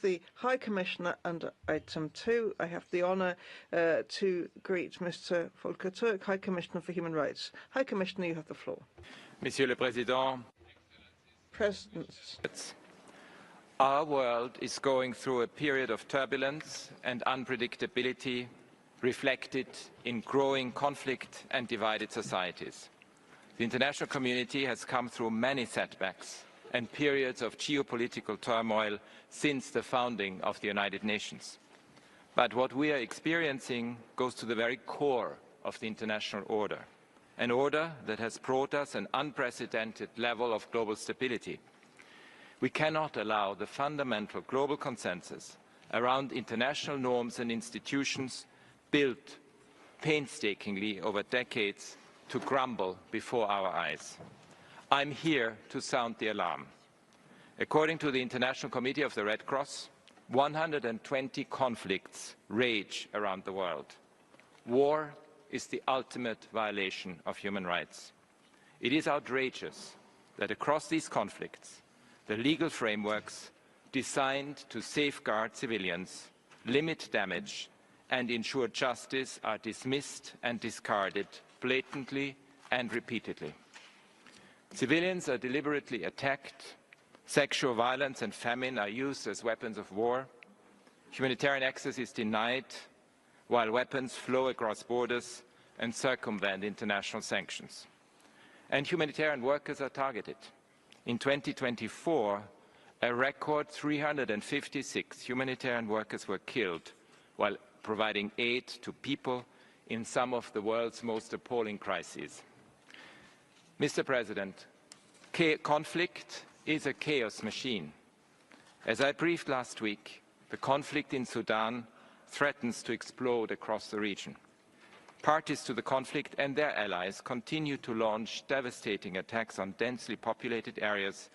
of the High Commissioner under item 2. I have the honour to greet Mr. Volker Turk, High Commissioner for Human Rights. High Commissioner, you have the floor. Monsieur le Président, President. Our world is going through a period of turbulence and unpredictability reflected in growing conflict and divided societies. The international community has come through many setbacks and periods of geopolitical turmoil since the founding of the United Nations. But what we are experiencing goes to the very core of the international order, an order that has brought us an unprecedented level of global stability. We cannot allow the fundamental global consensus around international norms and institutions built painstakingly over decades to crumble before our eyes. I'm here to sound the alarm. According to the International Committee of the Red Cross, 120 conflicts rage around the world. War is the ultimate violation of human rights. It is outrageous that across these conflicts, the legal frameworks designed to safeguard civilians, limit damage, and ensure justice are dismissed and discarded blatantly and repeatedly. Civilians are deliberately attacked, sexual violence and famine are used as weapons of war, humanitarian access is denied, while weapons flow across borders and circumvent international sanctions. And humanitarian workers are targeted. In 2024, a record 356 humanitarian workers were killed while providing aid to people in some of the world's most appalling crises. Mr. President, conflict is a chaos machine. As I briefed last week, the conflict in Sudan threatens to explode across the region. Parties to the conflict and their allies continue to launch devastating attacks on densely populated areas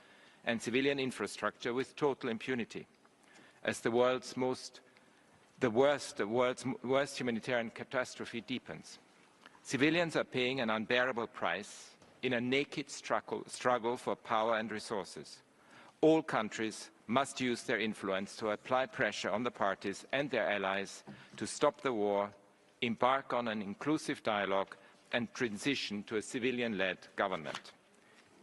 and civilian infrastructure with total impunity. As the world's worst humanitarian catastrophe deepens, civilians are paying an unbearable price in a naked struggle for power and resources. All countries must use their influence to apply pressure on the parties and their allies to stop the war, embark on an inclusive dialogue, and transition to a civilian-led government.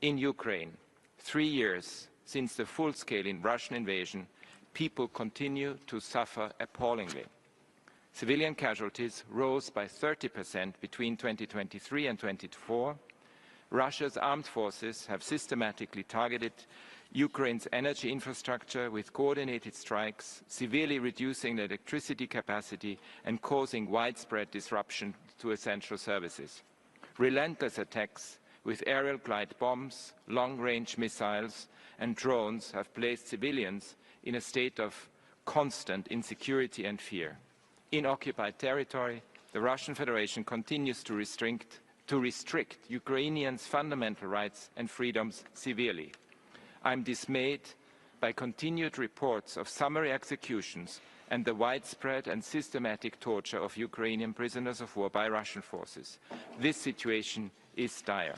In Ukraine, 3 years since the full-scale Russian invasion, people continue to suffer appallingly. Civilian casualties rose by 30% between 2023 and 2024. Russia's armed forces have systematically targeted Ukraine's energy infrastructure with coordinated strikes, severely reducing the electricity capacity and causing widespread disruption to essential services. Relentless attacks with aerial glide bombs, long-range missiles and drones have placed civilians in a state of constant insecurity and fear. In occupied territory, the Russian Federation continues to restrict Ukrainians' fundamental rights and freedoms severely. I'm dismayed by continued reports of summary executions and the widespread and systematic torture of Ukrainian prisoners of war by Russian forces. This situation is dire.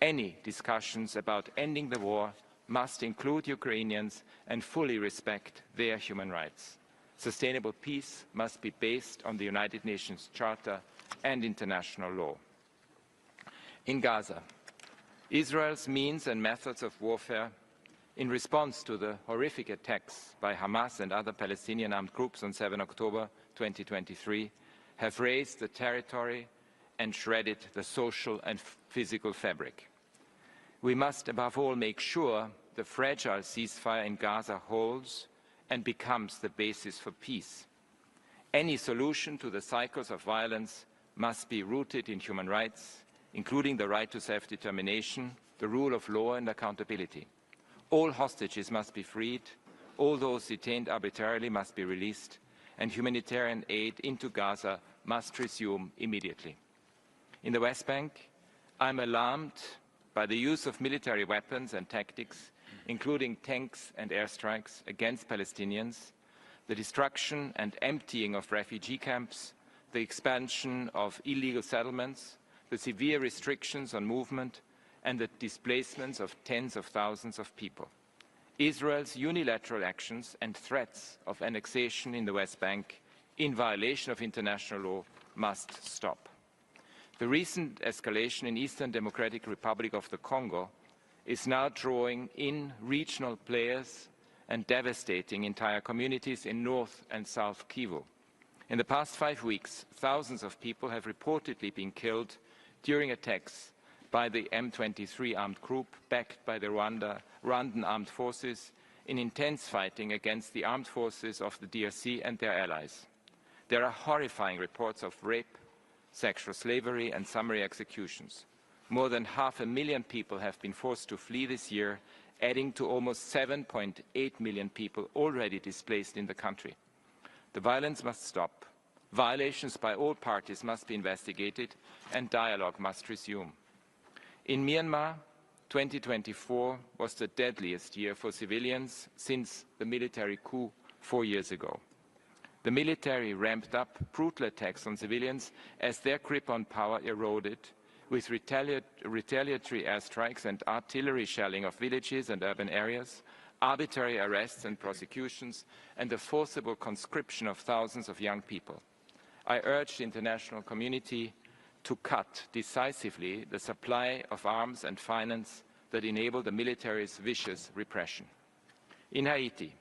Any discussions about ending the war must include Ukrainians and fully respect their human rights. Sustainable peace must be based on the United Nations Charter and international law. In Gaza, Israel's means and methods of warfare in response to the horrific attacks by Hamas and other Palestinian armed groups on 7 October 2023 have razed the territory and shredded the social and physical fabric. We must above all make sure the fragile ceasefire in Gaza holds and becomes the basis for peace. Any solution to the cycles of violence must be rooted in human rights, including the right to self-determination, the rule of law and accountability. All hostages must be freed, all those detained arbitrarily must be released, and humanitarian aid into Gaza must resume immediately. In the West Bank, I'm alarmed by the use of military weapons and tactics, including tanks and airstrikes against Palestinians, the destruction and emptying of refugee camps, the expansion of illegal settlements, the severe restrictions on movement, and the displacements of tens of thousands of people. Israel's unilateral actions and threats of annexation in the West Bank in violation of international law must stop. The recent escalation in Eastern Democratic Republic of the Congo is now drawing in regional players and devastating entire communities in North and South Kivu. In the past 5 weeks, thousands of people have reportedly been killed during attacks by the M23 armed group backed by the Rwandan armed forces in intense fighting against the armed forces of the DRC and their allies. There are horrifying reports of rape, sexual slavery and summary executions. More than 500,000 people have been forced to flee this year, adding to almost 7.8 million people already displaced in the country. The violence must stop. Violations by all parties must be investigated and dialogue must resume. In Myanmar, 2024 was the deadliest year for civilians since the military coup 4 years ago. The military ramped up brutal attacks on civilians as their grip on power eroded, with retaliatory airstrikes and artillery shelling of villages and urban areas, arbitrary arrests and prosecutions, and the forcible conscription of thousands of young people. I urge the international community to cut decisively the supply of arms and finance that enable the military's vicious repression. In Haiti,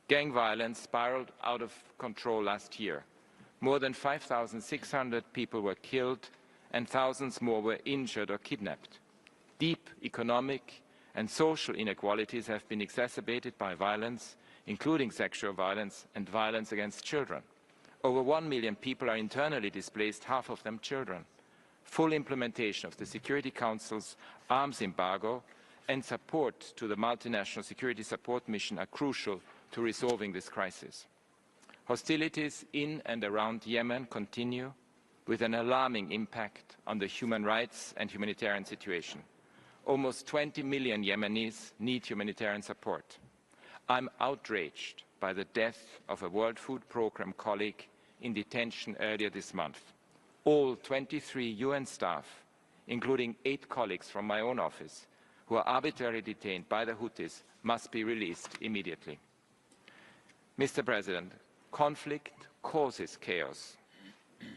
gang violence spiraled out of control last year. More than 5,600 people were killed and thousands more were injured or kidnapped. Deep economic and social inequalities have been exacerbated by violence, including sexual violence and violence against children. Over 1 million people are internally displaced, half of them children. Full implementation of the Security Council's arms embargo and support to the multinational security support mission are crucial to resolving this crisis. Hostilities in and around Yemen continue with an alarming impact on the human rights and humanitarian situation. Almost 20 million Yemenis need humanitarian support. I'm outraged by the death of a World Food Programme colleague in detention earlier this month. All 23 UN staff, including 8 colleagues from my own office, who are arbitrarily detained by the Houthis, must be released immediately. Mr. President, conflict causes chaos,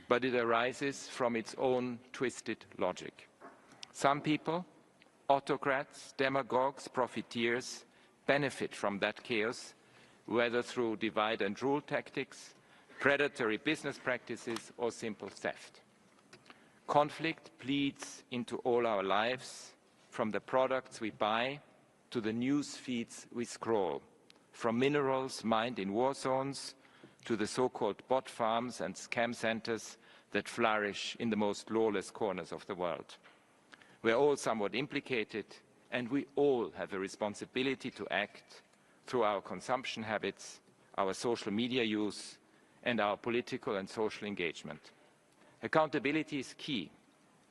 but it arises from its own twisted logic. Some people, autocrats, demagogues, profiteers, benefit from that chaos, whether through divide and rule tactics, predatory business practices, or simple theft. Conflict bleeds into all our lives, from the products we buy to the news feeds we scroll, from minerals mined in war zones to the so-called bot farms and scam centers that flourish in the most lawless corners of the world. We're all somewhat implicated, and we all have a responsibility to act through our consumption habits, our social media use, and our political and social engagement. Accountability is key,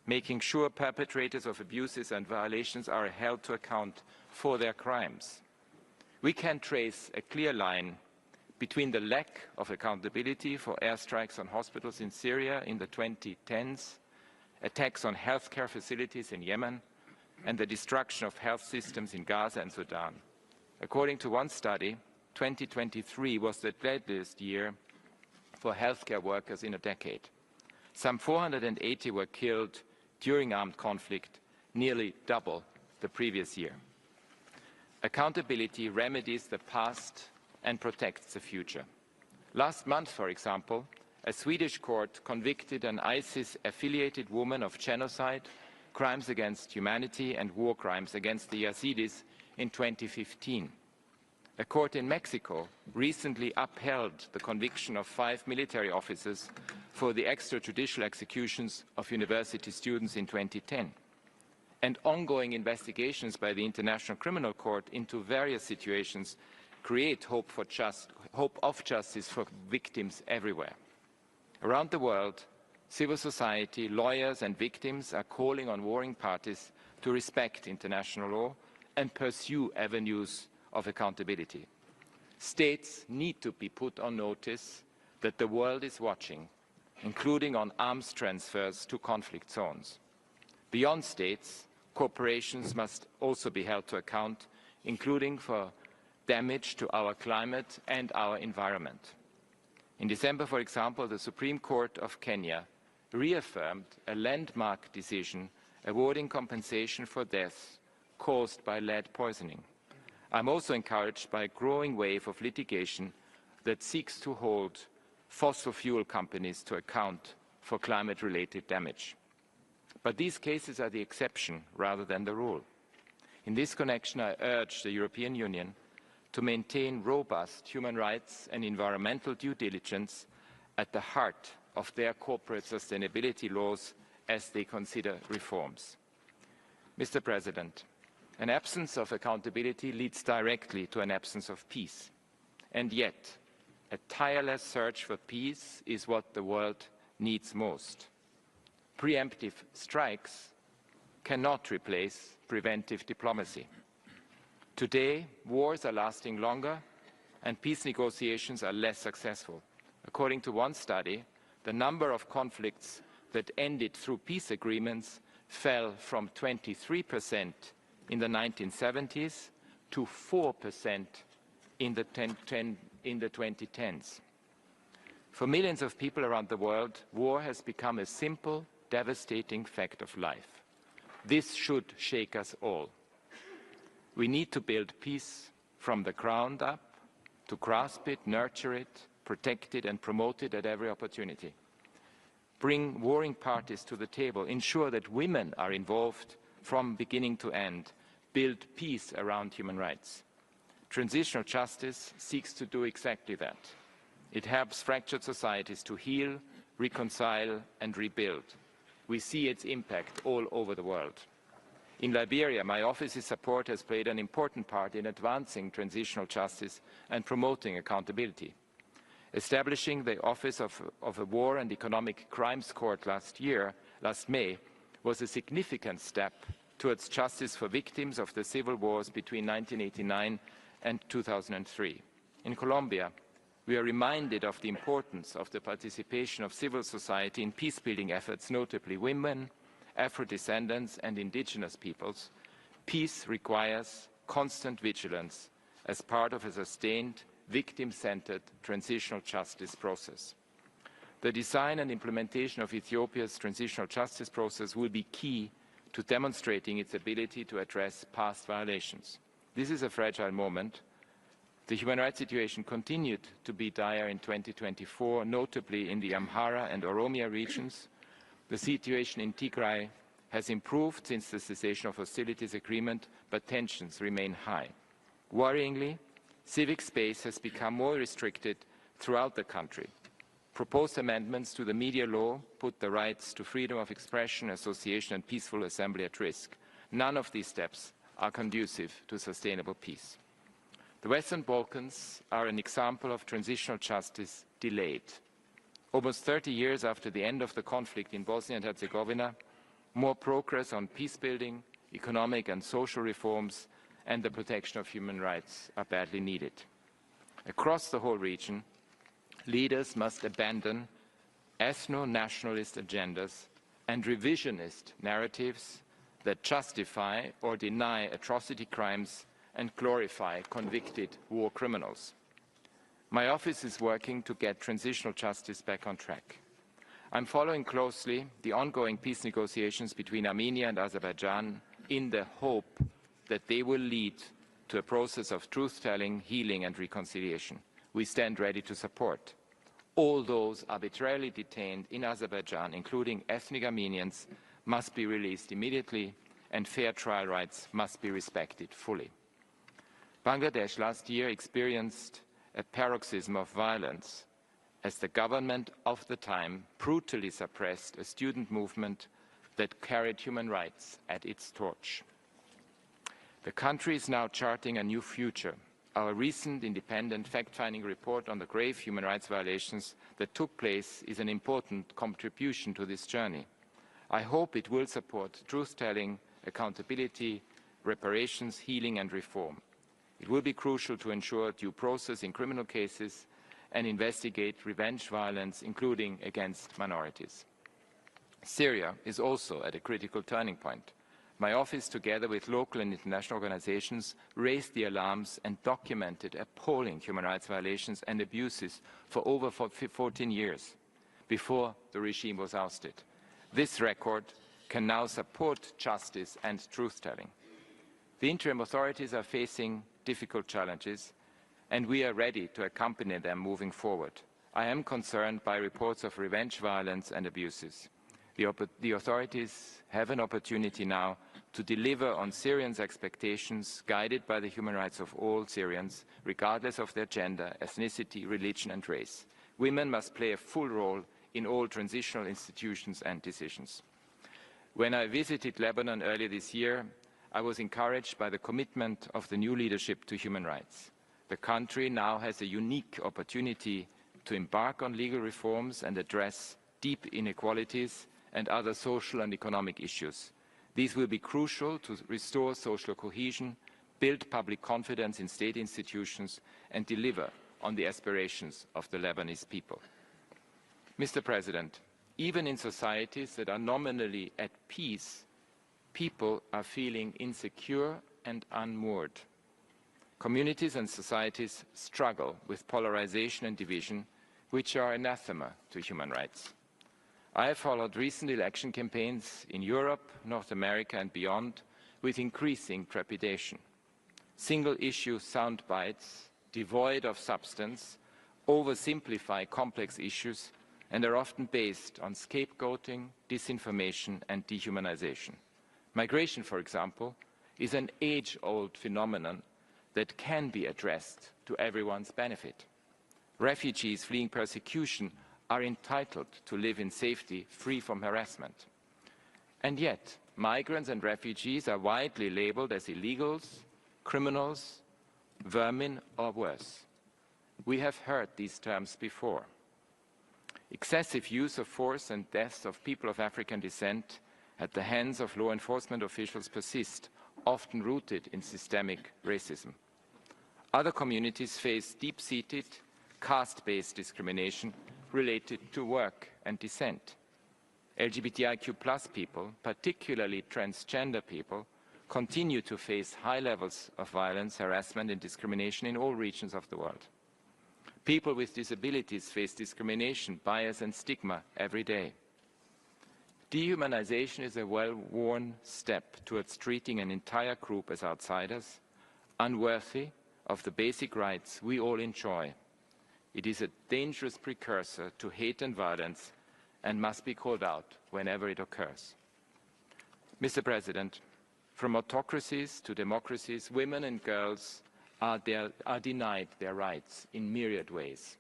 making sure perpetrators of abuses and violations are held to account for their crimes. We can trace a clear line between the lack of accountability for airstrikes on hospitals in Syria in the 2010s, attacks on healthcare facilities in Yemen, and the destruction of health systems in Gaza and Sudan. According to one study, 2023 was the deadliest year for healthcare workers in a decade. Some 480 were killed during armed conflict, nearly double the previous year. Accountability remedies the past and protects the future. Last month, for example, a Swedish court convicted an ISIS-affiliated woman of genocide, crimes against humanity, and war crimes against the Yazidis in 2015. A court in Mexico recently upheld the conviction of 5 military officers for the extrajudicial executions of university students in 2010. And ongoing investigations by the International Criminal Court into various situations create hope of justice for victims everywhere. Around the world, civil society, lawyers and victims are calling on warring parties to respect international law and pursue avenues of accountability. States need to be put on notice that the world is watching, including on arms transfers to conflict zones. Beyond states, corporations must also be held to account, including for damage to our climate and our environment. In December, for example, the Supreme Court of Kenya reaffirmed a landmark decision awarding compensation for deaths caused by lead poisoning. I'm also encouraged by a growing wave of litigation that seeks to hold fossil fuel companies to account for climate-related damage. But these cases are the exception rather than the rule. In this connection, I urge the European Union to maintain robust human rights and environmental due diligence at the heart of their corporate sustainability laws as they consider reforms. Mr. President, an absence of accountability leads directly to an absence of peace. And yet, a tireless search for peace is what the world needs most. Preemptive strikes cannot replace preventive diplomacy. Today, wars are lasting longer and peace negotiations are less successful. According to one study, the number of conflicts that ended through peace agreements fell from 23% in the 1970s to 4% in the 2010s. For millions of people around the world, war has become a simple, devastating fact of life. This should shake us all. We need to build peace from the ground up, to grasp it, nurture it, protect it and promote it at every opportunity. Bring warring parties to the table, ensure that women are involved from beginning to end, build peace around human rights. Transitional justice seeks to do exactly that. It helps fractured societies to heal, reconcile and rebuild. We see its impact all over the world. In Liberia, my office's support has played an important part in advancing transitional justice and promoting accountability. Establishing the Office of a War and Economic Crimes Court last May, was a significant step towards justice for victims of the civil wars between 1989 and 2003. In Colombia, we are reminded of the importance of the participation of civil society in peace-building efforts, notably women, Afro-descendants and indigenous peoples. Peace requires constant vigilance as part of a sustained, victim-centered transitional justice process. The design and implementation of Ethiopia's transitional justice process will be key to demonstrating its ability to address past violations. This is a fragile moment. The human rights situation continued to be dire in 2024, notably in the Amhara and Oromia regions. The situation in Tigray has improved since the cessation of hostilities agreement, but tensions remain high. Worryingly, civic space has become more restricted throughout the country. Proposed amendments to the media law put the rights to freedom of expression, association and peaceful assembly at risk. None of these steps are conducive to sustainable peace. The Western Balkans are an example of transitional justice delayed. Almost 30 years after the end of the conflict in Bosnia and Herzegovina, more progress on peace-building, economic and social reforms and the protection of human rights are badly needed. Across the whole region, leaders must abandon ethno-nationalist agendas and revisionist narratives that justify or deny atrocity crimes and glorify convicted war criminals. My office is working to get transitional justice back on track. I'm following closely the ongoing peace negotiations between Armenia and Azerbaijan in the hope that they will lead to a process of truth-telling, healing and reconciliation. We stand ready to support. All those arbitrarily detained in Azerbaijan, including ethnic Armenians, must be released immediately and fair trial rights must be respected fully. Bangladesh last year experienced a paroxysm of violence as the government of the time brutally suppressed a student movement that carried human rights at its torch. The country is now charting a new future. Our recent independent fact-finding report on the grave human rights violations that took place is an important contribution to this journey. I hope it will support truth-telling, accountability, reparations, healing and reform. It will be crucial to ensure due process in criminal cases and investigate revenge violence, including against minorities. Syria is also at a critical turning point. My office, together with local and international organizations, raised the alarms and documented appalling human rights violations and abuses for over 14 years before the regime was ousted. This record can now support justice and truth-telling. The interim authorities are facing difficult challenges, and we are ready to accompany them moving forward. I am concerned by reports of revenge violence and abuses. The authorities have an opportunity now to deliver on Syrians' expectations, guided by the human rights of all Syrians, regardless of their gender, ethnicity, religion and race. Women must play a full role in all transitional institutions and decisions. When I visited Lebanon earlier this year, I was encouraged by the commitment of the new leadership to human rights. The country now has a unique opportunity to embark on legal reforms and address deep inequalities and other social and economic issues. These will be crucial to restore social cohesion, build public confidence in state institutions, and deliver on the aspirations of the Lebanese people. Mr. President, even in societies that are nominally at peace, people are feeling insecure and unmoored. Communities and societies struggle with polarization and division, which are anathema to human rights. I have followed recent election campaigns in Europe, North America and beyond with increasing trepidation. Single-issue sound bites, devoid of substance, oversimplify complex issues and are often based on scapegoating, disinformation and dehumanization. Migration, for example, is an age-old phenomenon that can be addressed to everyone's benefit. Refugees fleeing persecution are entitled to live in safety, free from harassment. And yet, migrants and refugees are widely labeled as illegals, criminals, vermin, or worse. We have heard these terms before. Excessive use of force and deaths of people of African descent at the hands of law enforcement officials persist, often rooted in systemic racism. Other communities face deep-seated, caste-based discrimination related to work and descent. LGBTIQ+ people, particularly transgender people, continue to face high levels of violence, harassment and discrimination in all regions of the world. People with disabilities face discrimination, bias and stigma every day. Dehumanization is a well-worn step towards treating an entire group as outsiders, unworthy of the basic rights we all enjoy. It is a dangerous precursor to hate and violence and must be called out whenever it occurs. Mr. President, from autocracies to democracies, women and girls are denied their rights in myriad ways.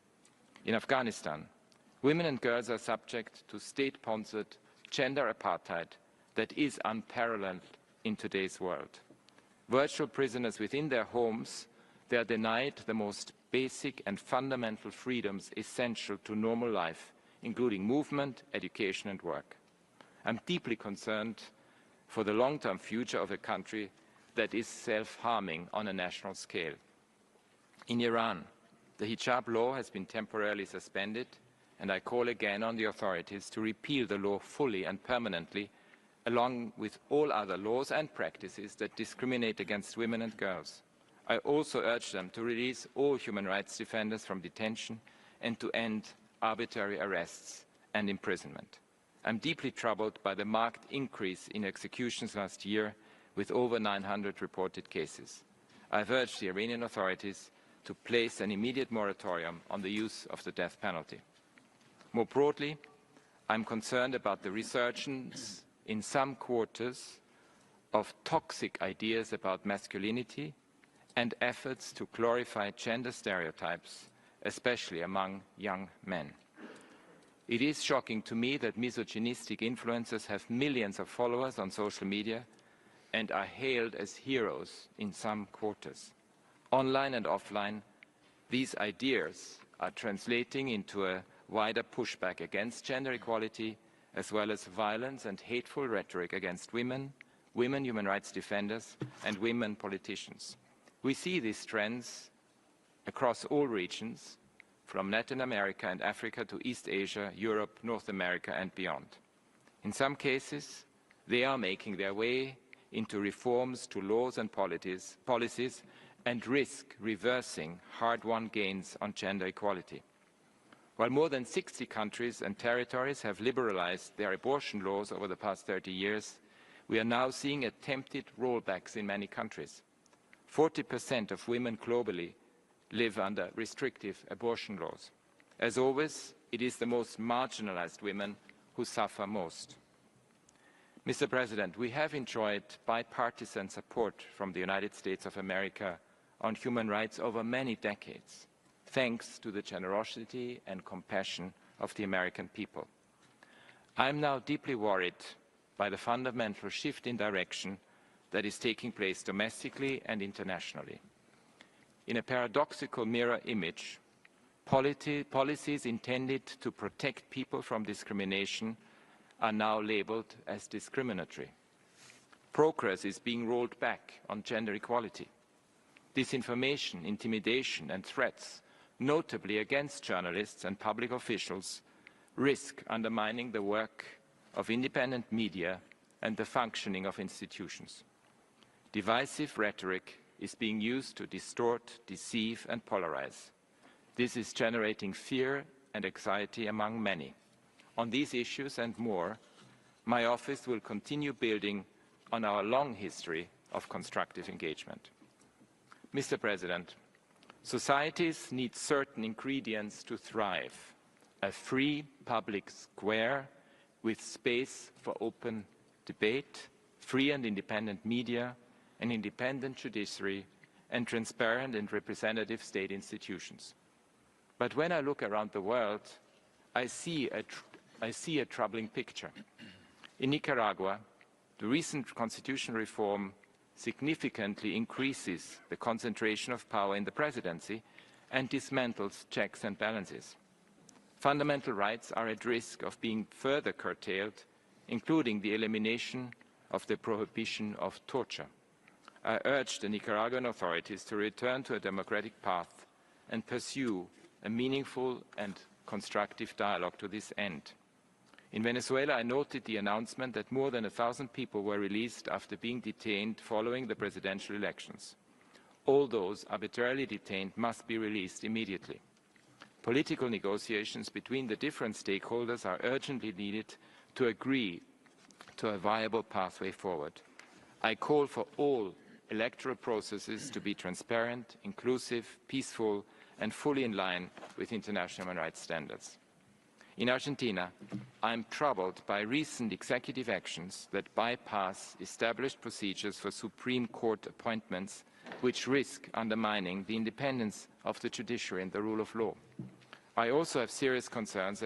In Afghanistan, women and girls are subject to state-sponsored gender apartheid that is unparalleled in today's world. Virtual prisoners within their homes, they are denied the most basic and fundamental freedoms essential to normal life, including movement, education and work. I'm deeply concerned for the long-term future of a country that is self-harming on a national scale. In Iran, the hijab law has been temporarily suspended, and I call again on the authorities to repeal the law fully and permanently, along with all other laws and practices that discriminate against women and girls. I also urge them to release all human rights defenders from detention and to end arbitrary arrests and imprisonment. I'm deeply troubled by the marked increase in executions last year, with over 900 reported cases. I've urged the Iranian authorities to place an immediate moratorium on the use of the death penalty. More broadly, I'm concerned about the resurgence in some quarters of toxic ideas about masculinity and efforts to glorify gender stereotypes, especially among young men. It is shocking to me that misogynistic influencers have millions of followers on social media and are hailed as heroes in some quarters. Online and offline, these ideas are translating into a wider pushback against gender equality, as well as violence and hateful rhetoric against women, human rights defenders, and women politicians. We see these trends across all regions, from Latin America and Africa to East Asia, Europe, North America, and beyond. In some cases, they are making their way into reforms to laws and policies and risk reversing hard-won gains on gender equality. While more than 60 countries and territories have liberalized their abortion laws over the past 30 years, we are now seeing attempted rollbacks in many countries. 40% of women globally live under restrictive abortion laws. As always, it is the most marginalized women who suffer most. Mr. President, we have enjoyed bipartisan support from the United States of America on human rights over many decades, thanks to the generosity and compassion of the American people. I am now deeply worried by the fundamental shift in direction that is taking place domestically and internationally. In a paradoxical mirror image, policies intended to protect people from discrimination are now labeled as discriminatory. Progress is being rolled back on gender equality. Disinformation, intimidation and threats, notably against journalists and public officials, risk undermining the work of independent media and the functioning of institutions. Divisive rhetoric is being used to distort, deceive and polarize. This is generating fear and anxiety among many. On these issues and more, my office will continue building on our long history of constructive engagement. Mr. President, societies need certain ingredients to thrive: a free public square with space for open debate, free and independent media, an independent judiciary, and transparent and representative state institutions. But when I look around the world, I see a troubling picture. In Nicaragua, the recent constitutional reform significantly increases the concentration of power in the presidency and dismantles checks and balances. Fundamental rights are at risk of being further curtailed, including the elimination of the prohibition of torture. I urge the Nicaraguan authorities to return to a democratic path and pursue a meaningful and constructive dialogue to this end. In Venezuela, I noted the announcement that more than 1,000 people were released after being detained following the presidential elections. All those arbitrarily detained must be released immediately. Political negotiations between the different stakeholders are urgently needed to agree to a viable pathway forward. I call for all electoral processes to be transparent, inclusive, peaceful, and fully in line with international human rights standards. In Argentina, I am troubled by recent executive actions that bypass established procedures for Supreme Court appointments, which risk undermining the independence of the judiciary and the rule of law. I also have serious concerns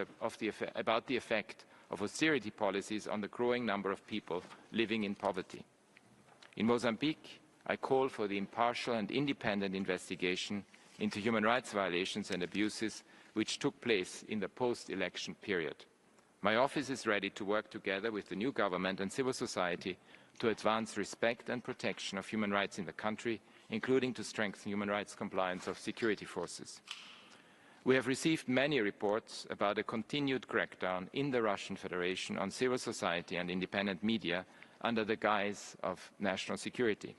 about the effect of austerity policies on the growing number of people living in poverty. In Mozambique, I call for the impartial and independent investigation into human rights violations and abuses which took place in the post-election period. My office is ready to work together with the new government and civil society to advance respect and protection of human rights in the country, including to strengthen human rights compliance of security forces. We have received many reports about a continued crackdown in the Russian Federation on civil society and independent media under the guise of national security.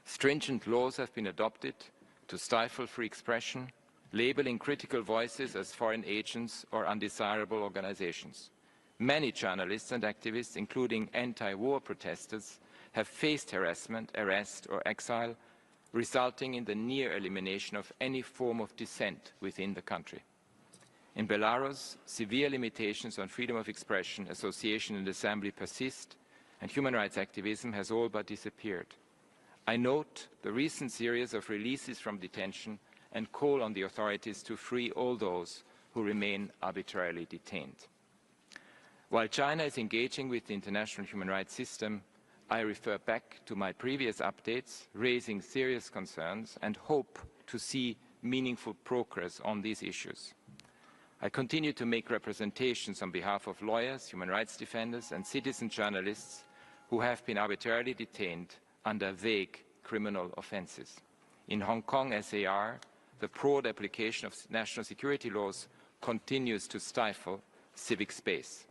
Stringent laws have been adopted to stifle free expression, labeling critical voices as foreign agents or undesirable organizations. Many journalists and activists, including anti-war protesters, have faced harassment, arrest or exile, resulting in the near elimination of any form of dissent within the country. In Belarus, severe limitations on freedom of expression, association and assembly persist, and human rights activism has all but disappeared. I note the recent series of releases from detention and call on the authorities to free all those who remain arbitrarily detained. While China is engaging with the international human rights system, I refer back to my previous updates, raising serious concerns and hope to see meaningful progress on these issues. I continue to make representations on behalf of lawyers, human rights defenders and citizen journalists who have been arbitrarily detained under vague criminal offenses. In Hong Kong SAR, the broad application of national security laws continues to stifle civic space.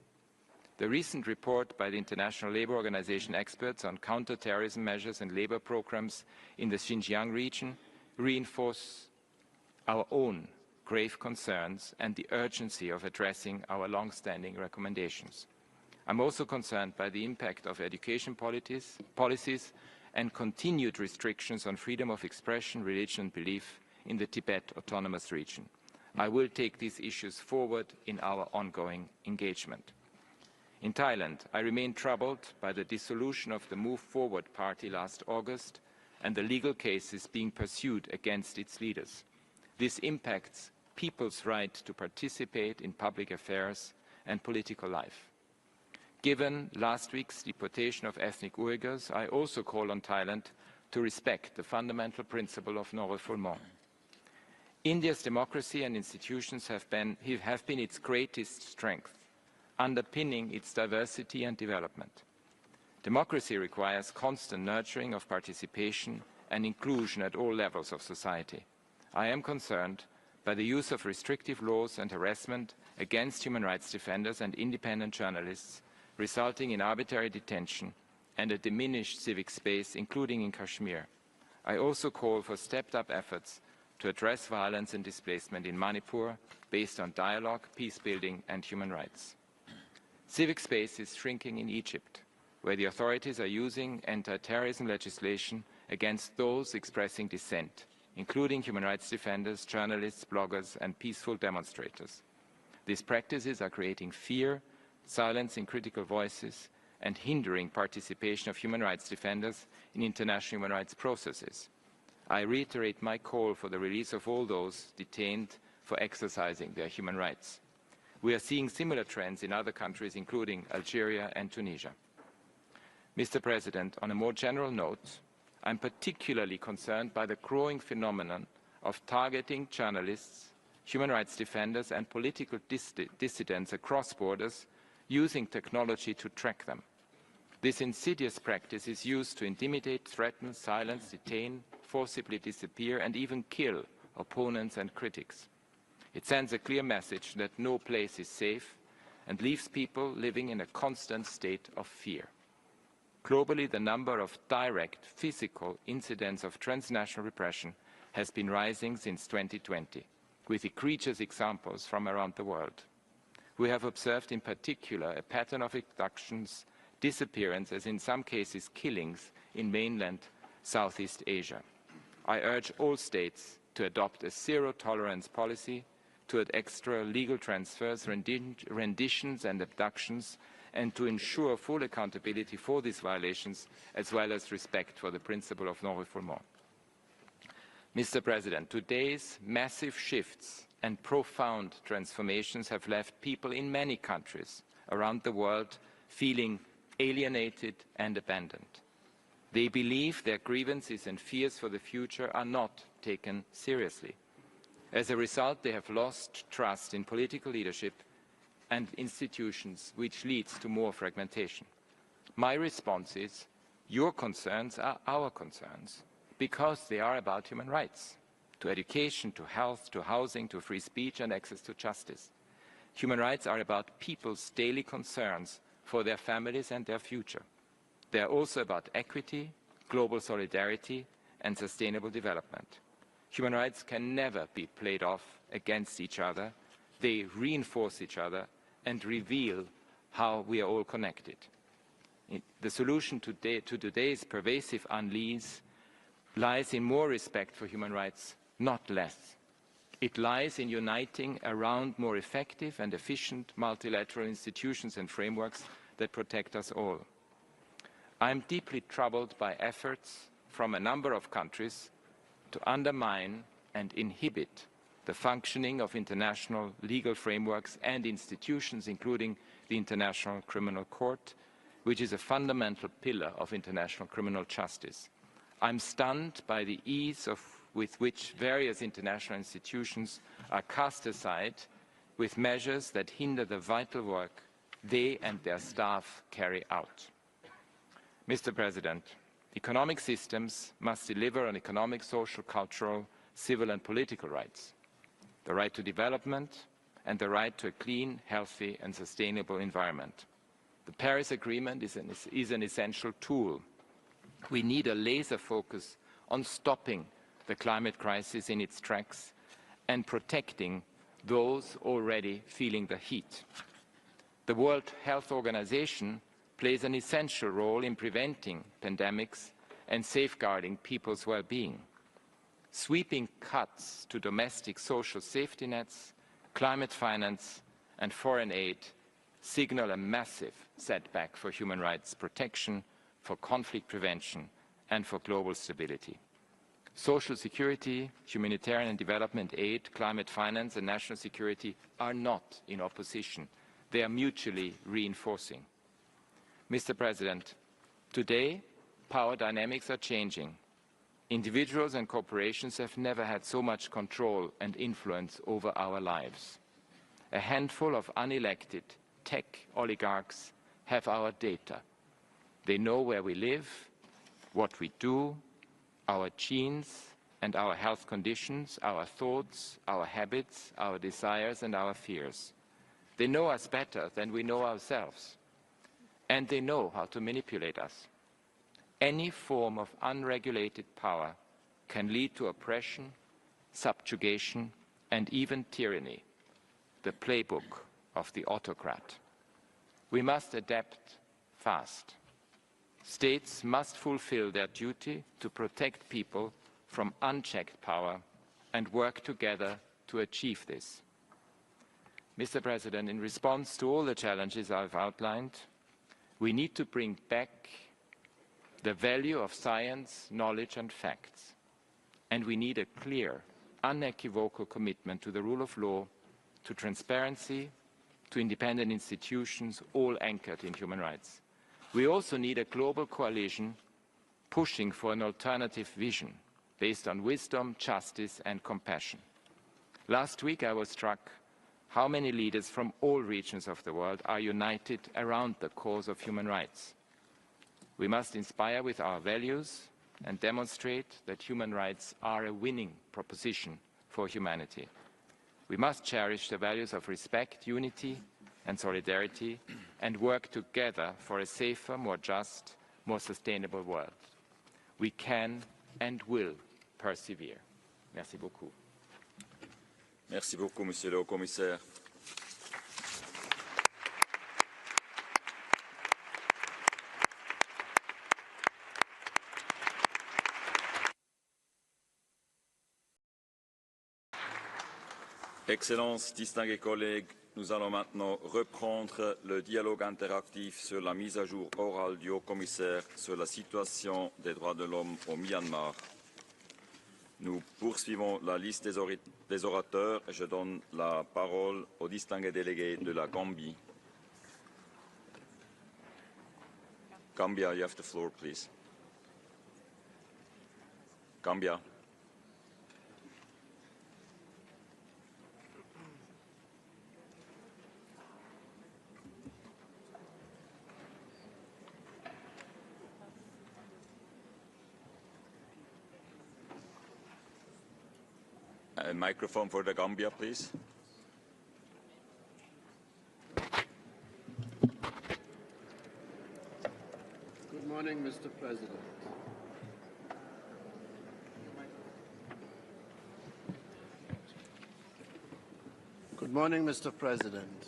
The recent report by the International Labour Organization experts on counter-terrorism measures and labour programs in the Xinjiang region reinforce our own grave concerns and the urgency of addressing our long-standing recommendations. I'm also concerned by the impact of education policies and continued restrictions on freedom of expression, religion and belief in the Tibet Autonomous Region. I will take these issues forward in our ongoing engagement. In Thailand, I remain troubled by the dissolution of the Move Forward Party last August and the legal cases being pursued against its leaders. This impacts people's right to participate in public affairs and political life. Given last week's deportation of ethnic Uyghurs, I also call on Thailand to respect the fundamental principle of non-refoulement. India's democracy and institutions have been its greatest strength, underpinning its diversity and development. Democracy requires constant nurturing of participation and inclusion at all levels of society. I am concerned by the use of restrictive laws and harassment against human rights defenders and independent journalists, resulting in arbitrary detention and a diminished civic space, including in Kashmir. I also call for stepped-up efforts to address violence and displacement in Manipur based on dialogue, peace-building and human rights. Civic space is shrinking in Egypt, where the authorities are using anti-terrorism legislation against those expressing dissent, including human rights defenders, journalists, bloggers and peaceful demonstrators. These practices are creating fear, silencing critical voices and hindering participation of human rights defenders in international human rights processes. I reiterate my call for the release of all those detained for exercising their human rights. We are seeing similar trends in other countries, including Algeria and Tunisia. Mr. President, on a more general note, I'm particularly concerned by the growing phenomenon of targeting journalists, human rights defenders and political dissidents across borders using technology to track them. This insidious practice is used to intimidate, threaten, silence, detain, forcibly disappear and even kill opponents and critics. It sends a clear message that no place is safe and leaves people living in a constant state of fear. Globally, the number of direct physical incidents of transnational repression has been rising since 2020, with egregious examples from around the world. We have observed in particular a pattern of abductions, disappearances, in some cases killings, in mainland Southeast Asia. I urge all states to adopt a zero-tolerance policy toward extra legal transfers, renditions and abductions, and to ensure full accountability for these violations, as well as respect for the principle of non-refoulement. Mr. President, today's massive shifts and profound transformations have left people in many countries around the world feeling alienated and abandoned. They believe their grievances and fears for the future are not taken seriously. As a result, they have lost trust in political leadership and institutions, which leads to more fragmentation. My response is, your concerns are our concerns, because they are about human rights, to education, to health, to housing, to free speech and access to justice. Human rights are about people's daily concerns for their families and their future. They are also about equity, global solidarity and sustainable development. Human rights can never be played off against each other. They reinforce each other and reveal how we are all connected. The solution to today's pervasive unease lies in more respect for human rights, not less. It lies in uniting around more effective and efficient multilateral institutions and frameworks that protect us all. I am deeply troubled by efforts from a number of countries to undermine and inhibit the functioning of international legal frameworks and institutions, including the International Criminal Court, which is a fundamental pillar of international criminal justice. I'm stunned by the ease with which various international institutions are cast aside with measures that hinder the vital work they and their staff carry out. Mr. President, economic systems must deliver on economic, social, cultural, civil and political rights, the right to development and the right to a clean, healthy and sustainable environment. The Paris Agreement is an essential tool. We need a laser focus on stopping the climate crisis in its tracks and protecting those already feeling the heat. The World Health Organization plays an essential role in preventing pandemics and safeguarding people's well-being. Sweeping cuts to domestic social safety nets, climate finance, and foreign aid signal a massive setback for human rights protection, for conflict prevention, and for global stability. Social security, humanitarian and development aid, climate finance, and national security are not in opposition. They are mutually reinforcing. Mr. President, today, power dynamics are changing. Individuals and corporations have never had so much control and influence over our lives. A handful of unelected tech oligarchs have our data. They know where we live, what we do, our genes and our health conditions, our thoughts, our habits, our desires and our fears. They know us better than we know ourselves, and they know how to manipulate us. Any form of unregulated power can lead to oppression, subjugation, and even tyranny, the playbook of the autocrat. We must adapt fast. States must fulfill their duty to protect people from unchecked power and work together to achieve this. Mr. President, in response to all the challenges I've outlined, we need to bring back the value of science, knowledge and facts. And we need a clear, unequivocal commitment to the rule of law, to transparency, to independent institutions, all anchored in human rights. We also need a global coalition pushing for an alternative vision based on wisdom, justice and compassion. Last week I was struck how many leaders from all regions of the world are united around the cause of human rights. We must inspire with our values and demonstrate that human rights are a winning proposition for humanity. We must cherish the values of respect, unity and solidarity and work together for a safer, more just, more sustainable world. We can and will persevere. Merci beaucoup. Merci beaucoup, Monsieur le Haut-Commissaire. Excellences, distingués collègues, nous allons maintenant reprendre le dialogue interactif sur la mise à jour orale du Haut-Commissaire sur la situation des droits de l'homme au Myanmar. Nous poursuivons la liste des orateurs et je donne la parole au distingué délégué de la Gambie. Gambia, you have the floor, please. Gambia. A microphone for the Gambia, please. Good morning, Mr. President. Good morning, Mr. President.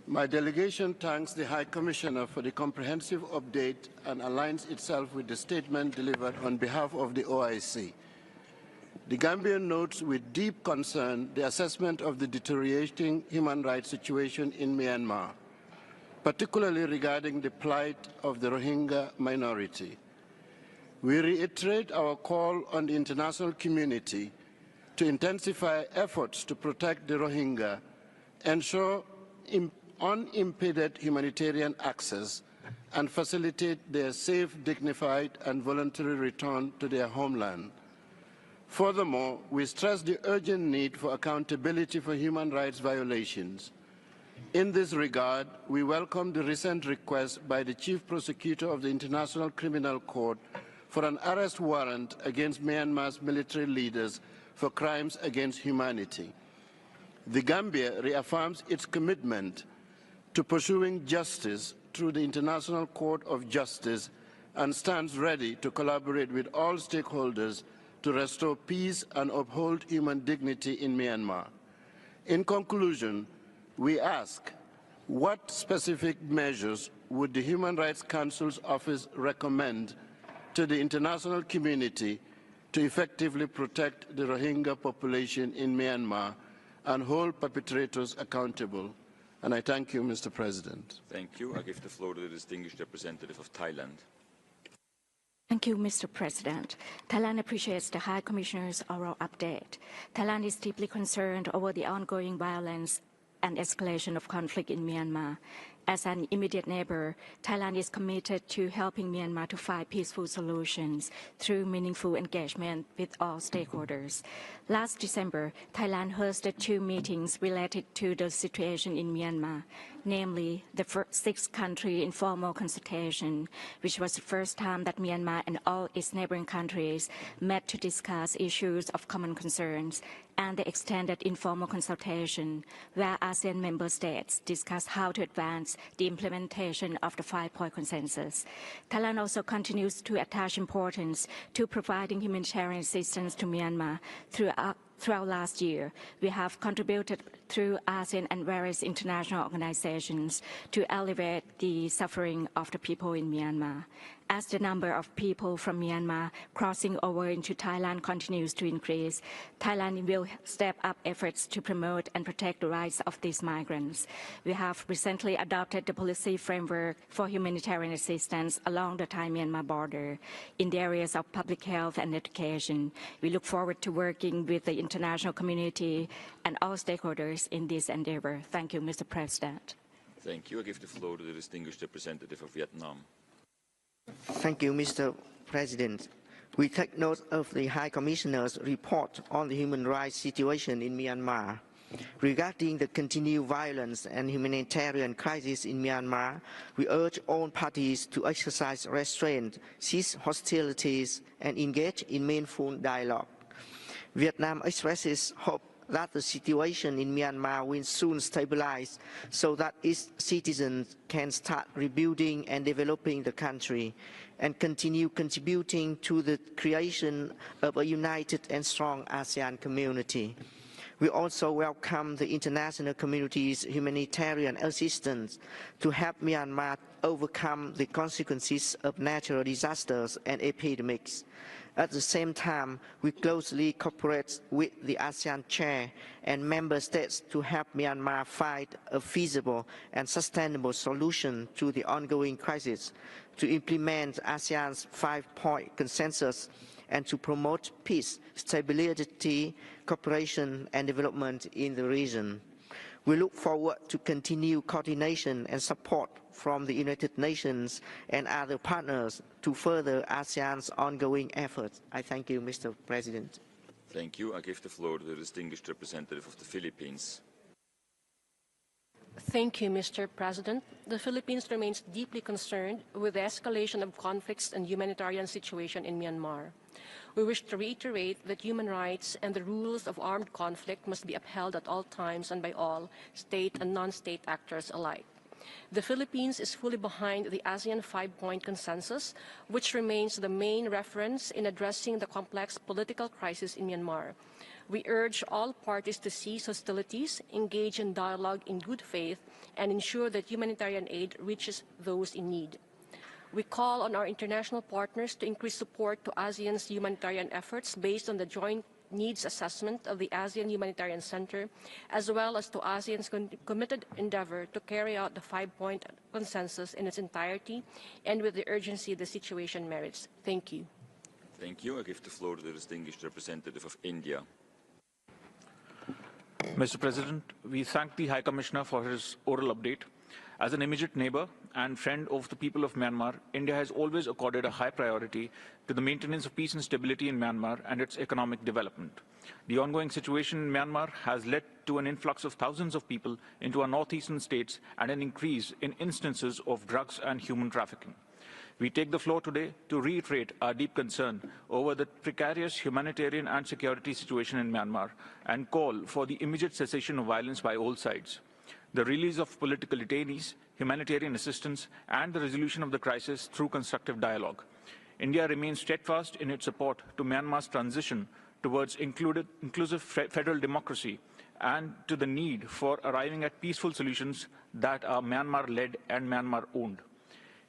My delegation thanks the High Commissioner for the comprehensive update and aligns itself with the statement delivered on behalf of the OIC. The Gambia notes with deep concern the assessment of the deteriorating human rights situation in Myanmar, particularly regarding the plight of the Rohingya minority. We reiterate our call on the international community to intensify efforts to protect the Rohingya, ensure unimpeded humanitarian access, and facilitate their safe, dignified, and voluntary return to their homeland. Furthermore, we stress the urgent need for accountability for human rights violations. In this regard, we welcome the recent request by the Chief Prosecutor of the International Criminal Court for an arrest warrant against Myanmar's military leaders for crimes against humanity. The Gambia reaffirms its commitment to pursuing justice through the International Court of Justice and stands ready to collaborate with all stakeholders to restore peace and uphold human dignity in Myanmar. In conclusion, we ask, what specific measures would the Human Rights Council's office recommend to the international community to effectively protect the Rohingya population in Myanmar and hold perpetrators accountable? And I thank you, Mr. President. Thank you. I give the floor to the distinguished representative of Thailand. Thank you, Mr. President. Thailand appreciates the High Commissioner's oral update. Thailand is deeply concerned over the ongoing violence and escalation of conflict in Myanmar. As an immediate neighbor, Thailand is committed to helping Myanmar to find peaceful solutions through meaningful engagement with all stakeholders. Last December, Thailand hosted 2 meetings related to the situation in Myanmar, namely the sixth country informal consultation, which was the first time that Myanmar and all its neighboring countries met to discuss issues of common concerns, and the extended informal consultation, where ASEAN member states discussed how to advance the implementation of the 5-point consensus. Thailand also continues to attach importance to providing humanitarian assistance to Myanmar throughout last year. We have contributed through ASEAN and various international organizations to alleviate the suffering of the people in Myanmar. As the number of people from Myanmar crossing over into Thailand continues to increase, Thailand will step up efforts to promote and protect the rights of these migrants. We have recently adopted the policy framework for humanitarian assistance along the Thai-Myanmar border in the areas of public health and education. We look forward to working with the international community and all stakeholders in this endeavor. Thank you, Mr. President. Thank you. I give the floor to the distinguished representative of Vietnam. Thank you, Mr. President. We take note of the High Commissioner's report on the human rights situation in Myanmar. Regarding the continued violence and humanitarian crisis in Myanmar, we urge all parties to exercise restraint, cease hostilities, and engage in meaningful dialogue. Vietnam expresses hope that the situation in Myanmar will soon stabilize so that its citizens can start rebuilding and developing the country and continue contributing to the creation of a united and strong ASEAN community. We also welcome the international community's humanitarian assistance to help Myanmar overcome the consequences of natural disasters and epidemics. At the same time, we closely cooperate with the ASEAN Chair and member states to help Myanmar find a feasible and sustainable solution to the ongoing crisis, to implement ASEAN's 5-point consensus, and to promote peace, stability, cooperation, and development in the region. We look forward to continued coordination and support from the United Nations and other partners to further ASEAN's ongoing efforts. I thank you, Mr. President. Thank you. I give the floor to the distinguished representative of the Philippines. Thank you, Mr. President. The Philippines remains deeply concerned with the escalation of conflicts and humanitarian situation in Myanmar. We wish to reiterate that human rights and the rules of armed conflict must be upheld at all times and by all state and non-state actors alike. The Philippines is fully behind the ASEAN 5-point consensus, which remains the main reference in addressing the complex political crisis in Myanmar. We urge all parties to cease hostilities, engage in dialogue in good faith, and ensure that humanitarian aid reaches those in need. We call on our international partners to increase support to ASEAN's humanitarian efforts based on the joint needs assessment of the ASEAN Humanitarian Center, as well as to ASEAN's committed endeavor to carry out the 5-point consensus in its entirety and with the urgency the situation merits. Thank you. Thank you. I give the floor to the distinguished representative of India. Mr. President, we thank the High Commissioner for his oral update. As an immediate neighbor and friend of the people of Myanmar, India has always accorded a high priority to the maintenance of peace and stability in Myanmar and its economic development. The ongoing situation in Myanmar has led to an influx of thousands of people into our northeastern states and an increase in instances of drugs and human trafficking. We take the floor today to reiterate our deep concern over the precarious humanitarian and security situation in Myanmar and call for the immediate cessation of violence by all sides. the release of political detainees, humanitarian assistance, and the resolution of the crisis through constructive dialogue. India remains steadfast in its support to Myanmar's transition towards inclusive federal democracy and to the need for arriving at peaceful solutions that are Myanmar-led and Myanmar-owned.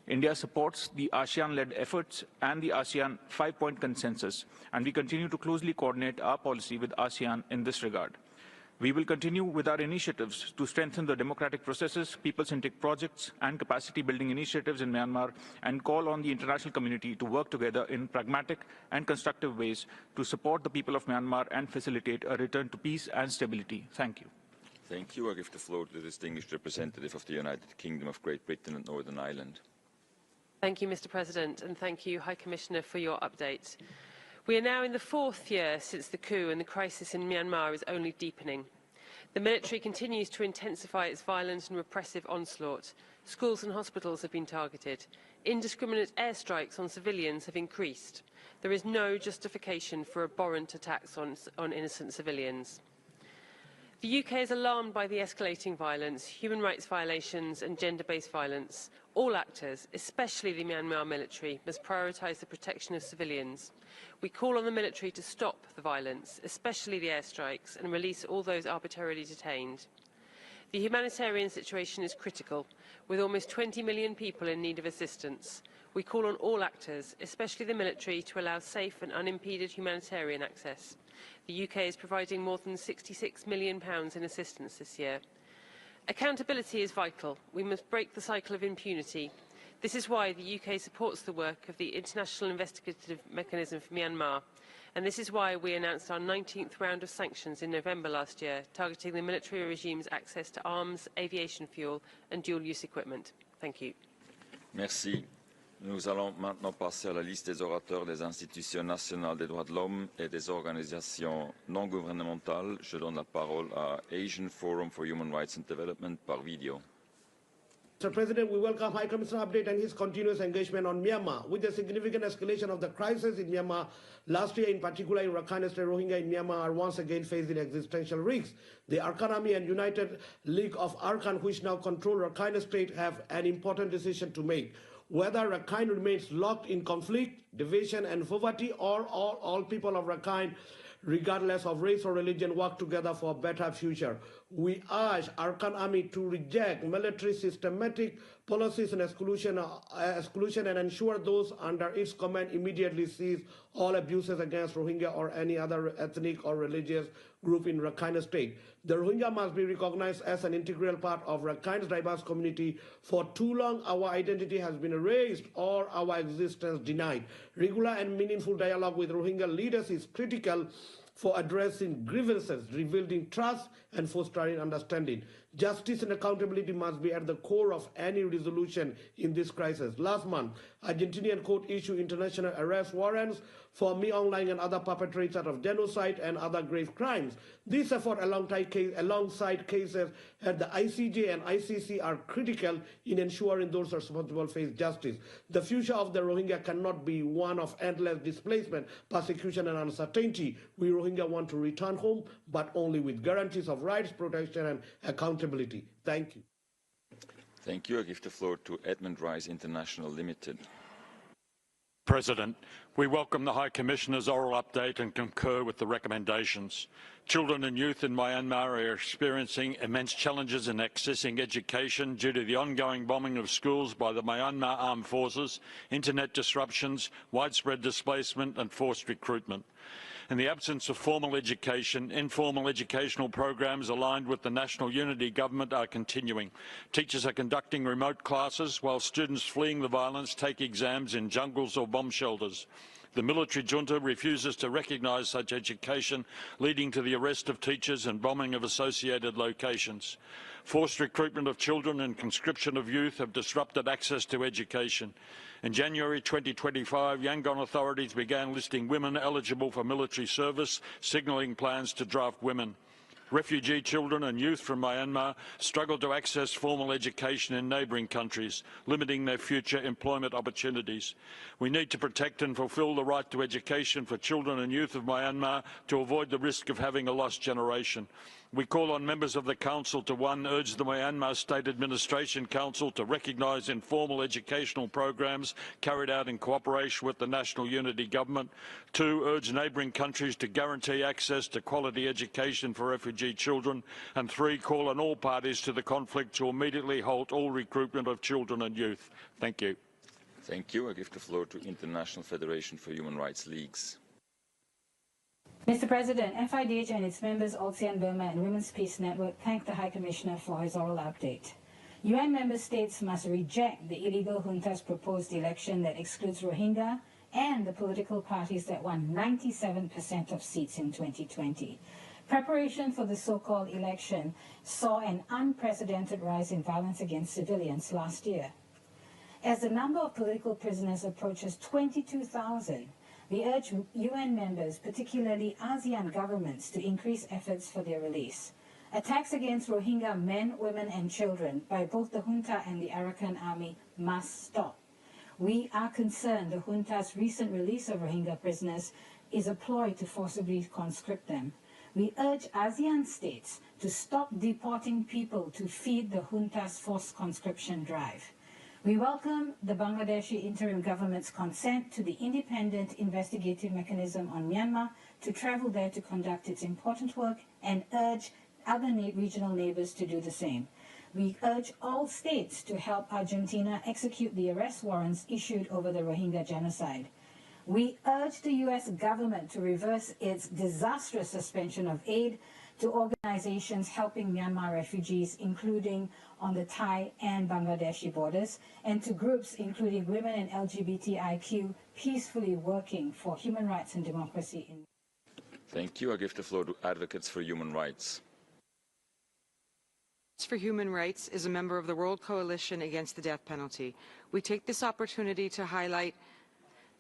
India supports the ASEAN-led efforts and the ASEAN 5-point consensus, and we continue to closely coordinate our policy with ASEAN in this regard. We will continue with our initiatives to strengthen the democratic processes, people-centric projects, and capacity-building initiatives in Myanmar, and call on the international community to work together in pragmatic and constructive ways to support the people of Myanmar and facilitate a return to peace and stability. Thank you. Thank you. I give the floor to the distinguished representative of the United Kingdom of Great Britain and Northern Ireland. Thank you, Mr. President, and thank you, High Commissioner, for your update. We are now in the 4th year since the coup, and the crisis in Myanmar is only deepening. The military continues to intensify its violent and repressive onslaught. Schools and hospitals have been targeted. Indiscriminate airstrikes on civilians have increased. There is no justification for abhorrent attacks on innocent civilians. The UK is alarmed by the escalating violence, human rights violations and gender-based violence. All actors, especially the Myanmar military, must prioritise the protection of civilians. We call on the military to stop the violence, especially the airstrikes, and release all those arbitrarily detained. The humanitarian situation is critical, with almost 20 million people in need of assistance. We call on all actors, especially the military, to allow safe and unimpeded humanitarian access. The UK is providing more than £66 million in assistance this year. Accountability is vital. We must break the cycle of impunity. This is why the UK supports the work of the International Investigative Mechanism for Myanmar, and this is why we announced our 19th round of sanctions in November last year, targeting the military regime's access to arms, aviation fuel and dual-use equipment. Thank you. Merci. Nous allons maintenant passer à la liste des orateurs des institutions nationales des droits de l'homme et des organisations non gouvernementales. Je donne la parole à Asian Forum for Human Rights and Development par video. Mr. President, we welcome High Commissioner update and his continuous engagement on Myanmar. With the significant escalation of the crisis in Myanmar last year, in particular in Rakhine State, Rohingya in Myanmar are once again facing existential risks. The Arkan Army and United League of Arkan, which now control Rakhine State, have an important decision to make. Whether Rakhine remains locked in conflict, division and poverty, or all people of Rakhine, regardless of race or religion, work together for a better future. We urge Arkan Army to reject military systematic policies and exclusion and ensure those under its command immediately cease all abuses against Rohingya or any other ethnic or religious group in Rakhine State. The Rohingya must be recognized as an integral part of Rakhine's diverse community. For too long, our identity has been erased or our existence denied. Regular and meaningful dialogue with Rohingya leaders is critical for addressing grievances, rebuilding trust, and fostering understanding. Justice and accountability must be at the core of any resolution in this crisis. Last month, Argentinian court issued international arrest warrants for Aung San Suu Kyi and other perpetrators of genocide and other grave crimes. This effort alongside cases at the ICJ and ICC are critical in ensuring those responsible face justice. The future of the Rohingya cannot be one of endless displacement, persecution and uncertainty. We Rohingya want to return home, but only with guarantees of rights, protection and accountability. Thank you. Thank you. I give the floor to Edmund Rice International Limited. President, we welcome the High Commissioner's oral update and concur with the recommendations. Children and youth in Myanmar are experiencing immense challenges in accessing education due to the ongoing bombing of schools by the Myanmar Armed Forces, internet disruptions, widespread displacement and forced recruitment. In the absence of formal education, informal educational programs aligned with the National Unity Government are continuing. Teachers are conducting remote classes while students fleeing the violence take exams in jungles or bomb shelters. The military junta refuses to recognise such education, leading to the arrest of teachers and bombing of associated locations. Forced recruitment of children and conscription of youth have disrupted access to education. In January 2025, Yangon authorities began listing women eligible for military service, signalling plans to draft women. Refugee children and youth from Myanmar struggle to access formal education in neighbouring countries, limiting their future employment opportunities. We need to protect and fulfil the right to education for children and youth of Myanmar to avoid the risk of having a lost generation. We call on members of the Council to 1. Urge the Myanmar State Administration Council to recognise informal educational programs carried out in cooperation with the National Unity Government. 2. Urge neighbouring countries to guarantee access to quality education for refugee children. And 3. Call on all parties to the conflict to immediately halt all recruitment of children and youth. Thank you. Thank you. I give the floor to International Federation for Human Rights Leagues. Mr. President, FIDH and its members, ASEAN Burma and Women's Peace Network, thank the High Commissioner for his oral update. UN member states must reject the illegal junta's proposed election that excludes Rohingya and the political parties that won 97% of seats in 2020. Preparation for the so-called election saw an unprecedented rise in violence against civilians last year. As the number of political prisoners approaches 22,000, we urge UN members, particularly ASEAN governments, to increase efforts for their release. Attacks against Rohingya men, women and children by both the junta and the Arakan army must stop. We are concerned the junta's recent release of Rohingya prisoners is a ploy to forcibly conscript them. We urge ASEAN states to stop deporting people to feed the junta's forced conscription drive. We welcome the Bangladeshi interim government's consent to the independent investigative mechanism on Myanmar to travel there to conduct its important work and urge other regional neighbors to do the same. We urge all states to help Argentina execute the arrest warrants issued over the Rohingya genocide. We urge the U.S. government to reverse its disastrous suspension of aid to organizations helping Myanmar refugees, including on the Thai and Bangladeshi borders, and to groups including women and LGBTIQ peacefully working for human rights and democracy. Thank you. I give the floor to Advocates for Human Rights. Advocates for Human Rights is a member of the World Coalition Against the Death Penalty. We take this opportunity to highlight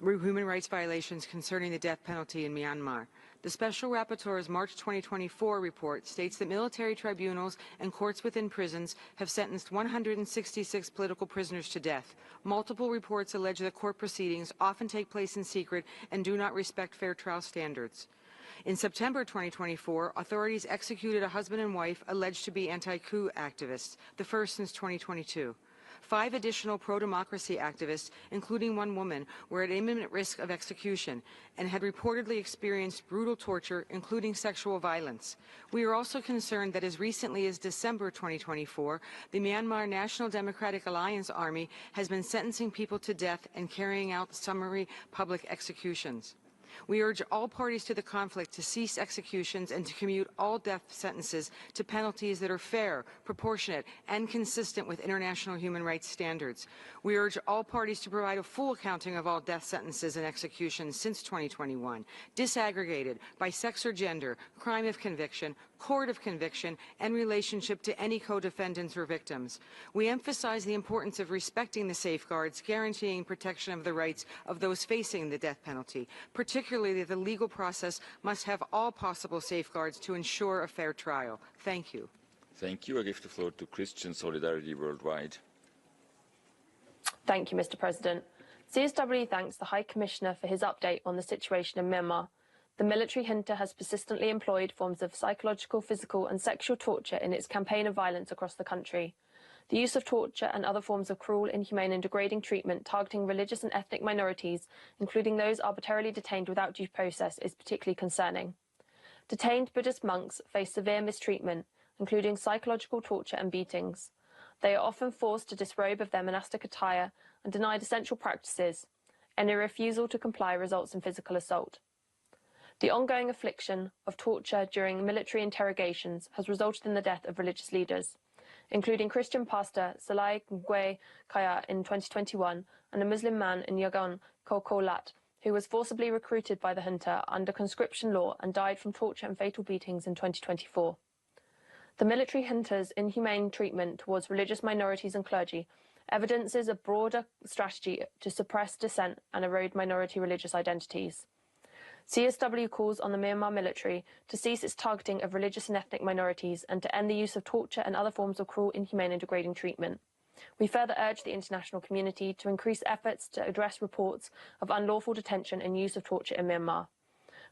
human rights violations concerning the death penalty in Myanmar. The Special Rapporteur's March 2024 report states that military tribunals and courts within prisons have sentenced 166 political prisoners to death. Multiple reports allege that court proceedings often take place in secret and do not respect fair trial standards. In September 2024, authorities executed a husband and wife alleged to be anti-coup activists, the first since 2022. 5 additional pro-democracy activists, including one woman, were at imminent risk of execution and had reportedly experienced brutal torture, including sexual violence. We are also concerned that as recently as December 2024, the Myanmar National Democratic Alliance Army has been sentencing people to death and carrying out summary public executions. We urge all parties to the conflict to cease executions and to commute all death sentences to penalties that are fair, proportionate, and consistent with international human rights standards. We urge all parties to provide a full accounting of all death sentences and executions since 2021, disaggregated by sex or gender, crime of conviction, court of conviction, and relationship to any co-defendants or victims. We emphasize the importance of respecting the safeguards guaranteeing protection of the rights of those facing the death penalty, particularly that the legal process must have all possible safeguards to ensure a fair trial. Thank you. Thank you. I give the floor to Christian Solidarity Worldwide. Thank you, Mr. President. CSW thanks the High Commissioner for his update on the situation in Myanmar. The military junta has persistently employed forms of psychological, physical and sexual torture in its campaign of violence across the country. The use of torture and other forms of cruel, inhumane and degrading treatment targeting religious and ethnic minorities, including those arbitrarily detained without due process, is particularly concerning. Detained Buddhist monks face severe mistreatment, including psychological torture and beatings. They are often forced to disrobe of their monastic attire and denied essential practices. Any refusal to comply results in physical assault. The ongoing affliction of torture during military interrogations has resulted in the death of religious leaders, including Christian pastor Salai Ngwe Kaya in 2021 and a Muslim man in Yangon, Koko Lat, who was forcibly recruited by the junta under conscription law and died from torture and fatal beatings in 2024. The military junta's inhumane treatment towards religious minorities and clergy evidences a broader strategy to suppress dissent and erode minority religious identities. CSW calls on the Myanmar military to cease its targeting of religious and ethnic minorities and to end the use of torture and other forms of cruel, inhumane and degrading treatment. We further urge the international community to increase efforts to address reports of unlawful detention and use of torture in Myanmar.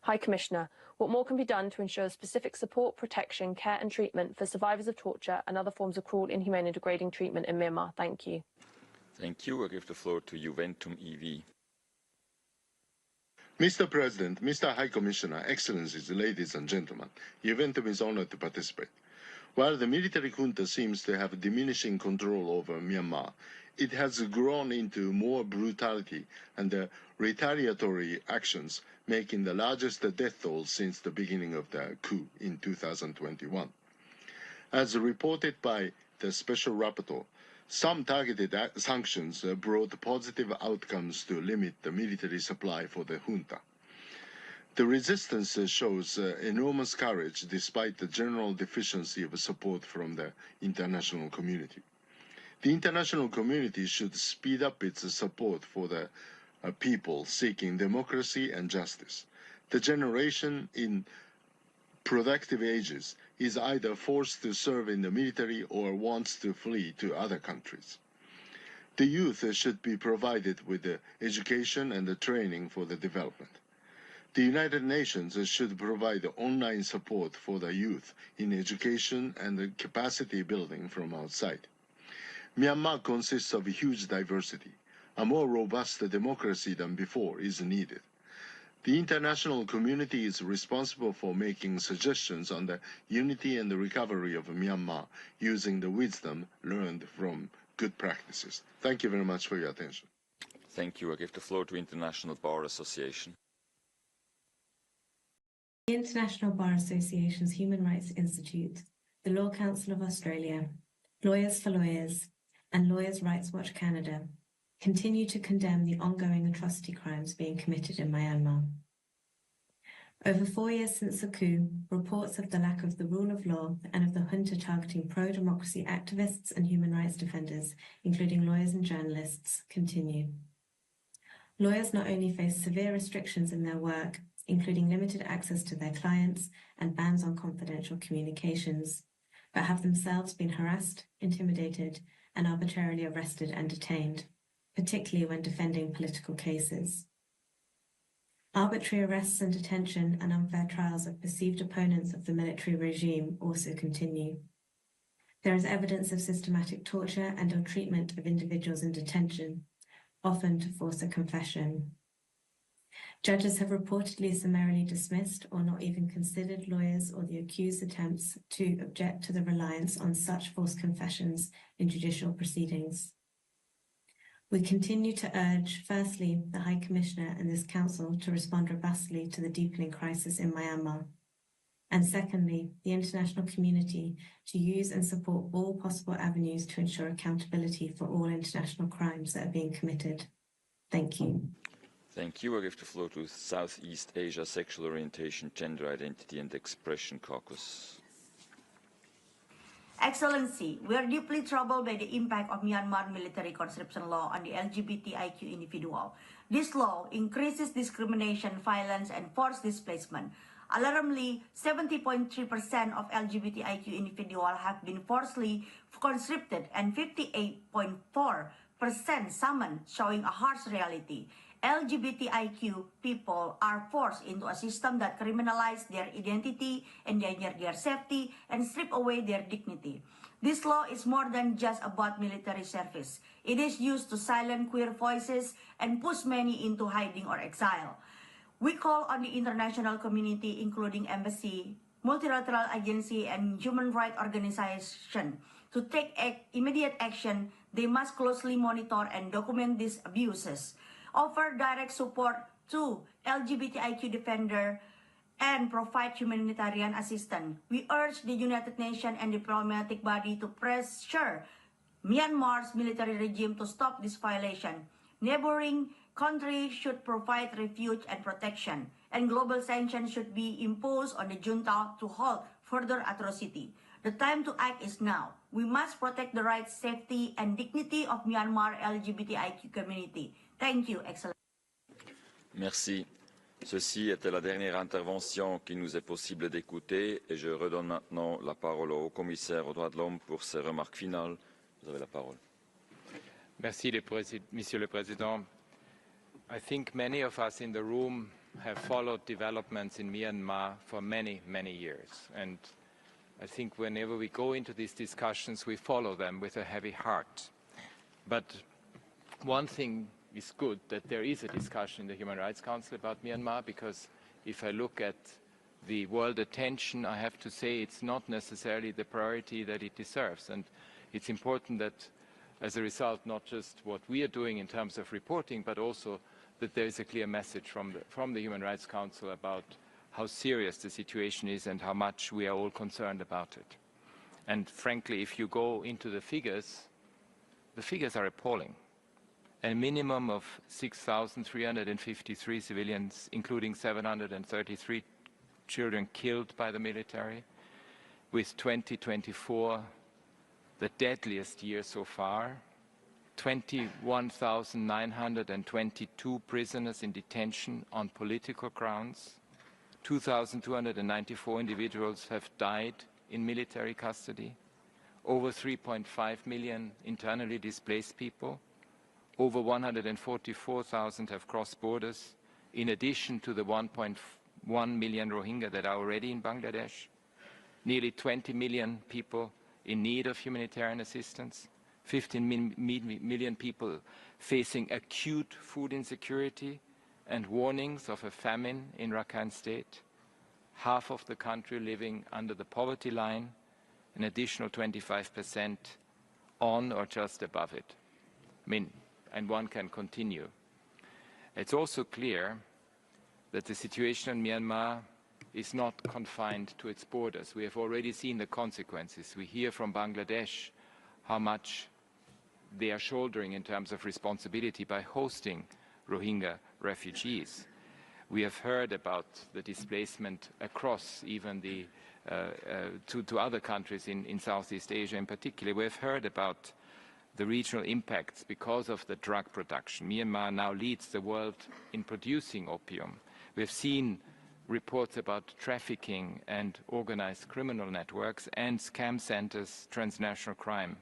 High Commissioner, What more can be done to ensure specific support, protection, care and treatment for survivors of torture and other forms of cruel, inhumane and degrading treatment in Myanmar? Thank you. Thank you. I give the floor to Juventum EV. Mr. President, Mr. High Commissioner, Excellencies, ladies and gentlemen, Juventum is honored to participate. While the military junta seems to have diminishing control over Myanmar, it has grown into more brutality and retaliatory actions, making the largest death toll since the beginning of the coup in 2021. As reported by the Special Rapporteur, some targeted sanctions brought positive outcomes to limit the military supply for the junta. The resistance shows enormous courage despite the general deficiency of support from the international community. The international community should speed up its support for the people seeking democracy and justice. The generation in productive ages is either forced to serve in the military or wants to flee to other countries. The youth should be provided with the education and the training for the development. The United Nations should provide online support for the youth in education and capacity building from outside. Myanmar consists of huge diversity. A more robust democracy than before is needed. The international community is responsible for making suggestions on the unity and the recovery of Myanmar using the wisdom learned from good practices. Thank you very much for your attention. Thank you. I give the floor to International Bar Association. The International Bar Association's Human Rights Institute, the Law Council of Australia, Lawyers for Lawyers, and Lawyers' Rights Watch Canada continue to condemn the ongoing atrocity crimes being committed in Myanmar. Over 4 years since the coup, reports of the lack of the rule of law and of the junta targeting pro-democracy activists and human rights defenders, including lawyers and journalists, continue. Lawyers not only face severe restrictions in their work, including limited access to their clients and bans on confidential communications, but have themselves been harassed, intimidated, and arbitrarily arrested and detained, particularly when defending political cases. Arbitrary arrests and detention and unfair trials of perceived opponents of the military regime also continue. There is evidence of systematic torture and ill-treatment of individuals in detention, often to force a confession. Judges have reportedly summarily dismissed or not even considered lawyers or the accused's attempts to object to the reliance on such forced confessions in judicial proceedings. We continue to urge, firstly, the High Commissioner and this Council to respond robustly to the deepening crisis in Myanmar, and secondly, the international community to use and support all possible avenues to ensure accountability for all international crimes that are being committed. Thank you. Thank you. I give the floor to Southeast Asia Sexual Orientation, Gender Identity and Expression Caucus. Excellency, we are deeply troubled by the impact of Myanmar military conscription law on the LGBTIQ individual. This law increases discrimination, violence, and forced displacement. Alarmingly, 70.3% of LGBTIQ individuals have been forcibly conscripted and 58.4% summoned, showing a harsh reality. LGBTIQ people are forced into a system that criminalizes their identity, endanger their safety, and strip away their dignity. This law is more than just about military service. It is used to silence queer voices and push many into hiding or exile. We call on the international community, including embassy, multilateral agency, and human rights organizations, to take immediate action. They must closely monitor and document these abuses, offer direct support to LGBTIQ defenders, and provide humanitarian assistance. We urge the United Nations and diplomatic body to pressure Myanmar's military regime to stop this violation. Neighboring countries should provide refuge and protection, and global sanctions should be imposed on the junta to halt further atrocity. The time to act is now. We must protect the rights, safety, and dignity of Myanmar LGBTIQ community. Thank you, Excellence. Merci. Ceci était la dernière intervention qu'il nous est possible d'écouter et je redonne maintenant la parole au haut-commissaire aux droits de l'homme pour ses remarques finales. Vous avez la parole. Merci, Monsieur le Président. I think many of us in the room have followed developments in Myanmar for many, many years. And I think whenever we go into these discussions, we follow them with a heavy heart. But one thing is good, that there is a discussion in the Human Rights Council about Myanmar, because if I look at the world attention, I have to say it's not necessarily the priority that it deserves. And it's important that, as a result, not just what we are doing in terms of reporting, but also that there is a clear message from the Human Rights Council about how serious the situation is and how much we are all concerned about it. And frankly, if you go into the figures are appalling. A minimum of 6,353 civilians, including 733 children killed by the military, with 2024 the deadliest year so far, 21,922 prisoners in detention on political grounds, 2,294 individuals have died in military custody, over 3.5 million internally displaced people, over 144,000 have crossed borders, in addition to the 1.1 million Rohingya that are already in Bangladesh, nearly 20 million people in need of humanitarian assistance, 15 million people facing acute food insecurity and warnings of a famine in Rakhine State, half of the country living under the poverty line, an additional 25% on or just above it. And one can continue. It's also clear that the situation in Myanmar is not confined to its borders. We have already seen the consequences. We hear from Bangladesh how much they are shouldering in terms of responsibility by hosting Rohingya refugees. We have heard about the displacement across even the to other countries in Southeast Asia in particular. We have heard about the regional impacts because of the drug production. Myanmar now leads the world in producing opium. We have seen reports about trafficking and organized criminal networks and scam centers, transnational crime.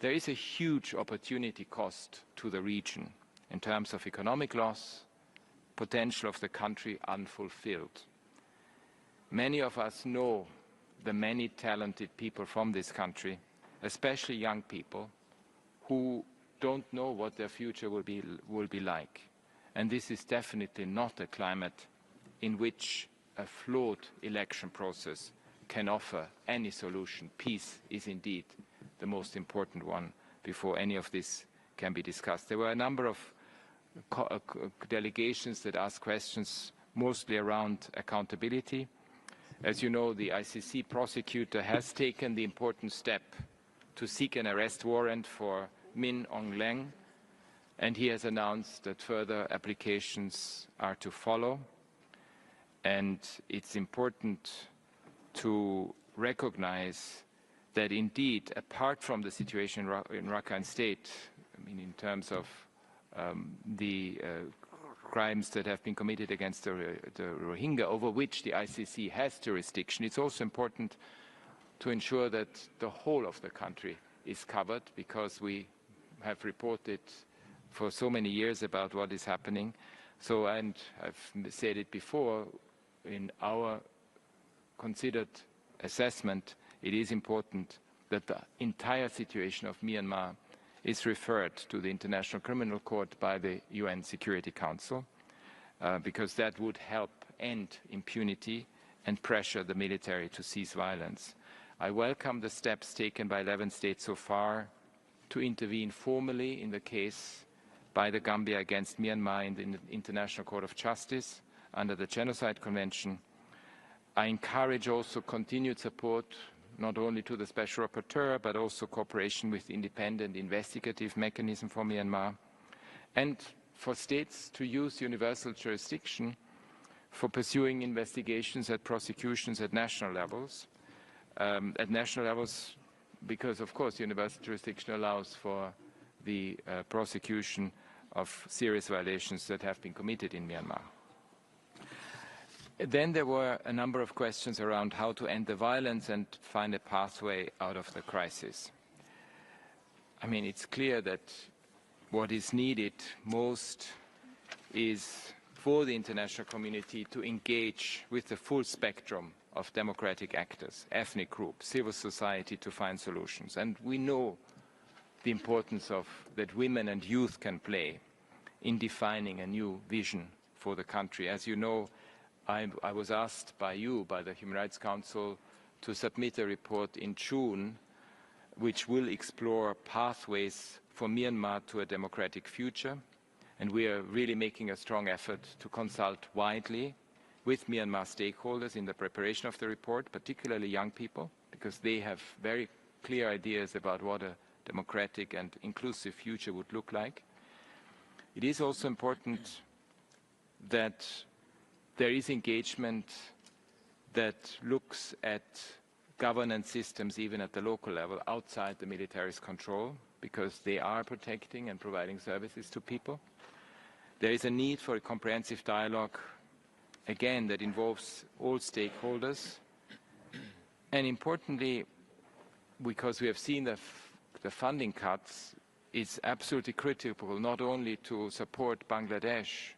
There is a huge opportunity cost to the region in terms of economic loss, potential of the country unfulfilled. Many of us know the many talented people from this country, especially young people, who don't know what their future will be like. And this is definitely not a climate in which a flawed election process can offer any solution. Peace is indeed the most important one before any of this can be discussed. There were a number of delegations that asked questions mostly around accountability. As you know, the ICC prosecutor has taken the important step to seek an arrest warrant for Min Aung Hlaing, and he has announced that further applications are to follow. And it's important to recognize that indeed, apart from the situation in Rakhine State, in terms of the crimes that have been committed against the Rohingya, over which the ICC has jurisdiction, it's also important to ensure that the whole of the country is covered, because we have reported for so many years about what is happening. So, and I've said it before, in our considered assessment, it is important that the entire situation of Myanmar is referred to the International Criminal Court by the UN Security Council, because that would help end impunity and pressure the military to cease violence. I welcome the steps taken by 11 states so far to intervene formally in the case by the Gambia against Myanmar in the International Court of Justice under the Genocide Convention. I encourage also continued support not only to the Special Rapporteur, but also cooperation with the independent investigative mechanism for Myanmar, and for states to use universal jurisdiction for pursuing investigations and prosecutions at national levels. Because, of course, universal jurisdiction allows for the prosecution of serious violations that have been committed in Myanmar. Then there were a number of questions around how to end the violence and find a pathway out of the crisis. I mean, it's clear that what is needed most is for the international community to engage with the full spectrum of democratic actors, ethnic groups, civil society to find solutions. And we know the importance that women and youth can play in defining a new vision for the country. As you know, I was asked by the Human Rights Council, to submit a report in June which will explore pathways for Myanmar to a democratic future. And we are really making a strong effort to consult widely with Myanmar stakeholders in the preparation of the report, particularly young people, because they have very clear ideas about what a democratic and inclusive future would look like. It is also important that there is engagement that looks at governance systems even at the local level outside the military's control, because they are protecting and providing services to people. There is a need for a comprehensive dialogue, again, that involves all stakeholders. And importantly, because we have seen the funding cuts, it's absolutely critical not only to support Bangladesh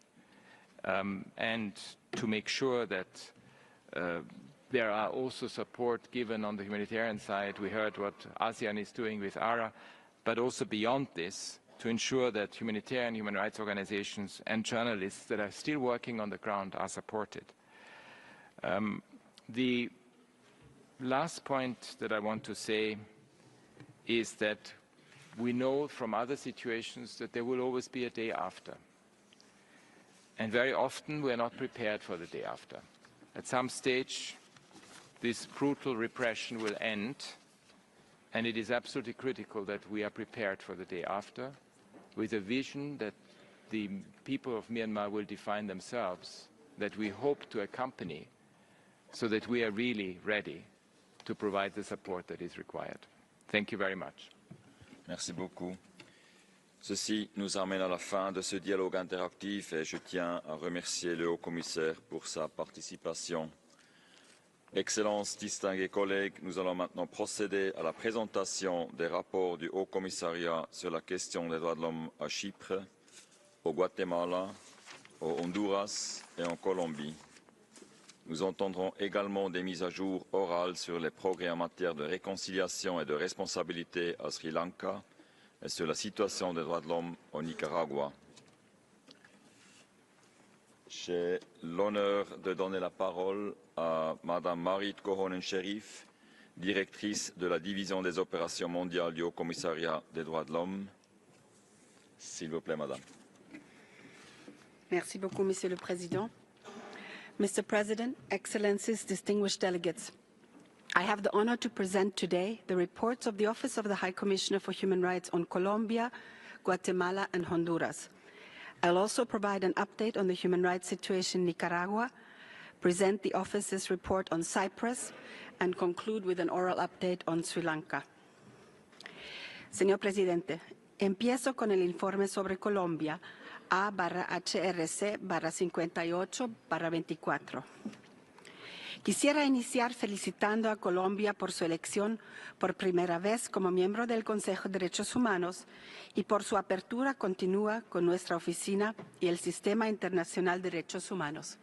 and to make sure that there are also support given on the humanitarian side. We heard what ASEAN is doing with ARA, but also beyond this, to ensure that humanitarian human rights organizations and journalists that are still working on the ground are supported. The last point that I want to say is that we know from other situations that there will always be a day after. And very often we are not prepared for the day after. At some stage, this brutal repression will end, and it is absolutely critical that we are prepared for the day after, with a vision that the people of Myanmar will define themselves, that we hope to accompany, so that we are really ready to provide the support that is required. Thank you very much. Merci beaucoup. Ceci nous amène à la fin de ce dialogue interactif et je tiens à remercier le haut-commissaire pour sa participation. Excellences, distingués collègues, nous allons maintenant procéder à la présentation des rapports du Haut-Commissariat sur la question des droits de l'homme à Chypre, au Guatemala, au Honduras et en Colombie. Nous entendrons également des mises à jour orales sur les progrès en matière de réconciliation et de responsabilité à Sri Lanka et sur la situation des droits de l'homme au Nicaragua. J'ai l'honneur de donner la parole à Madame Marit Kohonen-Sherif, directrice de la division des opérations mondiales du Haut-Commissariat des droits de l'homme. S'il vous plaît, Madame. Merci beaucoup, Monsieur le Président. Mr. President, Excellencies, distinguished delegates, I have the honor to present today the reports of the Office of the High Commissioner for Human Rights on Colombia, Guatemala, and Honduras. I'll also provide an update on the human rights situation in Nicaragua, present the Office's report on Cyprus, and conclude with an oral update on Sri Lanka. Señor Presidente, empiezo con el informe sobre Colombia, A/HRC/58/24. Quisiera iniciar felicitando a Colombia por su elección por primera vez como miembro del Consejo de Derechos Humanos y por su apertura continua con nuestra oficina y el Sistema Internacional de Derechos Humanos.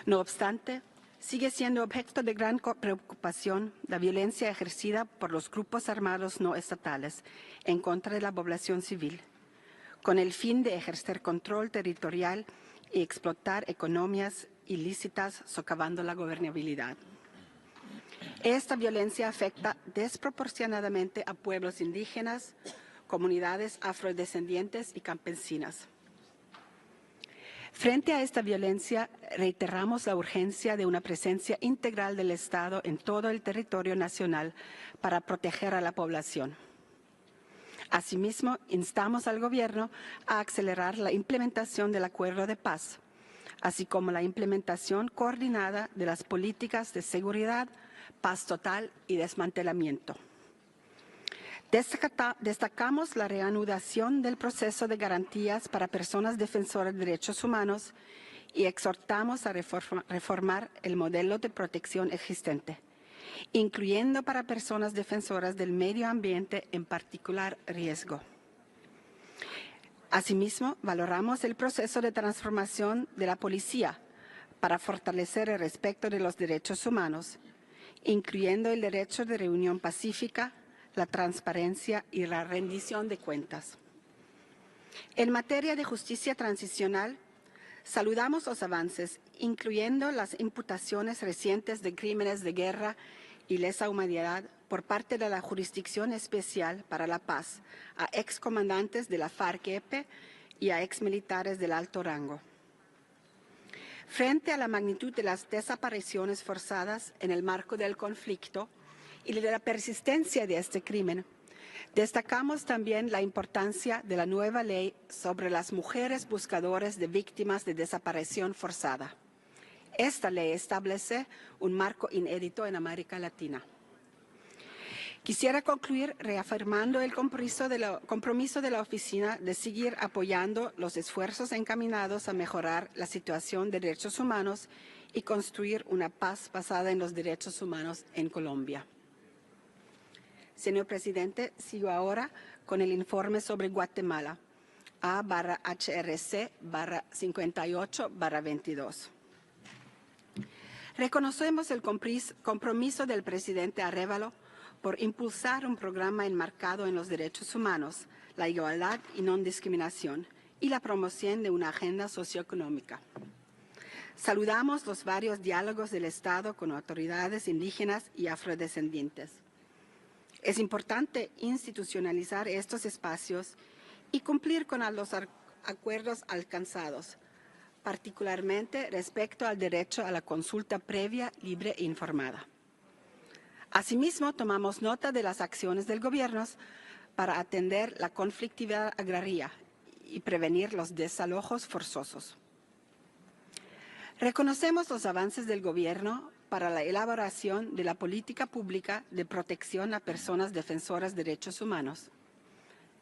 No obstante, sigue siendo objeto de gran preocupación la violencia ejercida por los grupos armados no estatales en contra de la población civil, con el fin de ejercer control territorial y explotar economías ilícitas, socavando la gobernabilidad. Esta violencia afecta desproporcionadamente a pueblos indígenas, comunidades afrodescendientes y campesinas. Frente a esta violencia, reiteramos la urgencia de una presencia integral del Estado en todo el territorio nacional para proteger a la población. Asimismo, instamos al Gobierno a acelerar la implementación del acuerdo de paz, así como la implementación coordinada de las políticas de seguridad, paz total y desmantelamiento. Destacamos la reanudación del proceso de garantías para personas defensoras de derechos humanos y exhortamos a reformar el modelo de protección existente, incluyendo para personas defensoras del medio ambiente en particular riesgo. Asimismo, valoramos el proceso de transformación de la policía para fortalecer el respeto de los derechos humanos, incluyendo el derecho de reunión pacífica, la transparencia y la rendición de cuentas. En materia de justicia transicional, saludamos los avances, incluyendo las imputaciones recientes de crímenes de guerra y lesa humanidad por parte de la Jurisdicción Especial para la Paz a excomandantes de la FARC-EP y a exmilitares del alto rango. Frente a la magnitud de las desapariciones forzadas en el marco del conflicto y de la persistencia de este crimen, destacamos también la importancia de la nueva ley sobre las mujeres buscadoras de víctimas de desaparición forzada. Esta ley establece un marco inédito en América Latina. Quisiera concluir reafirmando el compromiso de la Oficina de seguir apoyando los esfuerzos encaminados a mejorar la situación de derechos humanos y construir una paz basada en los derechos humanos en Colombia. Señor Presidente, sigo ahora con el informe sobre Guatemala, A/HRC/58/22. Reconocemos el compromiso del presidente Arévalo por impulsar un programa enmarcado en los derechos humanos, la igualdad y no discriminación y la promoción de una agenda socioeconómica. Saludamos los varios diálogos del Estado con autoridades indígenas y afrodescendientes. Es importante institucionalizar estos espacios y cumplir con los acuerdos alcanzados, particularmente respecto al derecho a la consulta previa, libre e informada. Asimismo, tomamos nota de las acciones del Gobierno para atender la conflictividad agraria y prevenir los desalojos forzosos. Reconocemos los avances del Gobierno para la elaboración de la política pública de protección a personas defensoras de derechos humanos.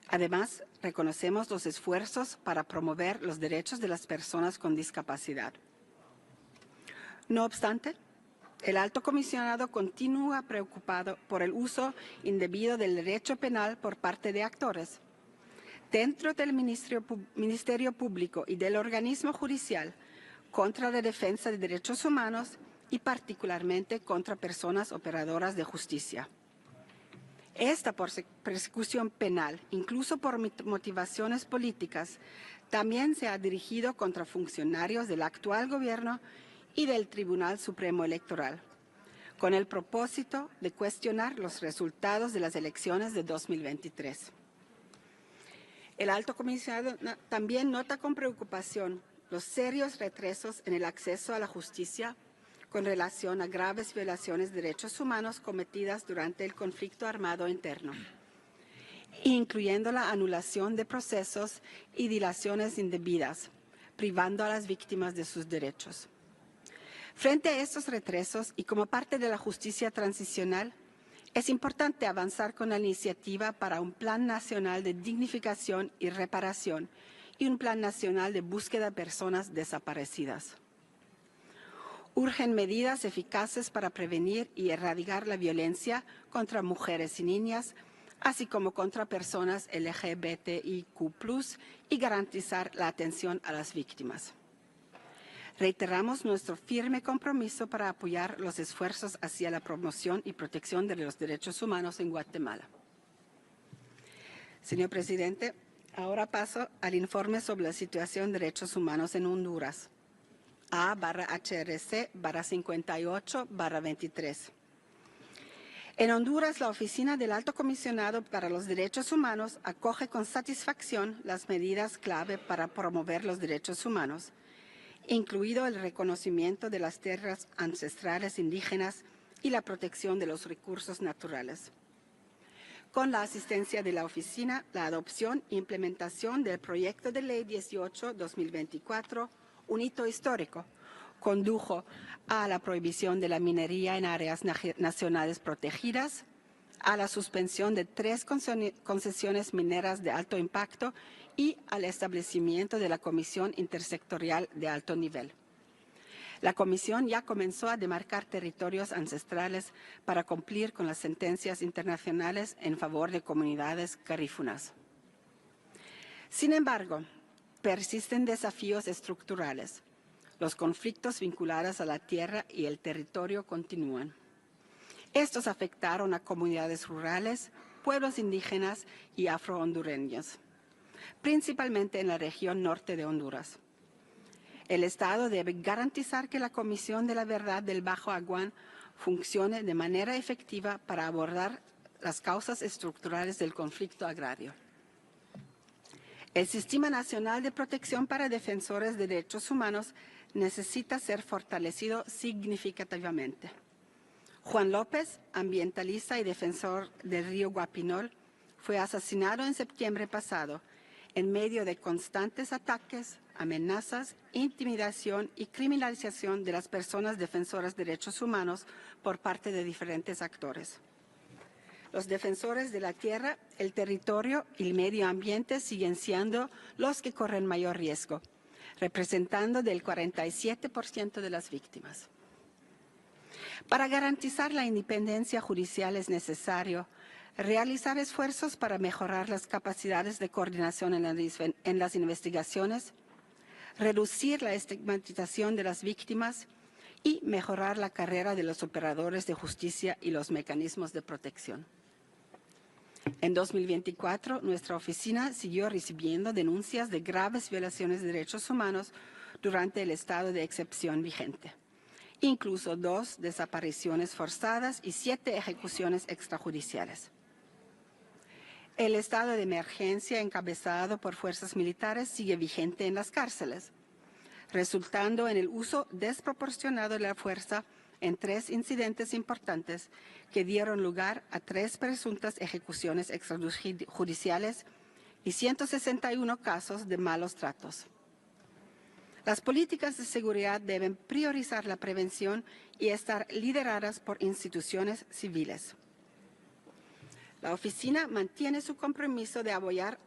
Además, reconocemos los esfuerzos para promover los derechos de las personas con discapacidad. No obstante, el Alto Comisionado continúa preocupado por el uso indebido del derecho penal por parte de actores. Dentro del Ministerio Público y del organismo judicial, contra la defensa de derechos humanos y particularmente contra personas operadoras de justicia. Esta persecución penal, incluso por motivaciones políticas, también se ha dirigido contra funcionarios del actual gobierno y del Tribunal Supremo Electoral, con el propósito de cuestionar los resultados de las elecciones de 2023. El Alto Comisionado también nota con preocupación los serios retrasos en el acceso a la justicia con relación a graves violaciones de derechos humanos cometidas durante el conflicto armado interno, incluyendo la anulación de procesos y dilaciones indebidas, privando a las víctimas de sus derechos. Frente a estos retrasos y como parte de la justicia transicional, es importante avanzar con la iniciativa para un Plan Nacional de Dignificación y Reparación y un Plan Nacional de Búsqueda de Personas Desaparecidas. Urgen medidas eficaces para prevenir y erradicar la violencia contra mujeres y niñas, así como contra personas LGBTIQ+, y garantizar la atención a las víctimas. Reiteramos nuestro firme compromiso para apoyar los esfuerzos hacia la promoción y protección de los derechos humanos en Guatemala. Señor Presidente, ahora paso al informe sobre la situación de derechos humanos en Honduras. A/HRC/58/23. En Honduras, la Oficina del Alto Comisionado para los Derechos Humanos acoge con satisfacción las medidas clave para promover los derechos humanos, incluido el reconocimiento de las tierras ancestrales indígenas y la protección de los recursos naturales. Con la asistencia de la Oficina, la adopción e implementación del Proyecto de Ley 18/2024, un hito histórico, condujo a la prohibición de la minería en áreas nacionales protegidas, a la suspensión de 3 concesiones mineras de alto impacto y al establecimiento de la Comisión Intersectorial de Alto Nivel. La Comisión ya comenzó a demarcar territorios ancestrales para cumplir con las sentencias internacionales en favor de comunidades garífunas. Sin embargo, persisten desafíos estructurales. Los conflictos vinculados a la tierra y el territorio continúan. Estos afectaron a comunidades rurales, pueblos indígenas y afrohondureños, principalmente en la región norte de Honduras. El Estado debe garantizar que la Comisión de la Verdad del Bajo Aguán funcione de manera efectiva para abordar las causas estructurales del conflicto agrario. El Sistema Nacional de Protección para Defensores de Derechos Humanos necesita ser fortalecido significativamente. Juan López, ambientalista y defensor del río Guapinol, fue asesinado en septiembre pasado en medio de constantes ataques, amenazas, intimidación y criminalización de las personas defensoras de derechos humanos por parte de diferentes actores. Los defensores de la tierra, el territorio y el medio ambiente siguen siendo los que corren mayor riesgo, representando del 47% de las víctimas. Para garantizar la independencia judicial es necesario realizar esfuerzos para mejorar las capacidades de coordinación en las investigaciones, reducir la estigmatización de las víctimas y mejorar la carrera de los operadores de justicia y los mecanismos de protección. En 2024, nuestra oficina siguió recibiendo denuncias de graves violaciones de derechos humanos durante el estado de excepción vigente, incluso 2 desapariciones forzadas y 7 ejecuciones extrajudiciales. El estado de emergencia encabezado por fuerzas militares sigue vigente en las cárceles, resultando en el uso desproporcionado de la fuerza en 3 incidentes importantes que dieron lugar a 3 presuntas ejecuciones extrajudiciales y 161 casos de malos tratos. Las políticas de seguridad deben priorizar la prevención y estar lideradas por instituciones civiles. La oficina mantiene su compromiso de apoyar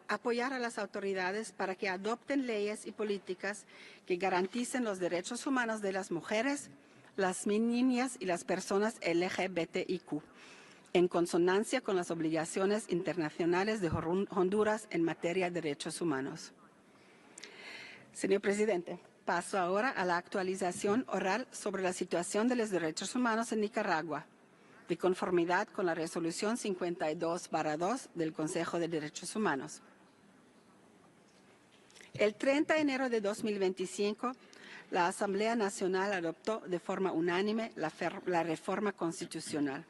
a las autoridades para que adopten leyes y políticas que garanticen los derechos humanos de las mujeres, las niñas y las personas LGBTIQ, en consonancia con las obligaciones internacionales de Honduras en materia de derechos humanos. Señor presidente, paso ahora a la actualización oral sobre la situación de los derechos humanos en Nicaragua, de conformidad con la resolución 52/2 del Consejo de Derechos Humanos. El 30 de enero de 2025, la Asamblea Nacional adoptó de forma unánime la reforma constitucional.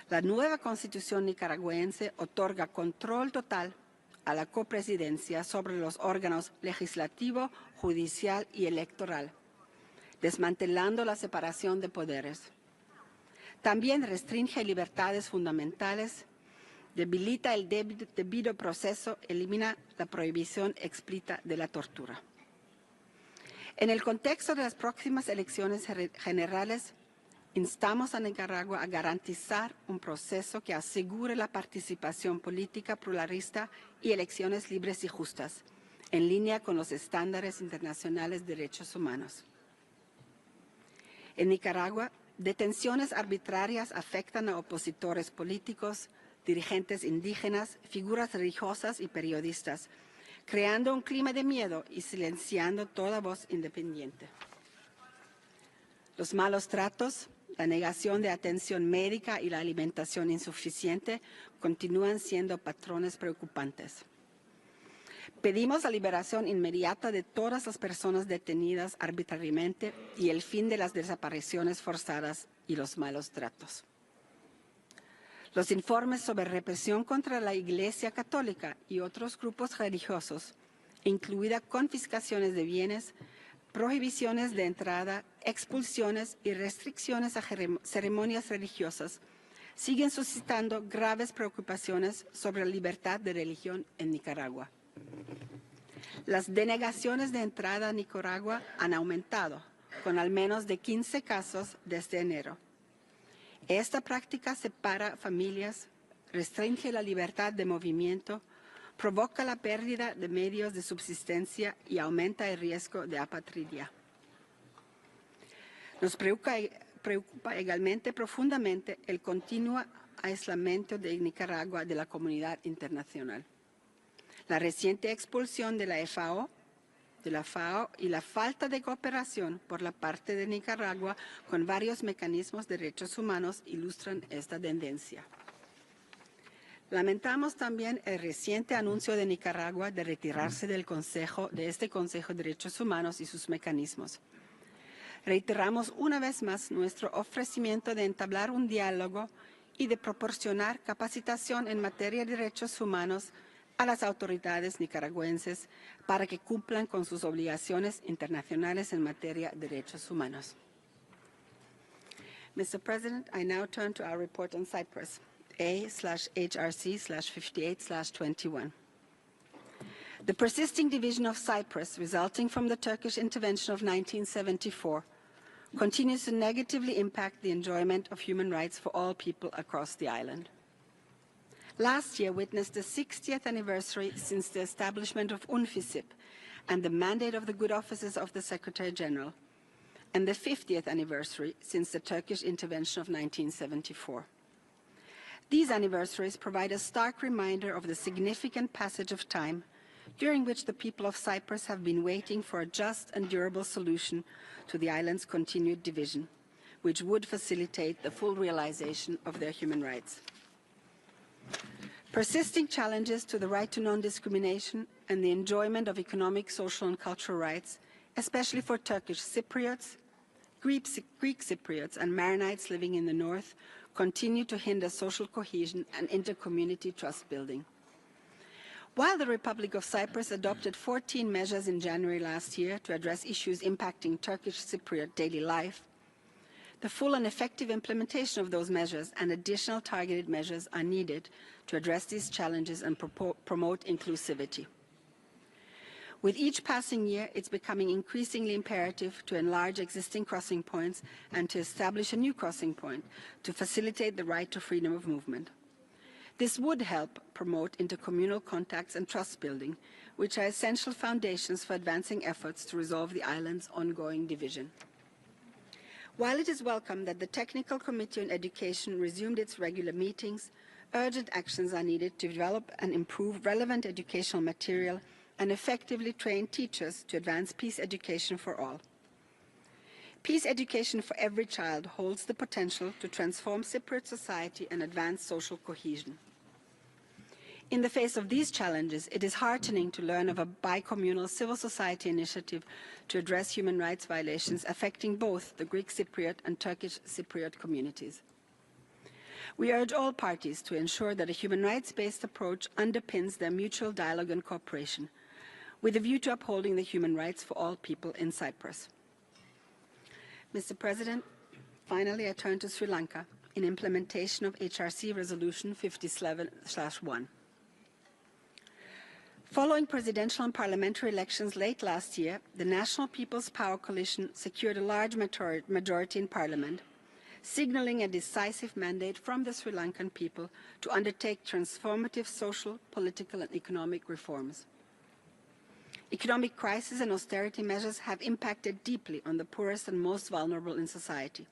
La nueva Constitución nicaragüense otorga control total a la copresidencia sobre los órganos legislativo, judicial y electoral, desmantelando la separación de poderes. También restringe libertades fundamentales, debilita el debido proceso, elimina la prohibición explícita de la tortura. En el contexto de las próximas elecciones generales, instamos a Nicaragua a garantizar un proceso que asegure la participación política pluralista y elecciones libres y justas, en línea con los estándares internacionales de derechos humanos. En Nicaragua, detenciones arbitrarias afectan a opositores políticos, dirigentes indígenas, figuras religiosas y periodistas, creando un clima de miedo y silenciando toda voz independiente. Los malos tratos, la negación de atención médica y la alimentación insuficiente continúan siendo patrones preocupantes. Pedimos la liberación inmediata de todas las personas detenidas arbitrariamente y el fin de las desapariciones forzadas y los malos tratos. Los informes sobre represión contra la Iglesia Católica y otros grupos religiosos, incluidas confiscaciones de bienes, prohibiciones de entrada, expulsiones y restricciones a ceremonias religiosas, siguen suscitando graves preocupaciones sobre la libertad de religión en Nicaragua. Las denegaciones de entrada a Nicaragua han aumentado, con al menos de 15 casos desde enero. Esta práctica separa familias, restringe la libertad de movimiento, provoca la pérdida de medios de subsistencia y aumenta el riesgo de apatridia. Nos preocupa igualmente profundamente el continuo aislamiento de Nicaragua de la comunidad internacional. la reciente expulsión de la FAO y la falta de cooperación por la parte de Nicaragua con varios mecanismos de derechos humanos ilustran esta tendencia. Lamentamos también el reciente anuncio de Nicaragua de retirarse de este Consejo de Derechos Humanos y sus mecanismos. Reiteramos una vez más nuestro ofrecimiento de entablar un diálogo y de proporcionar capacitación en materia de derechos humanos a las autoridades nicaragüenses para que cumplan con sus obligaciones internacionales en materia de derechos humanos. Mr. President, I now turn to our report on Cyprus, A/HRC/58/21. The persisting division of Cyprus resulting from the Turkish intervention of 1974 continues to negatively impact the enjoyment of human rights for all people across the island. Last year witnessed the 60th anniversary since the establishment of UNFICYP and the mandate of the good offices of the Secretary General, and the 50th anniversary since the Turkish intervention of 1974. These anniversaries provide a stark reminder of the significant passage of time during which the people of Cyprus have been waiting for a just and durable solution to the island's continued division, which would facilitate the full realization of their human rights. Persisting challenges to the right to non-discrimination and the enjoyment of economic, social and cultural rights, especially for Turkish Cypriots, Greek Cypriots and Maronites living in the north, continue to hinder social cohesion and inter-community trust building. While the Republic of Cyprus adopted 14 measures in January last year to address issues impacting Turkish Cypriot daily life, the full and effective implementation of those measures and additional targeted measures are needed to address these challenges and promote inclusivity. With each passing year, it's becoming increasingly imperative to enlarge existing crossing points and to establish a new crossing point to facilitate the right to freedom of movement. This would help promote intercommunal contacts and trust building, which are essential foundations for advancing efforts to resolve the island's ongoing division. While it is welcome that the Technical Committee on Education resumed its regular meetings, urgent actions are needed to develop and improve relevant educational material and effectively train teachers to advance peace education for all. Peace education for every child holds the potential to transform Cypriot society and advance social cohesion. In the face of these challenges, it is heartening to learn of a bicommunal civil society initiative to address human rights violations affecting both the Greek Cypriot and Turkish Cypriot communities. We urge all parties to ensure that a human rights-based approach underpins their mutual dialogue and cooperation, with a view to upholding the human rights for all people in Cyprus. Mr. President, finally, I turn to Sri Lanka in implementation of HRC Resolution 57/1. Following presidential and parliamentary elections late last year, the National People's Power Coalition secured a large majority in parliament, signaling a decisive mandate from the Sri Lankan people to undertake transformative social, political and economic reforms. Economic crisis and austerity measures have impacted deeply on the poorest and most vulnerable in society.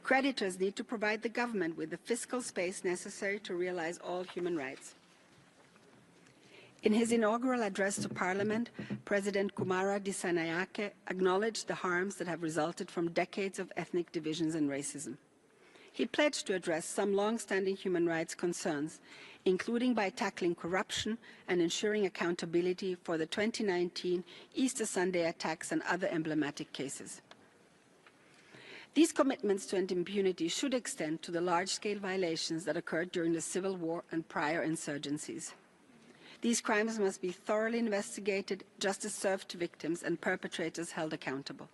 Creditors need to provide the government with the fiscal space necessary to realize all human rights. In his inaugural address to Parliament, President Kumara Dissanayake acknowledged the harms that have resulted from decades of ethnic divisions and racism. He pledged to address some long-standing human rights concerns, including by tackling corruption and ensuring accountability for the 2019 Easter Sunday attacks and other emblematic cases. These commitments to end impunity should extend to the large-scale violations that occurred during the civil war and prior insurgencies. These crimes must be thoroughly investigated, justice served to victims, and perpetrators held accountable.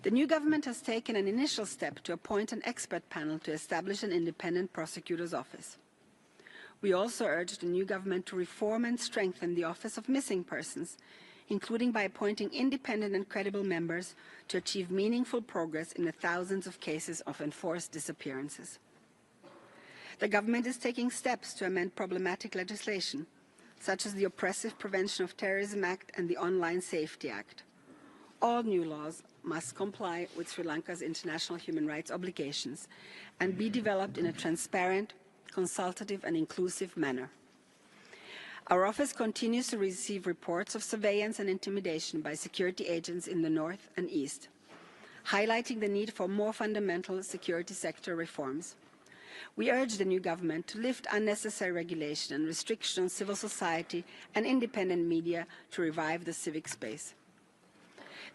The new government has taken an initial step to appoint an expert panel to establish an independent prosecutor's office. We also urge the new government to reform and strengthen the Office of Missing Persons, including by appointing independent and credible members to achieve meaningful progress in the thousands of cases of enforced disappearances. The government is taking steps to amend problematic legislation, such as the Oppressive Prevention of Terrorism Act and the Online Safety Act. All new laws must comply with Sri Lanka's international human rights obligations and be developed in a transparent, consultative and inclusive manner. Our office continues to receive reports of surveillance and intimidation by security agents in the north and east, highlighting the need for more fundamental security sector reforms. We urge the new government to lift unnecessary regulation and restriction on civil society and independent media to revive the civic space.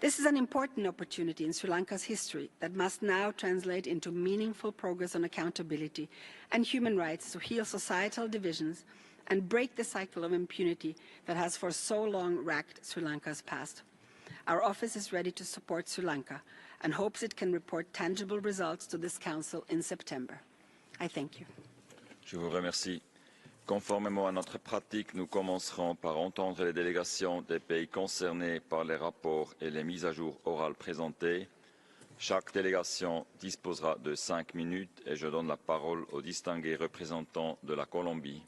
This is an important opportunity in Sri Lanka's history that must now translate into meaningful progress on accountability and human rights to heal societal divisions and break the cycle of impunity that has for so long racked Sri Lanka's past. Our office is ready to support Sri Lanka and hopes it can report tangible results to this Council in September. I thank you. Je vous remercie. Conformément à notre pratique, nous commencerons par entendre les délégations des pays concernés par les rapports et les mises à jour orales présentées. Chaque délégation disposera de 5 minutes et je donne la parole au distingué représentant de la Colombie.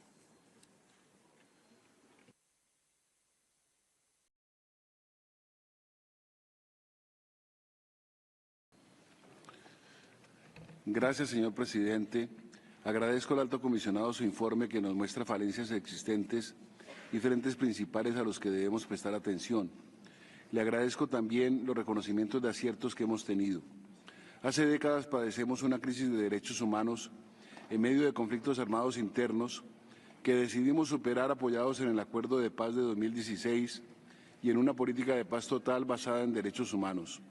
Gracias, señor presidente. Agradezco al alto comisionado su informe que nos muestra falencias existentes y frentes principales a los que debemos prestar atención. Le agradezco también los reconocimientos de aciertos que hemos tenido. Hace décadas padecemos una crisis de derechos humanos en medio de conflictos armados internos que decidimos superar apoyados en el Acuerdo de Paz de 2016 y en una política de paz total basada en derechos humanos.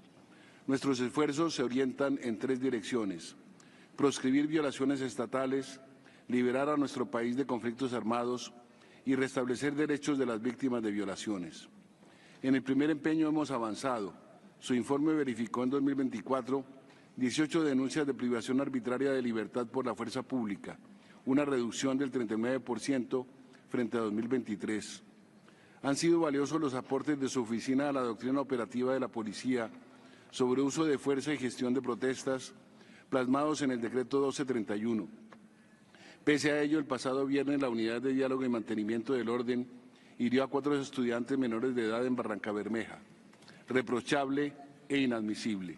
Nuestros esfuerzos se orientan en 3 direcciones: proscribir violaciones estatales, liberar a nuestro país de conflictos armados y restablecer derechos de las víctimas de violaciones. En el primer empeño hemos avanzado. Su informe verificó en 2024 18 denuncias de privación arbitraria de libertad por la fuerza pública, una reducción del 39% frente a 2023. Han sido valiosos los aportes de su oficina a la doctrina operativa de la policía sobre uso de fuerza y gestión de protestas, plasmados en el decreto 1231. Pese a ello, el pasado viernes la Unidad de Diálogo y Mantenimiento del Orden hirió a 4 estudiantes menores de edad en Barrancabermeja. Reprochable e inadmisible.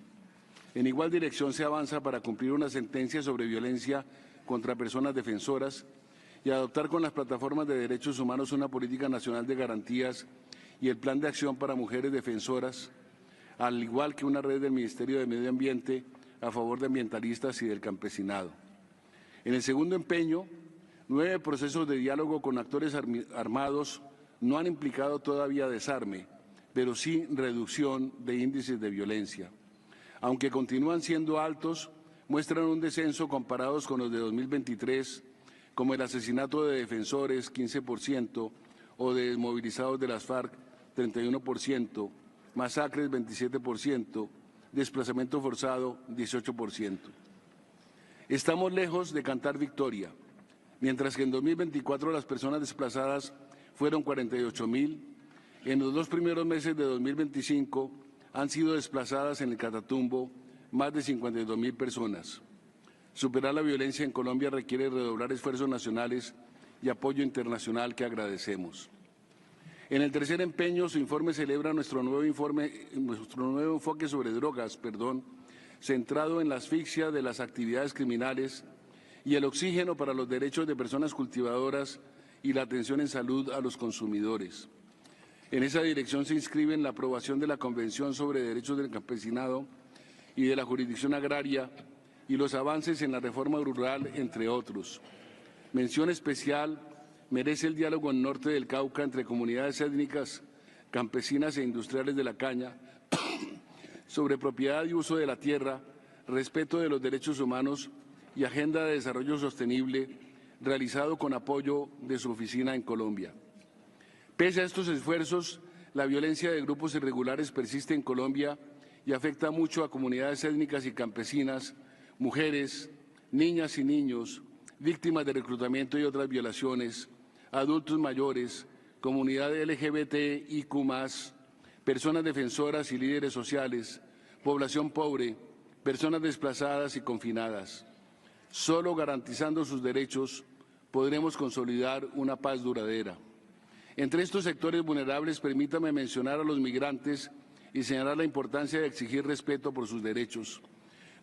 En igual dirección se avanza para cumplir una sentencia sobre violencia contra personas defensoras y adoptar con las plataformas de derechos humanos una política nacional de garantías y el plan de acción para mujeres defensoras, al igual que una red del Ministerio de Medio Ambiente a favor de ambientalistas y del campesinado. En el segundo empeño, 9 procesos de diálogo con actores armados no han implicado todavía desarme, pero sí reducción de índices de violencia. Aunque continúan siendo altos, muestran un descenso comparados con los de 2023, como el asesinato de defensores, 15%, o de desmovilizados de las FARC, 31%, masacres, 27%, desplazamiento forzado, 18%. Estamos lejos de cantar victoria. Mientras que en 2024 las personas desplazadas fueron 48.000, en los 2 primeros meses de 2025 han sido desplazadas en el Catatumbo más de 52.000 personas. Superar la violencia en Colombia requiere redoblar esfuerzos nacionales y apoyo internacional que agradecemos. En el tercer empeño, su informe celebra nuestro nuevo enfoque sobre drogas, centrado en la asfixia de las actividades criminales y el oxígeno para los derechos de personas cultivadoras y la atención en salud a los consumidores. En esa dirección se inscribe la aprobación de la Convención sobre Derechos del Campesinado y de la Jurisdicción Agraria y los avances en la reforma rural, entre otros. Mención especial merece el diálogo en norte del Cauca entre comunidades étnicas, campesinas e industriales de la caña sobre propiedad y uso de la tierra, respeto de los derechos humanos y agenda de desarrollo sostenible, realizado con apoyo de su oficina en Colombia. Pese a estos esfuerzos, la violencia de grupos irregulares persiste en Colombia y afecta mucho a comunidades étnicas y campesinas, mujeres, niñas y niños, víctimas de reclutamiento y otras violaciones, adultos mayores, comunidad LGBTIQ+, personas defensoras y líderes sociales, población pobre, personas desplazadas y confinadas. Solo garantizando sus derechos podremos consolidar una paz duradera. Entre estos sectores vulnerables, permítame mencionar a los migrantes y señalar la importancia de exigir respeto por sus derechos.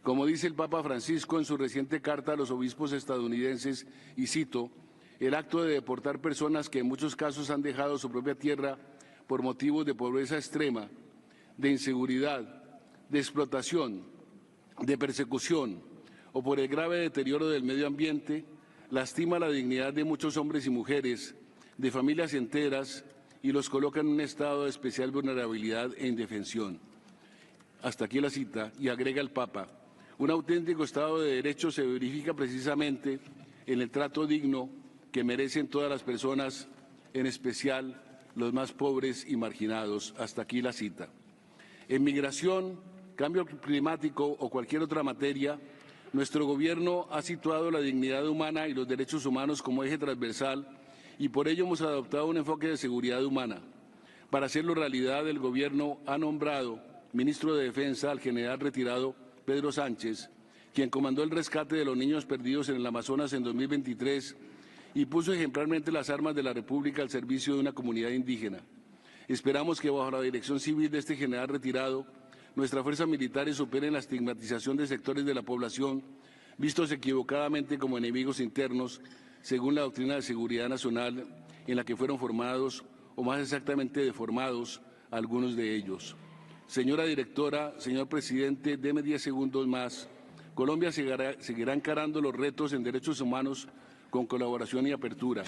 Como dice el Papa Francisco en su reciente carta a los obispos estadounidenses, y cito, el acto de deportar personas que en muchos casos han dejado su propia tierra por motivos de pobreza extrema, de inseguridad, de explotación, de persecución o por el grave deterioro del medio ambiente, lastima la dignidad de muchos hombres y mujeres, de familias enteras y los coloca en un estado de especial vulnerabilidad e indefensión. Hasta aquí la cita, y agrega el Papa, un auténtico Estado de Derecho se verifica precisamente en el trato digno que merecen todas las personas, en especial los más pobres y marginados. Hasta aquí la cita. En migración, cambio climático o cualquier otra materia, nuestro Gobierno ha situado la dignidad humana y los derechos humanos como eje transversal y por ello hemos adoptado un enfoque de seguridad humana. Para hacerlo realidad, el Gobierno ha nombrado ministro de Defensa al general retirado Pedro Sánchez, quien comandó el rescate de los niños perdidos en el Amazonas en 2023 y puso ejemplarmente las armas de la República al servicio de una comunidad indígena. Esperamos que bajo la dirección civil de este general retirado, nuestras fuerzas militares superen la estigmatización de sectores de la población vistos equivocadamente como enemigos internos, según la doctrina de seguridad nacional en la que fueron formados, o más exactamente deformados, algunos de ellos. Señora directora, señor presidente, deme 10 segundos más. Colombia seguirá encarando los retos en derechos humanos con colaboración y apertura.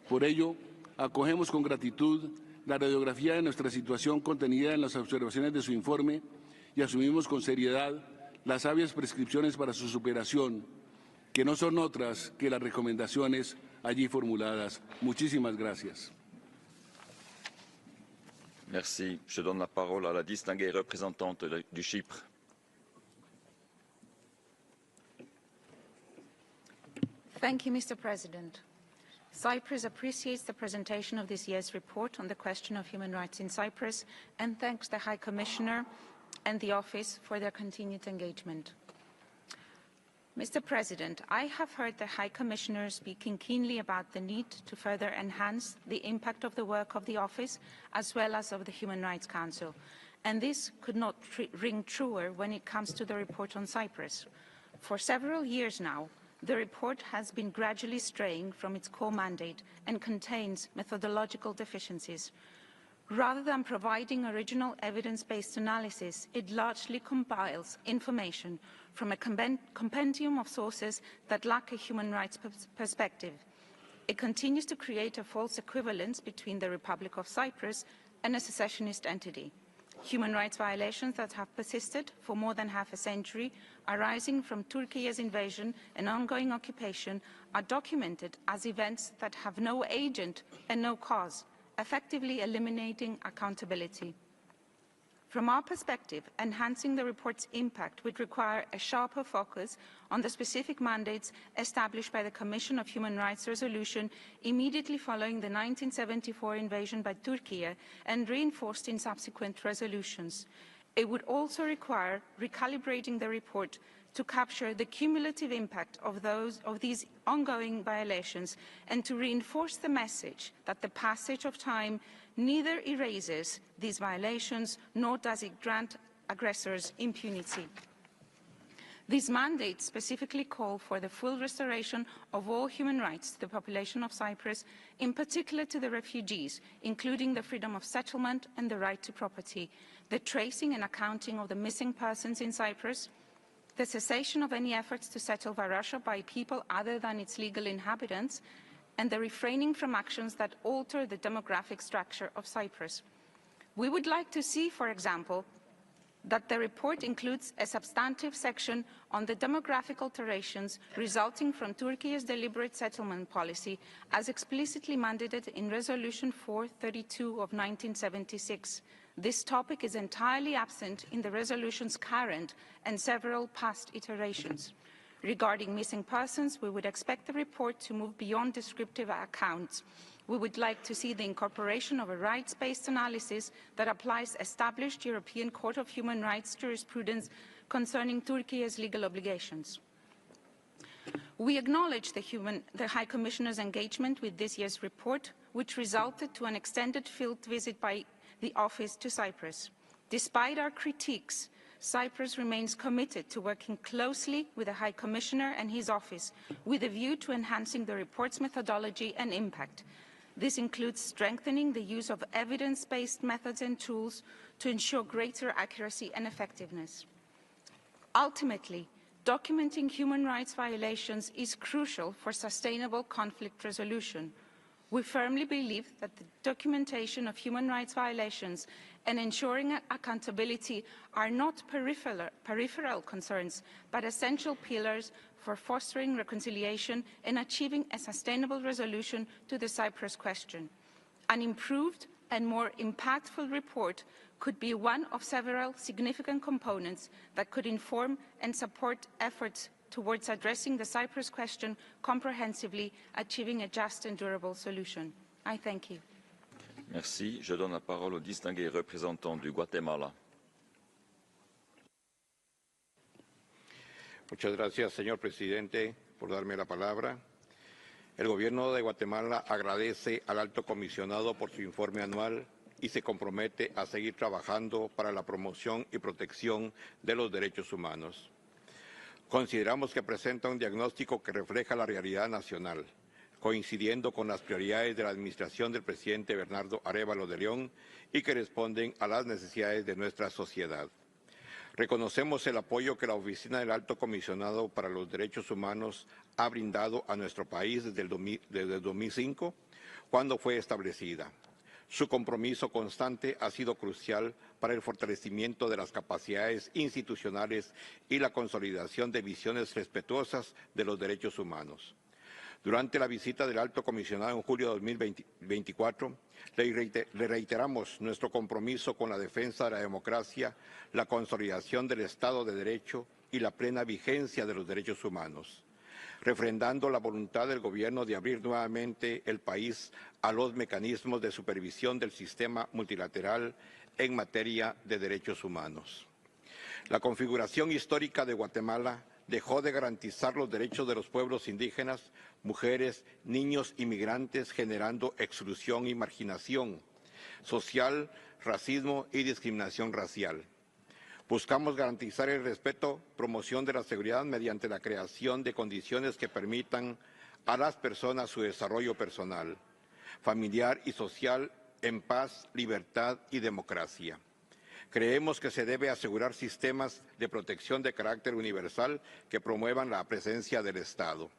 Por ello, acogemos con gratitud la radiografía de nuestra situación contenida en las observaciones de su informe y asumimos con seriedad las sabias prescripciones para su superación, que no son otras que las recomendaciones allí formuladas. Muchísimas gracias. Merci. Je donne la parole à la distinguée représentante du Chypre. Thank you, Mr. President. Cyprus appreciates the presentation of this year's report on the question of human rights in Cyprus and thanks the High Commissioner and the Office for their continued engagement. Mr. President, I have heard the High Commissioner speaking keenly about the need to further enhance the impact of the work of the Office as well as of the Human Rights Council, and this could not ring truer when it comes to the report on Cyprus. For several years now, the report has been gradually straying from its core mandate and contains methodological deficiencies. Rather than providing original evidence-based analysis, it largely compiles information from a compendium of sources that lack a human rights perspective. It continues to create a false equivalence between the Republic of Cyprus and a secessionist entity. Human rights violations that have persisted for more than half a century, arising from Turkey's invasion and ongoing occupation, are documented as events that have no agent and no cause, effectively eliminating accountability. From our perspective, enhancing the report's impact would require a sharper focus on the specific mandates established by the Commission of Human Rights resolution immediately following the 1974 invasion by Turkey and reinforced in subsequent resolutions. It would also require recalibrating the report to capture the cumulative impact of these ongoing violations and to reinforce the message that the passage of time neither erases these violations nor does it grant aggressors impunity. These mandates specifically call for the full restoration of all human rights to the population of Cyprus, in particular to the refugees, including the freedom of settlement and the right to property, the tracing and accounting of the missing persons in Cyprus, the cessation of any efforts to settle Varasha by people other than its legal inhabitants, and the refraining from actions that alter the demographic structure of Cyprus. We would like to see, for example, that the report includes a substantive section on the demographic alterations resulting from Turkey's deliberate settlement policy, as explicitly mandated in Resolution 432 of 1976. This topic is entirely absent in the resolution's current and several past iterations. Regarding missing persons, we would expect the report to move beyond descriptive accounts. We would like to see the incorporation of a rights-based analysis that applies established European Court of Human Rights jurisprudence concerning Turkey's legal obligations. We acknowledge the High Commissioner's engagement with this year's report, which resulted to an extended field visit by the Office to Cyprus. Despite our critiques, Cyprus remains committed to working closely with the High Commissioner and his office with a view to enhancing the report's methodology and impact. This includes strengthening the use of evidence-based methods and tools to ensure greater accuracy and effectiveness. Ultimately, documenting human rights violations is crucial for sustainable conflict resolution. We firmly believe that the documentation of human rights violations and ensuring accountability are not peripheral concerns, but essential pillars for fostering reconciliation and achieving a sustainable resolution to the Cyprus question. An improved and more impactful report could be one of several significant components that could inform and support efforts towards addressing the Cyprus question comprehensively, achieving a just and durable solution. I thank you. Merci. Je donne la parole au distingué représentant du Guatemala. Muchas gracias, señor presidente, por darme la palabra. El Gobierno de Guatemala agradece al Alto Comisionado por su informe anual y se compromete a seguir trabajando para la promoción y protección de los derechos humanos. Consideramos que presenta un diagnóstico que refleja la realidad nacional, coincidiendo con las prioridades de la administración del presidente Bernardo Arévalo de León y que responden a las necesidades de nuestra sociedad. Reconocemos el apoyo que la Oficina del Alto Comisionado para los Derechos Humanos ha brindado a nuestro país desde el 2005, cuando fue establecida. Su compromiso constante ha sido crucial para el fortalecimiento de las capacidades institucionales y la consolidación de visiones respetuosas de los derechos humanos. Durante la visita del Alto Comisionado en julio de 2024, le reiteramos nuestro compromiso con la defensa de la democracia, la consolidación del Estado de Derecho y la plena vigencia de los derechos humanos, refrendando la voluntad del Gobierno de abrir nuevamente el país a los mecanismos de supervisión del sistema multilateral en materia de derechos humanos. La configuración histórica de Guatemala dejó de garantizar los derechos de los pueblos indígenas, mujeres, niños y migrantes, generando exclusión y marginación social, racismo y discriminación racial. Buscamos garantizar el respeto, promoción de la seguridad mediante la creación de condiciones que permitan a las personas su desarrollo personal, familiar y social en paz, libertad y democracia. Creemos que se debe asegurar sistemas de protección de carácter universal que promuevan la presencia del Estado.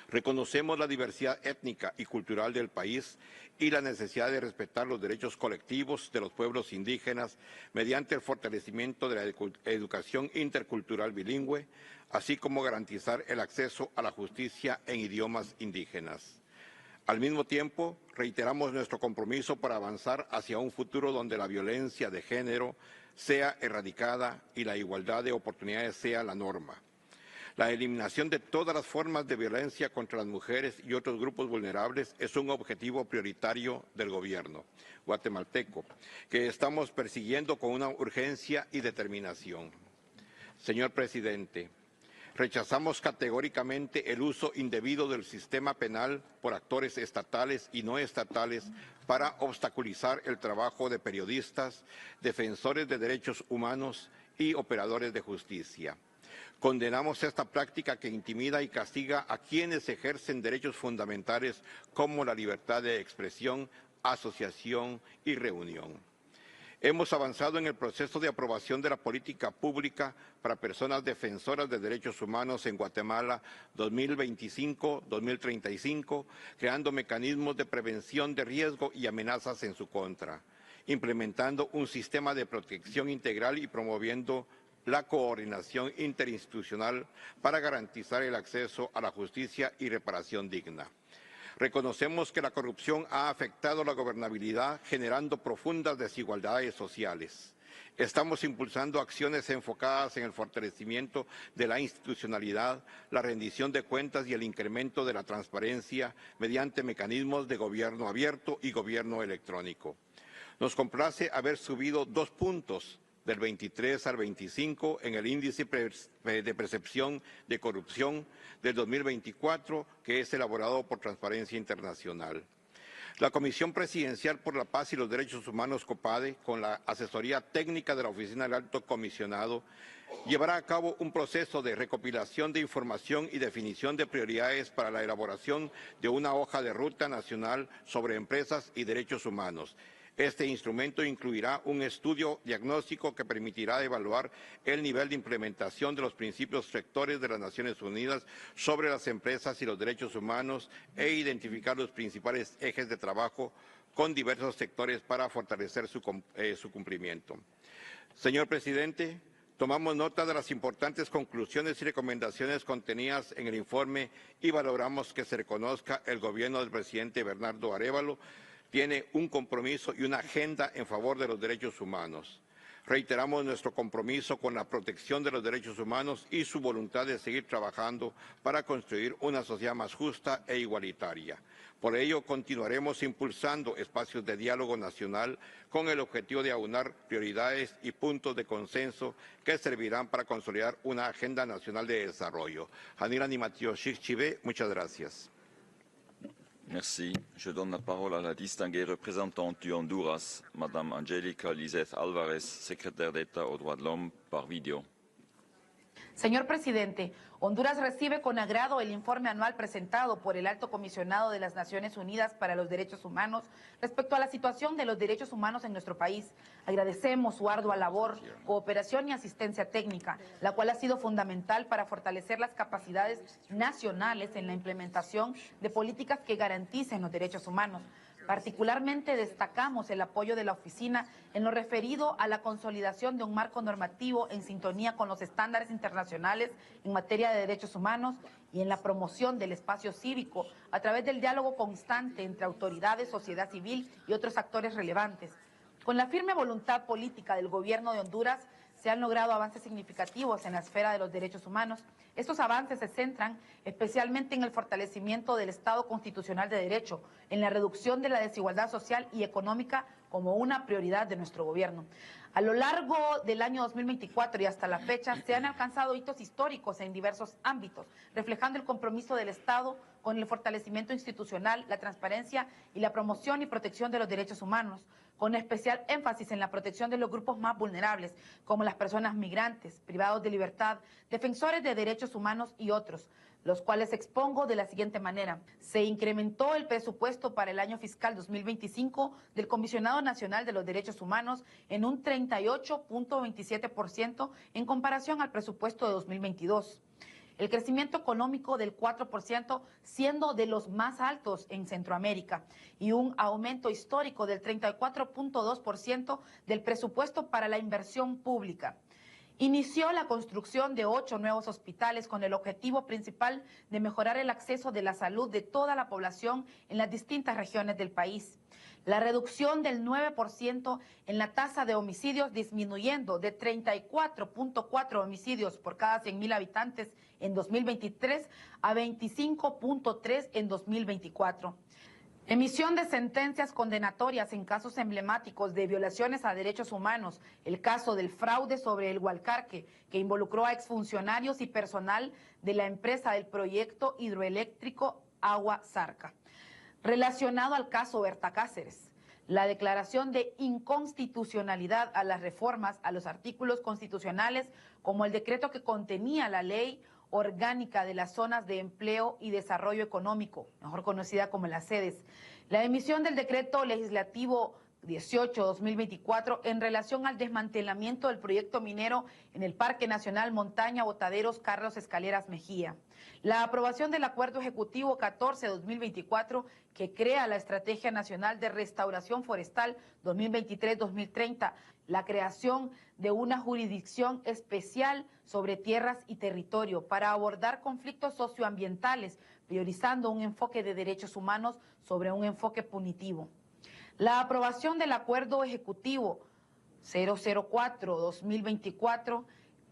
Reconocemos la diversidad étnica y cultural del país y la necesidad de respetar los derechos colectivos de los pueblos indígenas mediante el fortalecimiento de la educación intercultural bilingüe, así como garantizar el acceso a la justicia en idiomas indígenas. Al mismo tiempo, reiteramos nuestro compromiso para avanzar hacia un futuro donde la violencia de género sea erradicada y la igualdad de oportunidades sea la norma. La eliminación de todas las formas de violencia contra las mujeres y otros grupos vulnerables es un objetivo prioritario del Gobierno guatemalteco, que estamos persiguiendo con una urgencia y determinación. Señor presidente, rechazamos categóricamente el uso indebido del sistema penal por actores estatales y no estatales para obstaculizar el trabajo de periodistas, defensores de derechos humanos y operadores de justicia. Condenamos esta práctica que intimida y castiga a quienes ejercen derechos fundamentales como la libertad de expresión, asociación y reunión. Hemos avanzado en el proceso de aprobación de la política pública para personas defensoras de derechos humanos en Guatemala 2025-2035, creando mecanismos de prevención de riesgo y amenazas en su contra, implementando un sistema de protección integral y promoviendo la coordinación interinstitucional para garantizar el acceso a la justicia y reparación digna. Reconocemos que la corrupción ha afectado la gobernabilidad, generando profundas desigualdades sociales. Estamos impulsando acciones enfocadas en el fortalecimiento de la institucionalidad, la rendición de cuentas y el incremento de la transparencia mediante mecanismos de gobierno abierto y gobierno electrónico. Nos complace haber subido 2 puntos del 23 al 25 en el índice de percepción de corrupción del 2024, que es elaborado por Transparencia Internacional. La Comisión Presidencial por la Paz y los Derechos Humanos, COPADE, con la asesoría técnica de la Oficina del Alto Comisionado, llevará a cabo un proceso de recopilación de información y definición de prioridades para la elaboración de una hoja de ruta nacional sobre empresas y derechos humanos. Este instrumento incluirá un estudio diagnóstico que permitirá evaluar el nivel de implementación de los principios rectores de las Naciones Unidas sobre las empresas y los derechos humanos e identificar los principales ejes de trabajo con diversos sectores para fortalecer su cumplimiento. Señor presidente, tomamos nota de las importantes conclusiones y recomendaciones contenidas en el informe y valoramos que se reconozca el gobierno del presidente Bernardo Arévalo tiene un compromiso y una agenda en favor de los derechos humanos. Reiteramos nuestro compromiso con la protección de los derechos humanos y su voluntad de seguir trabajando para construir una sociedad más justa e igualitaria. Por ello, continuaremos impulsando espacios de diálogo nacional con el objetivo de aunar prioridades y puntos de consenso que servirán para consolidar una agenda nacional de desarrollo. Muchas gracias. Merci. Je donne la parole à la distinguée représentante du Honduras, Madame Angélica Lizeth Álvarez, secrétaire d'État aux droits de l'homme, par vidéo. Señor presidente, Honduras recibe con agrado el informe anual presentado por el Alto Comisionado de las Naciones Unidas para los Derechos Humanos respecto a la situación de los derechos humanos en nuestro país. Agradecemos su ardua labor, cooperación y asistencia técnica, la cual ha sido fundamental para fortalecer las capacidades nacionales en la implementación de políticas que garanticen los derechos humanos. Particularmente destacamos el apoyo de la oficina en lo referido a la consolidación de un marco normativo en sintonía con los estándares internacionales en materia de derechos humanos y en la promoción del espacio cívico a través del diálogo constante entre autoridades, sociedad civil y otros actores relevantes. Con la firme voluntad política del gobierno de Honduras, se han logrado avances significativos en la esfera de los derechos humanos. Estos avances se centran especialmente en el fortalecimiento del Estado constitucional de derecho, en la reducción de la desigualdad social y económica como una prioridad de nuestro gobierno. A lo largo del año 2024 y hasta la fecha se han alcanzado hitos históricos en diversos ámbitos, reflejando el compromiso del Estado con el fortalecimiento institucional, la transparencia y la promoción y protección de los derechos humanos, con especial énfasis en la protección de los grupos más vulnerables, como las personas migrantes, privados de libertad, defensores de derechos humanos y otros, los cuales expongo de la siguiente manera. Se incrementó el presupuesto para el año fiscal 2025 del Comisionado Nacional de los Derechos Humanos en un 38.27% en comparación al presupuesto de 2022. El crecimiento económico del 4%, siendo de los más altos en Centroamérica, y un aumento histórico del 34.2% del presupuesto para la inversión pública. Inició la construcción de 8 nuevos hospitales con el objetivo principal de mejorar el acceso de la salud de toda la población en las distintas regiones del país. La reducción del 9% en la tasa de homicidios, disminuyendo de 34.4 homicidios por cada 100.000 habitantes en 2023 a 25.3 en 2024. Emisión de sentencias condenatorias en casos emblemáticos de violaciones a derechos humanos, el caso del fraude sobre el Hualcarque, que involucró a exfuncionarios y personal de la empresa del proyecto hidroeléctrico Agua Zarca. Relacionado al caso Berta Cáceres, la declaración de inconstitucionalidad a las reformas a los artículos constitucionales, como el decreto que contenía la ley orgánica de las zonas de empleo y desarrollo económico, mejor conocida como las sedes, la emisión del decreto legislativo 18-2024 en relación al desmantelamiento del proyecto minero en el Parque Nacional Montaña Botaderos Carlos Escaleras Mejía, la aprobación del Acuerdo Ejecutivo 14-2024 que crea la Estrategia Nacional de Restauración Forestal 2023-2030, la creación de una jurisdicción especial sobre tierras y territorio para abordar conflictos socioambientales, priorizando un enfoque de derechos humanos sobre un enfoque punitivo. La aprobación del Acuerdo Ejecutivo 004-2024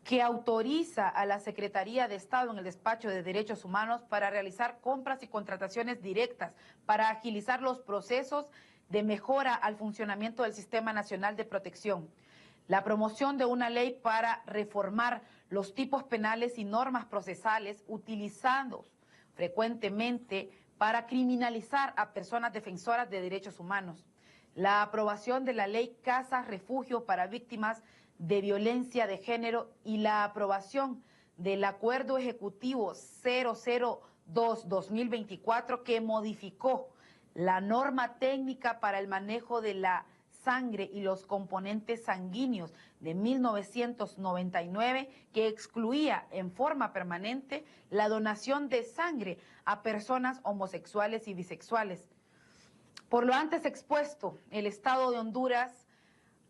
que autoriza a la Secretaría de Estado en el Despacho de Derechos Humanos para realizar compras y contrataciones directas para agilizar los procesos de mejora al funcionamiento del Sistema Nacional de Protección. La promoción de una ley para reformar los tipos penales y normas procesales utilizados frecuentemente para criminalizar a personas defensoras de derechos humanos, la aprobación de la ley Casa Refugio para víctimas de violencia de género y la aprobación del Acuerdo Ejecutivo 002-2024 que modificó la norma técnica para el manejo de la sangre y los componentes sanguíneos de 1999 que excluía en forma permanente la donación de sangre a personas homosexuales y bisexuales. Por lo antes expuesto, el Estado de Honduras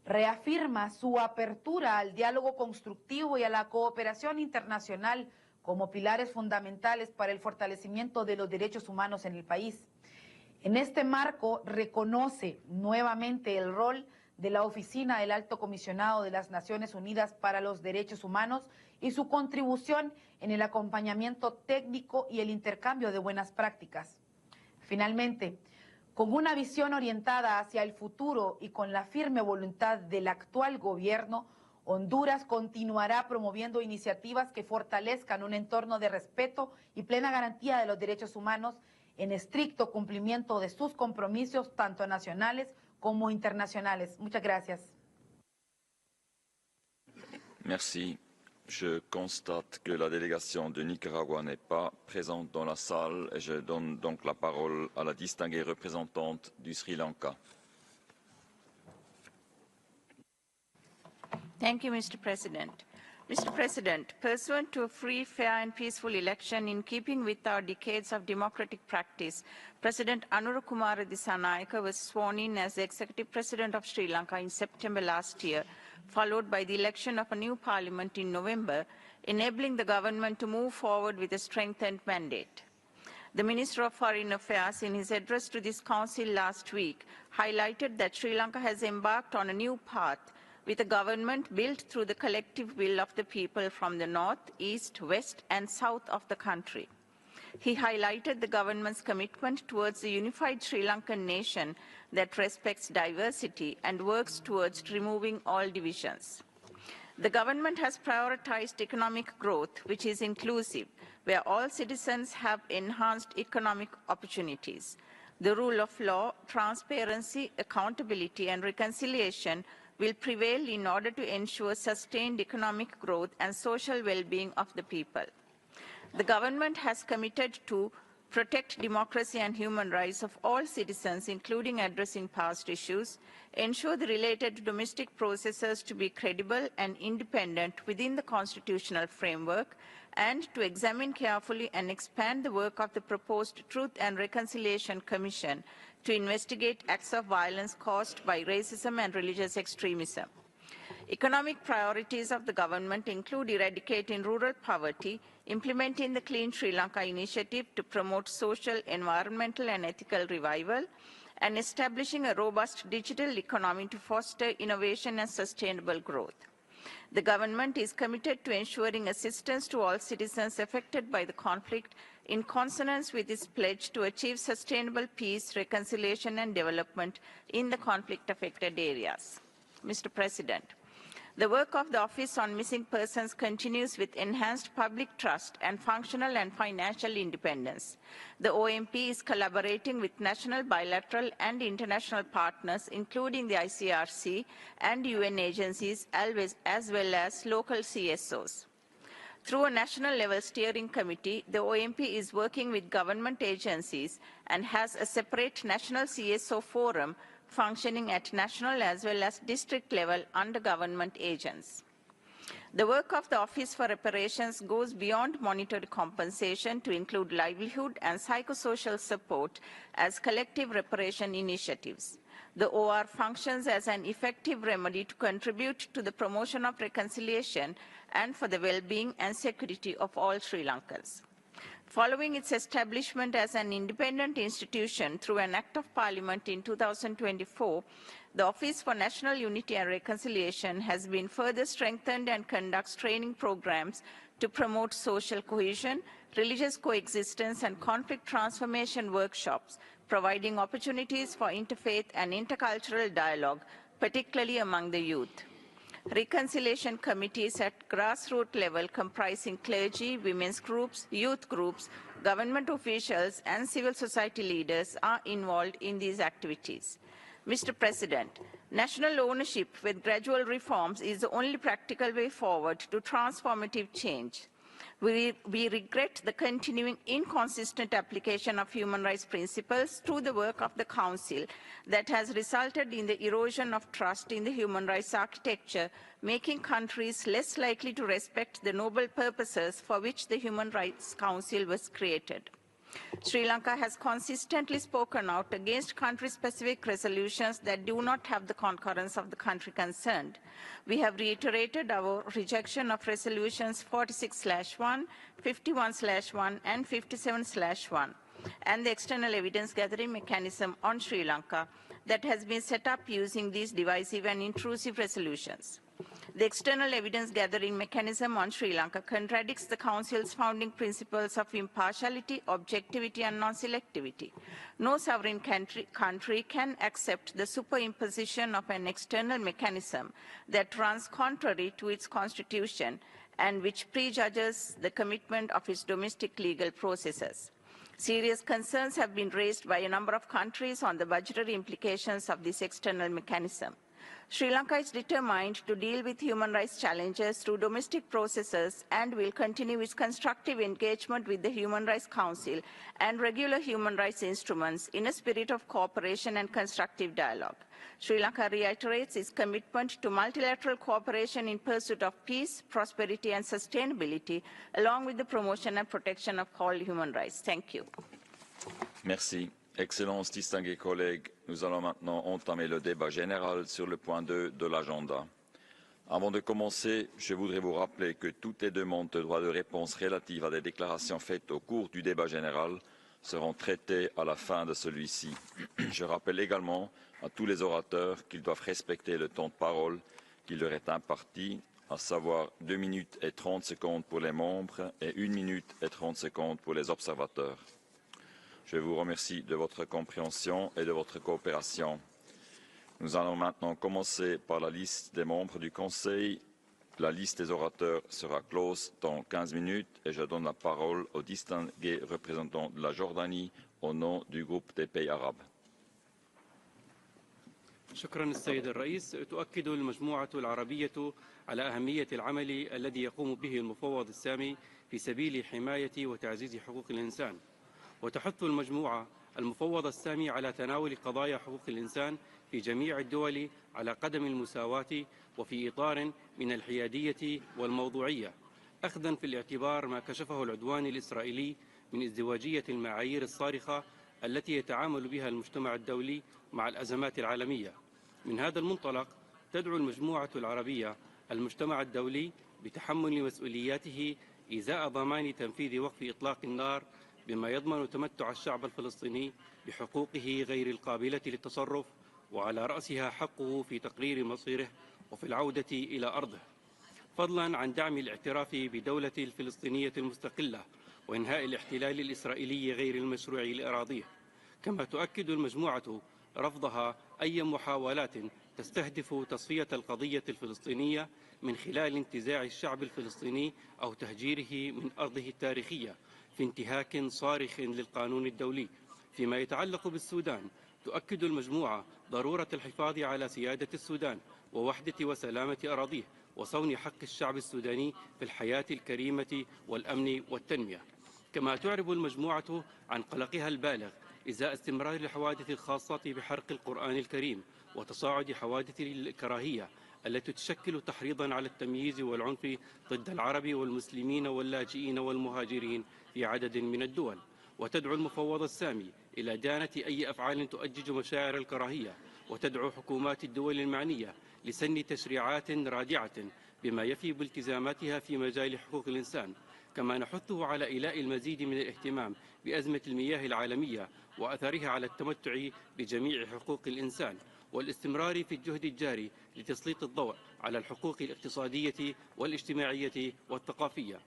reafirma su apertura al diálogo constructivo y a la cooperación internacional como pilares fundamentales para el fortalecimiento de los derechos humanos en el país. En este marco, reconoce nuevamente el rol de la Oficina del Alto Comisionado de las Naciones Unidas para los Derechos Humanos y su contribución en el acompañamiento técnico y el intercambio de buenas prácticas. Finalmente, con una visión orientada hacia el futuro y con la firme voluntad del actual gobierno, Honduras continuará promoviendo iniciativas que fortalezcan un entorno de respeto y plena garantía de los derechos humanos en estricto cumplimiento de sus compromisos tanto nacionales como internacionales. Muchas gracias. Merci. Je constate que la délégation de Nicaragua n'est pas présente dans la salle et je donne donc la parole à la distinguée représentante du Sri Lanka. Thank you, Mr. President. Mr. President, pursuant to a free, fair and peaceful election in keeping with our decades of democratic practice, President Anura Kumara Dissanayake was sworn in as the Executive President of Sri Lanka in September last year, followed by the election of a new parliament in November, enabling the government to move forward with a strengthened mandate. The Minister of Foreign Affairs, in his address to this Council last week, highlighted that Sri Lanka has embarked on a new path with a government built through the collective will of the people from the north, east, west, and south of the country. He highlighted the government's commitment towards a unified Sri Lankan nation that respects diversity and works towards removing all divisions. The government has prioritized economic growth, which is inclusive, where all citizens have enhanced economic opportunities. The rule of law, transparency, accountability, and reconciliation will prevail in order to ensure sustained economic growth and social well-being of the people. The government has committed to protect democracy and human rights of all citizens, including addressing past issues, ensure the related domestic processes to be credible and independent within the constitutional framework, and to examine carefully and expand the work of the proposed Truth and Reconciliation Commission to investigate acts of violence caused by racism and religious extremism. Economic priorities of the government include eradicating rural poverty, implementing the Clean Sri Lanka initiative to promote social, environmental and ethical revival, and establishing a robust digital economy to foster innovation and sustainable growth. The government is committed to ensuring assistance to all citizens affected by the conflict in consonance with its pledge to achieve sustainable peace, reconciliation and development in the conflict-affected areas. Mr. President, the work of the Office on Missing Persons continues with enhanced public trust and functional and financial independence. The OMP is collaborating with national, bilateral and international partners, including the ICRC and UN agencies, as well as local CSOs. Through a national-level steering committee, the OMP is working with government agencies and has a separate national CSO forum functioning at national as well as district level under government agents. The work of the Office for Reparations goes beyond monetary compensation to include livelihood and psychosocial support as collective reparation initiatives. The OR functions as an effective remedy to contribute to the promotion of reconciliation and for the well-being and security of all Sri Lankans. Following its establishment as an independent institution through an Act of Parliament in 2024, the Office for National Unity and Reconciliation has been further strengthened and conducts training programs to promote social cohesion, religious coexistence, and conflict transformation workshops, providing opportunities for interfaith and intercultural dialogue, particularly among the youth. Reconciliation committees at grassroots level comprising clergy, women's groups, youth groups, Government officials and civil society leaders are involved in these activities. Mr. President, national ownership with gradual reforms is the only practical way forward to transformative change. We regret the continuing inconsistent application of human rights principles through the work of the Council that has resulted in the erosion of trust in the human rights architecture, making countries less likely to respect the noble purposes for which the Human Rights Council was created. Sri Lanka has consistently spoken out against country-specific resolutions that do not have the concurrence of the country concerned. We have reiterated our rejection of resolutions 46/1, 51/1, and 57/1, and the external evidence gathering mechanism on Sri Lanka that has been set up using these divisive and intrusive resolutions. The external evidence gathering mechanism on Sri Lanka contradicts the Council's founding principles of impartiality, objectivity, and non-selectivity. No sovereign country can accept the superimposition of an external mechanism that runs contrary to its constitution and which prejudges the commitment of its domestic legal processes. Serious concerns have been raised by a number of countries on the budgetary implications of this external mechanism. Sri Lanka is determined to deal with human rights challenges through domestic processes and will continue its constructive engagement with the Human Rights Council and regular human rights instruments in a spirit of cooperation and constructive dialogue. Sri Lanka reiterates its commitment to multilateral cooperation in pursuit of peace, prosperity, and sustainability, along with the promotion and protection of all human rights. Thank you. Merci. Excellences, distingués collègues, nous allons maintenant entamer le débat général sur le point 2 de l'agenda. Avant de commencer, je voudrais vous rappeler que toutes les demandes de droit de réponse relatives à des déclarations faites au cours du débat général seront traitées à la fin de celui-ci. Je rappelle également à tous les orateurs qu'ils doivent respecter le temps de parole qui leur est imparti, à savoir 2 minutes et 30 secondes pour les membres et 1 minute et 30 secondes pour les observateurs. Je vous remercie de votre compréhension et de votre coopération. Nous allons maintenant commencer par la liste des membres du Conseil. La liste des orateurs sera close dans 15 minutes et je donne la parole aux distingués représentants de la Jordanie au nom du groupe des pays arabes. شكرا السيد الرئيس. تؤكد المجموعة العربية على أهمية العمل الذي يقوم به المفوض السامي في سبيل حماية وتعزيز حقوق الإنسان. وتحث المجموعة المفوض السامي على تناول قضايا حقوق الإنسان في جميع الدول على قدم المساواة وفي إطار من الحيادية والموضوعية، أخذا في الاعتبار ما كشفه العدوان الإسرائيلي من ازدواجية المعايير الصارخة التي يتعامل بها المجتمع الدولي مع الأزمات العالمية. من هذا المنطلق تدعو المجموعة العربية المجتمع الدولي بتحمل مسؤولياته إزاء ضمان تنفيذ وقف إطلاق النار بما يضمن تمتع الشعب الفلسطيني بحقوقه غير القابلة للتصرف وعلى رأسها حقه في تقرير مصيره وفي العودة إلى أرضه، فضلا عن دعم الاعتراف بدولة الفلسطينية المستقلة وإنهاء الاحتلال الإسرائيلي غير المشروع لأراضيه. كما تؤكد المجموعة رفضها أي محاولات تستهدف تصفية القضية الفلسطينية من خلال انتزاع الشعب الفلسطيني أو تهجيره من أرضه التاريخية في انتهاك صارخ للقانون الدولي. فيما يتعلق بالسودان، تؤكد المجموعة ضرورة الحفاظ على سيادة السودان ووحدة وسلامة أراضيه وصون حق الشعب السوداني في الحياة الكريمة والأمن والتنمية. كما تعرب المجموعة عن قلقها البالغ إزاء استمرار الحوادث الخاصة بحرق القرآن الكريم وتصاعد حوادث الكراهية التي تشكل تحريضا على التمييز والعنف ضد العرب والمسلمين واللاجئين والمهاجرين في عدد من الدول. وتدعو المفوض السامي إلى دانة أي أفعال تؤجج مشاعر الكراهية، وتدعو حكومات الدول المعنية لسن تشريعات رادعة بما يفي بالتزاماتها في مجال حقوق الإنسان. كما نحثه على إيلاء المزيد من الاهتمام بأزمة المياه العالمية وأثرها على التمتع بجميع حقوق الإنسان، والاستمرار في الجهد الجاري لتسليط الضوء على الحقوق الاقتصادية والاجتماعية والثقافية.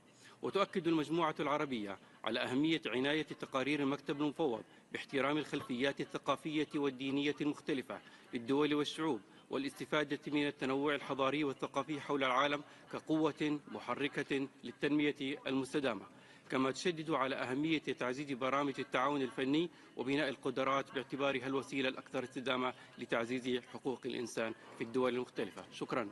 وتؤكد المجموعة العربية على أهمية عناية تقارير المكتب المفوض باحترام الخلفيات الثقافية والدينية المختلفة للدول والشعوب والاستفادة من التنوع الحضاري والثقافي حول العالم كقوة محركة للتنمية المستدامة. كما تشدد على أهمية تعزيز برامج التعاون الفني وبناء القدرات باعتبارها الوسيلة الأكثر استدامة لتعزيز حقوق الإنسان في الدول المختلفة. شكرا.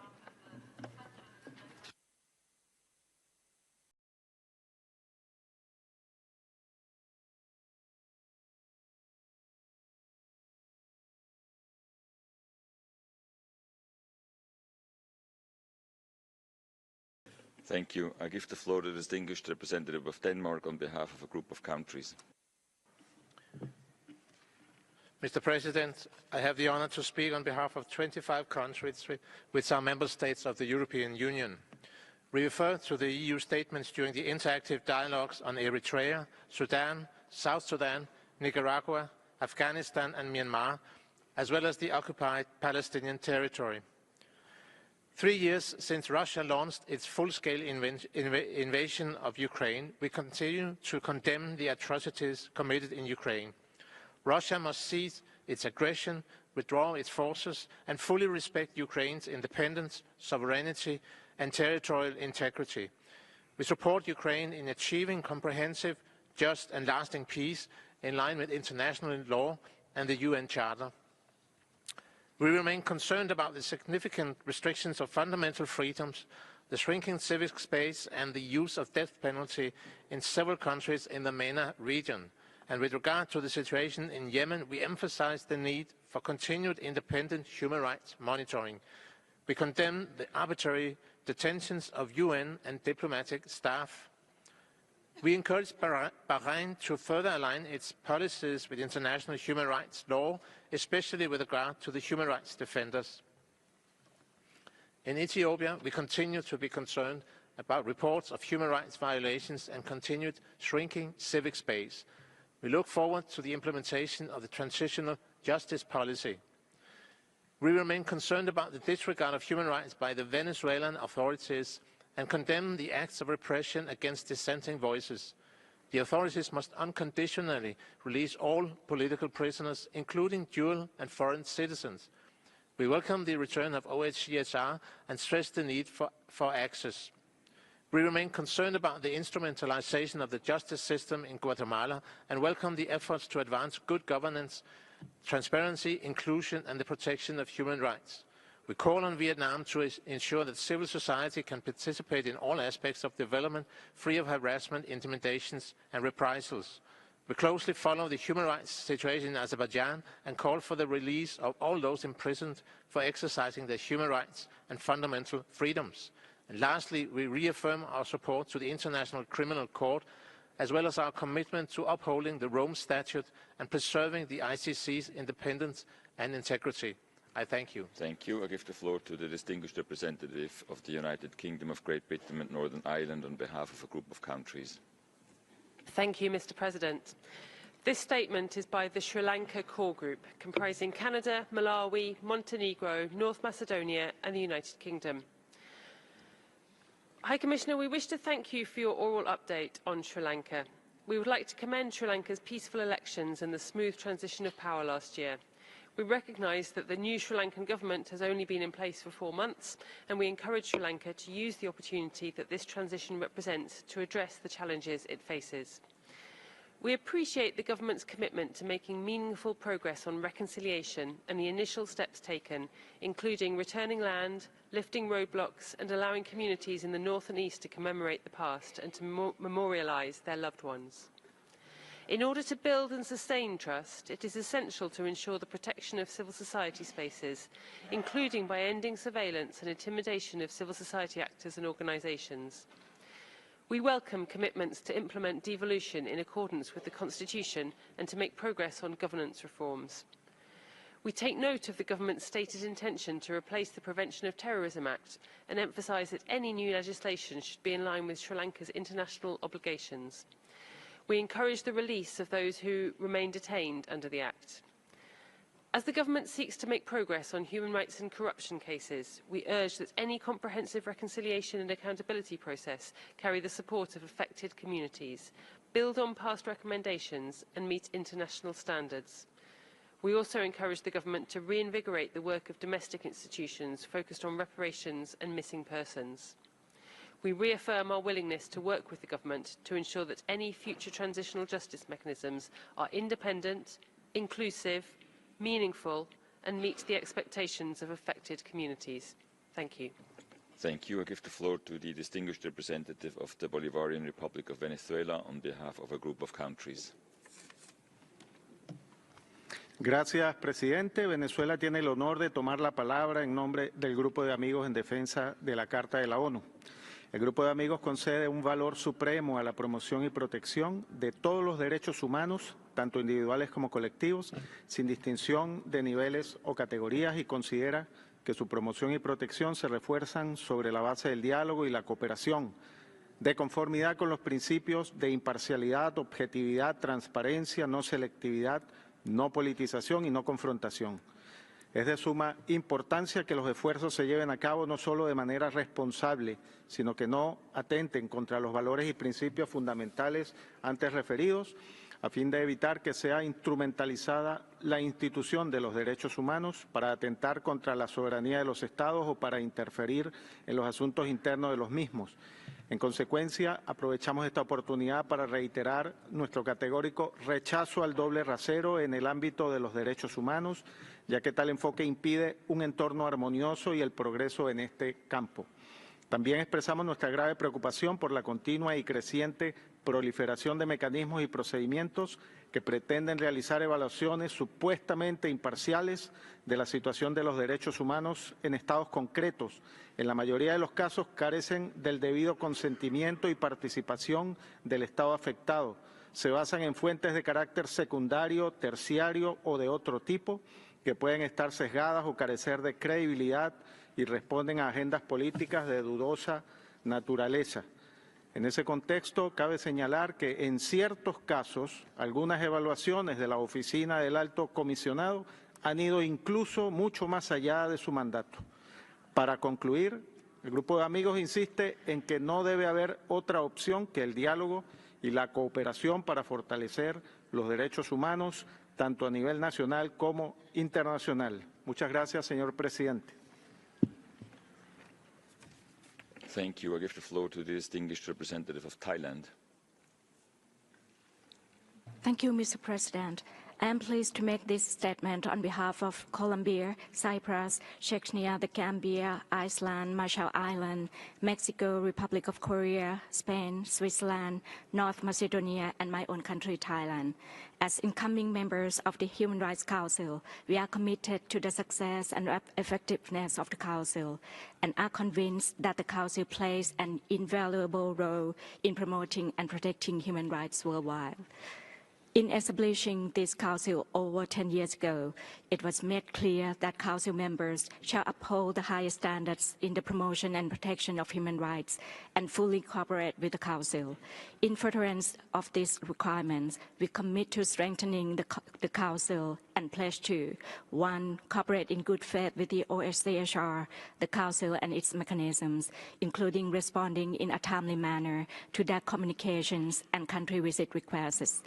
Thank you. I give the floor to the distinguished representative of Denmark on behalf of a group of countries. Mr. President, I have the honor to speak on behalf of 25 countries which are member states of the European Union. We refer to the EU statements during the interactive dialogues on Eritrea, Sudan, South Sudan, Nicaragua, Afghanistan and Myanmar, as well as the occupied Palestinian territory. 3 years since Russia launched its full-scale invasion of Ukraine, we continue to condemn the atrocities committed in Ukraine. Russia must cease its aggression, withdraw its forces, and fully respect Ukraine's independence, sovereignty, and territorial integrity. We support Ukraine in achieving comprehensive, just, and lasting peace in line with international law and the UN Charter. We remain concerned about the significant restrictions of fundamental freedoms, the shrinking civic space, and the use of death penalty in several countries in the MENA region. And with regard to the situation in Yemen, we emphasize the need for continued independent human rights monitoring. We condemn the arbitrary detentions of UN and diplomatic staff. We encourage Bahrain to further align its policies with international human rights law, especially with regard to the human rights defenders. In Ethiopia, we continue to be concerned about reports of human rights violations and continued shrinking civic space. We look forward to the implementation of the transitional justice policy. We remain concerned about the disregard of human rights by the Venezuelan authorities and condemn the acts of repression against dissenting voices. The authorities must unconditionally release all political prisoners, including dual and foreign citizens. We welcome the return of OHCHR and stress the need for access. We remain concerned about the instrumentalization of the justice system in Guatemala and welcome the efforts to advance good governance, transparency, inclusion, and the protection of human rights. We call on Vietnam to ensure that civil society can participate in all aspects of development, free of harassment, intimidations, and reprisals. We closely follow the human rights situation in Azerbaijan and call for the release of all those imprisoned for exercising their human rights and fundamental freedoms. And lastly, we reaffirm our support to the International Criminal Court, as well as our commitment to upholding the Rome Statute and preserving the ICC's independence and integrity. I thank you. Thank you. I give the floor to the distinguished representative of the United Kingdom of Great Britain and Northern Ireland on behalf of a group of countries. Thank you, Mr. President. This statement is by the Sri Lanka Core Group, comprising Canada, Malawi, Montenegro, North Macedonia and the United Kingdom. High Commissioner, we wish to thank you for your oral update on Sri Lanka. We would like to commend Sri Lanka's peaceful elections and the smooth transition of power last year. We recognise that the new Sri Lankan government has only been in place for 4 months, and we encourage Sri Lanka to use the opportunity that this transition represents to address the challenges it faces. We appreciate the government's commitment to making meaningful progress on reconciliation and the initial steps taken, including returning land, lifting roadblocks and allowing communities in the north and east to commemorate the past and to memorialise their loved ones. In order to build and sustain trust, it is essential to ensure the protection of civil society spaces, including by ending surveillance and intimidation of civil society actors and organisations. We welcome commitments to implement devolution in accordance with the Constitution and to make progress on governance reforms. We take note of the government's stated intention to replace the Prevention of Terrorism Act and emphasise that any new legislation should be in line with Sri Lanka's international obligations. We encourage the release of those who remain detained under the Act. As the government seeks to make progress on human rights and corruption cases, we urge that any comprehensive reconciliation and accountability process carry the support of affected communities, build on past recommendations and meet international standards. We also encourage the government to reinvigorate the work of domestic institutions focused on reparations and missing persons. We reaffirm our willingness to work with the government to ensure that any future transitional justice mechanisms are independent, inclusive, meaningful and meet the expectations of affected communities. Thank you. Thank you. I give the floor to the distinguished representative of the Bolivarian Republic of Venezuela on behalf of a group of countries. Gracias, presidente. Venezuela tiene el honor de tomar la palabra en nombre del Grupo de Amigos en Defensa de la Carta de la ONU. El Grupo de Amigos concede un valor supremo a la promoción y protección de todos los derechos humanos, tanto individuales como colectivos, sin distinción de niveles o categorías, y considera que su promoción y protección se refuerzan sobre la base del diálogo y la cooperación, de conformidad con los principios de imparcialidad, objetividad, transparencia, no selectividad, no politización y no confrontación. Es de suma importancia que los esfuerzos se lleven a cabo no solo de manera responsable, sino que no atenten contra los valores y principios fundamentales antes referidos, a fin de evitar que sea instrumentalizada la institución de los derechos humanos para atentar contra la soberanía de los Estados o para interferir en los asuntos internos de los mismos. En consecuencia, aprovechamos esta oportunidad para reiterar nuestro categórico rechazo al doble rasero en el ámbito de los derechos humanos, ya que tal enfoque impide un entorno armonioso y el progreso en este campo. También expresamos nuestra grave preocupación por la continua y creciente proliferación de mecanismos y procedimientos que pretenden realizar evaluaciones supuestamente imparciales de la situación de los derechos humanos en estados concretos. En la mayoría de los casos carecen del debido consentimiento y participación del estado afectado. Se basan en fuentes de carácter secundario, terciario o de otro tipo, que pueden estar sesgadas o carecer de credibilidad y responden a agendas políticas de dudosa naturaleza. En ese contexto, cabe señalar que en ciertos casos, algunas evaluaciones de la Oficina del Alto Comisionado han ido incluso mucho más allá de su mandato. Para concluir, el Grupo de Amigos insiste en que no debe haber otra opción que el diálogo y la cooperación para fortalecer los derechos humanos, tanto a nivel nacional como internacional. Muchas gracias, señor presidente. Thank you. I give the floor to the distinguished representative of Thailand. Thank you, Mr. President. I am pleased to make this statement on behalf of Colombia, Cyprus, Chechnya, the Gambia, Iceland, Marshall Islands, Mexico, Republic of Korea, Spain, Switzerland, North Macedonia, and my own country, Thailand. As incoming members of the Human Rights Council, we are committed to the success and effectiveness of the Council and are convinced that the Council plays an invaluable role in promoting and protecting human rights worldwide. In establishing this Council over 10 years ago, it was made clear that Council members shall uphold the highest standards in the promotion and protection of human rights and fully cooperate with the Council. In furtherance of these requirements, we commit to strengthening the Council and pledge to 1. Cooperate in good faith with the OSCHR, the Council and its mechanisms, including responding in a timely manner to their communications and country visit requests.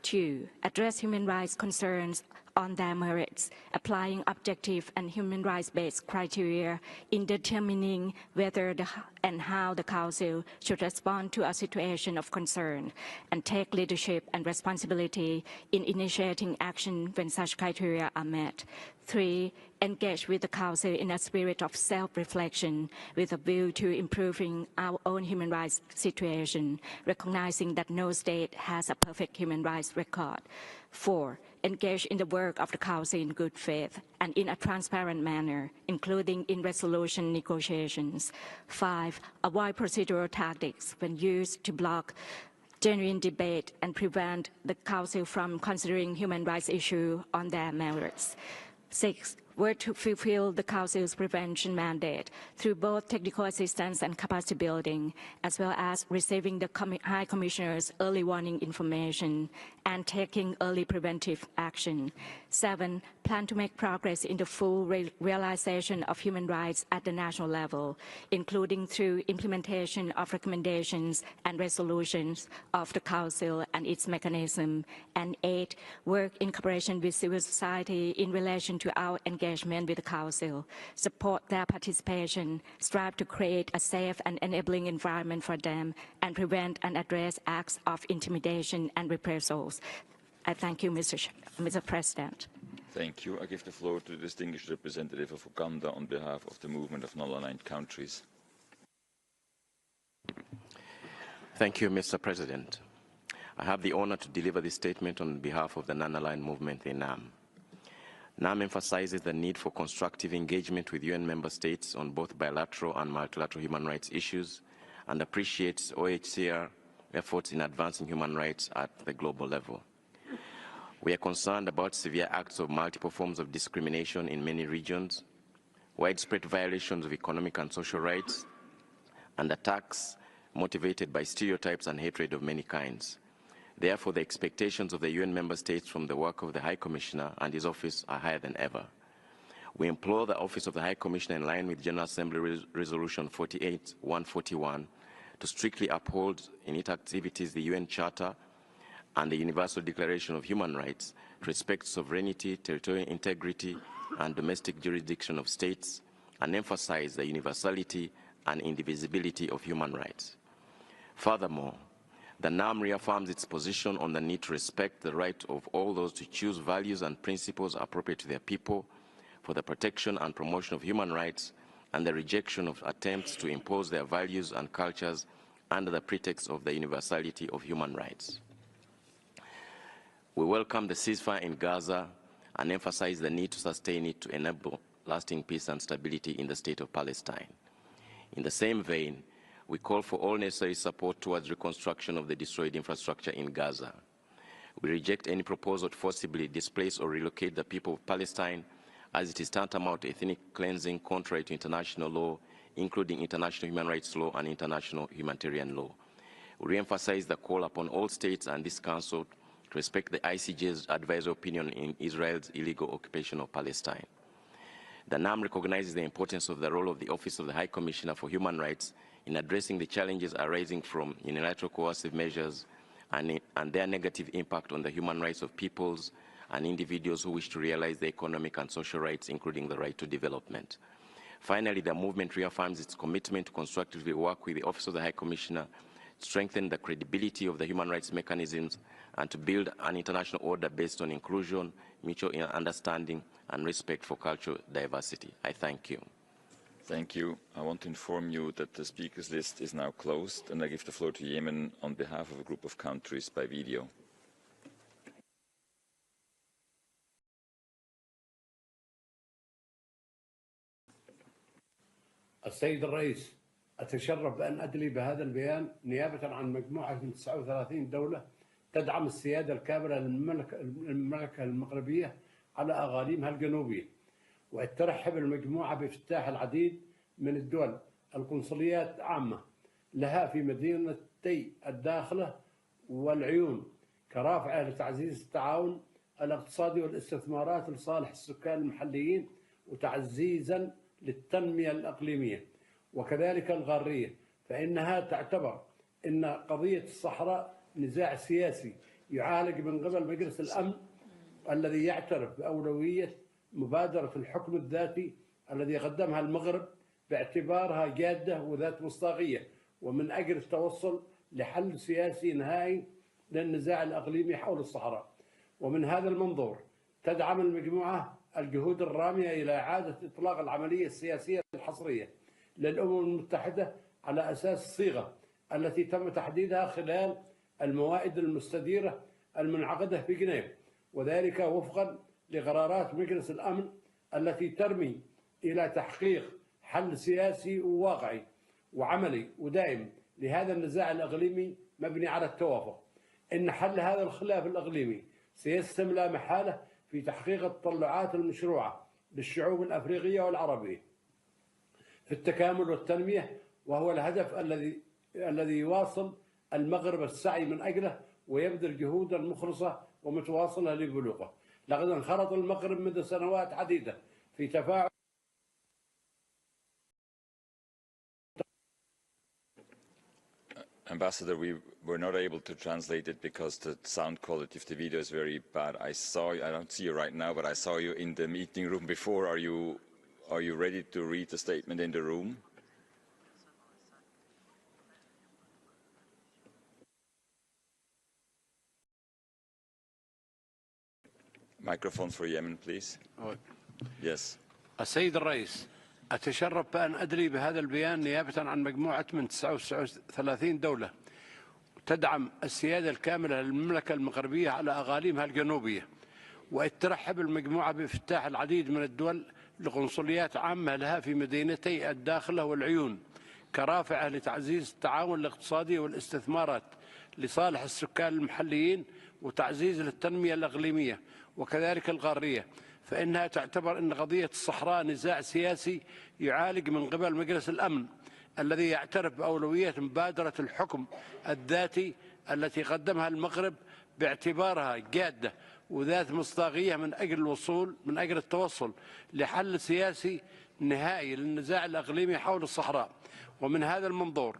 2. Address human rights concerns on their merits, applying objective and human rights-based criteria in determining whether and how the Council should respond to a situation of concern, and take leadership and responsibility in initiating action when such criteria are met. 3. Engage with the Council in a spirit of self-reflection with a view to improving our own human rights situation, recognizing that no state has a perfect human rights record. 4. Engage in the work of the Council in good faith and in a transparent manner, including in resolution negotiations. 5. Avoid procedural tactics when used to block genuine debate and prevent the Council from considering human rights issues on their merits. 6. Work to fulfill the Council's prevention mandate through both technical assistance and capacity building, as well as receiving the High Commissioner's early warning information and taking early preventive action. 7. Plan to make progress in the full realization of human rights at the national level, including through implementation of recommendations and resolutions of the Council and its mechanism. And 8. Work in cooperation with civil society in relation to our engagement engagement with the Council, support their participation, strive to create a safe and enabling environment for them, and prevent and address acts of intimidation and reprisals. I thank you, Mr. President. Thank you. I give the floor to the distinguished representative of Uganda on behalf of the movement of non-aligned countries. Thank you, Mr. President. I have the honor to deliver this statement on behalf of the non-aligned movement in NAM. NAM emphasizes the need for constructive engagement with UN member states on both bilateral and multilateral human rights issues and appreciates OHCR efforts in advancing human rights at the global level. We are concerned about severe acts of multiple forms of discrimination in many regions, widespread violations of economic and social rights, and attacks motivated by stereotypes and hatred of many kinds. Therefore, the expectations of the UN member states from the work of the High Commissioner and his office are higher than ever. We implore the Office of the High Commissioner, in line with General Assembly Resolution 48-141, to strictly uphold in its activities the UN Charter and the Universal Declaration of Human Rights, to respect sovereignty, territorial integrity, and domestic jurisdiction of states, and emphasize the universality and indivisibility of human rights. Furthermore, the NAM reaffirms its position on the need to respect the right of all those to choose values and principles appropriate to their people for the protection and promotion of human rights and the rejection of attempts to impose their values and cultures under the pretext of the universality of human rights. We welcome the ceasefire in Gaza and emphasize the need to sustain it to enable lasting peace and stability in the state of Palestine. In the same vein, we call for all necessary support towards reconstruction of the destroyed infrastructure in Gaza. We reject any proposal to forcibly displace or relocate the people of Palestine, as it is tantamount to ethnic cleansing contrary to international law, including international human rights law and international humanitarian law. We re-emphasize the call upon all states and this Council to respect the ICJ's advisory opinion in Israel's illegal occupation of Palestine. The NAM recognizes the importance of the role of the Office of the High Commissioner for Human Rights in addressing the challenges arising from unilateral coercive measures and their negative impact on the human rights of peoples and individuals who wish to realize their economic and social rights, including the right to development. Finally, the movement reaffirms its commitment to constructively work with the Office of the High Commissioner, strengthen the credibility of the human rights mechanisms, and to build an international order based on inclusion, mutual understanding, and respect for cultural diversity. I thank you. Thank you. I want to inform you that the speakers list is now closed, and I give the floor to Yemen on behalf of a group of countries by video. السيد الرئيس، أتشرف بأن أدلي بهذا البيان نيابة عن مجموعة من 39 دولة تدعم السيادة الكاملة للمملكة المغربية على أقاليمها الجنوبية، وترحب المجموعة بافتتاح العديد من الدول القنصليات عامة لها في مدينتي الداخلة والعيون كرافعة لتعزيز التعاون الاقتصادي والاستثمارات لصالح السكان المحليين وتعزيزا للتنمية الإقليمية وكذلك الغارية، فإنها تعتبر أن قضية الصحراء نزاع سياسي يعالج من قبل مجلس الأمن الذي يعترف بأولوية مبادرة الحكم الذاتي الذي قدمها المغرب باعتبارها جادة وذات مصداقية ومن أجل التوصل لحل سياسي نهائي للنزاع الإقليمي حول الصحراء. ومن هذا المنظور تدعم المجموعة الجهود الرامية إلى إعادة إطلاق العملية السياسية الحصرية للأمم المتحدة على أساس الصيغة التي تم تحديدها خلال الموائد المستديرة المنعقدة في جنيف، وذلك وفقا لقرارات مجلس الأمن التي ترمي إلى تحقيق حل سياسي وواقعي وعملي ودائم لهذا النزاع الإقليمي مبني على التوافق. إن حل هذا الخلاف الإقليمي سيسهم لا محالة في تحقيق التطلعات المشروعة للشعوب الأفريقية والعربية في التكامل والتنمية، وهو الهدف الذي يواصل المغرب السعي من أجله ويبذل جهودا مخلصة ومتواصلة لبلوغه. لقد انخرط المغرب منذ سنوات عديدة في تفاعل Ambassador, we were not able to translate it because the sound quality of the video is very bad. I don't see you right now, but I saw you in the meeting room before. Are you ready to read the statement in the room? Microphone for Yemen, please. Yes. السيد الرئيس، أتشرف بأن أدلي بهذا البيان نيابة عن مجموعة من 39 دولة تدعم السيادة الكاملة للمملكة المغربية على أقاليمها الجنوبية، وإذ ترحب المجموعة بافتتاح العديد من الدول لقنصليات عامة لها في مدينتي الداخلة والعيون كرافعة لتعزيز التعاون الاقتصادي والاستثمارات لصالح السكان المحليين وتعزيز التنمية الإقليمية وكذلك القارية، فإنها تعتبر أن قضية الصحراء نزاع سياسي يعالج من قبل مجلس الأمن الذي يعترف بأولوية مبادرة الحكم الذاتي التي قدمها المغرب باعتبارها جادة وذات مصداقية من أجل التوصل لحل سياسي نهائي للنزاع الإقليمي حول الصحراء. ومن هذا المنظور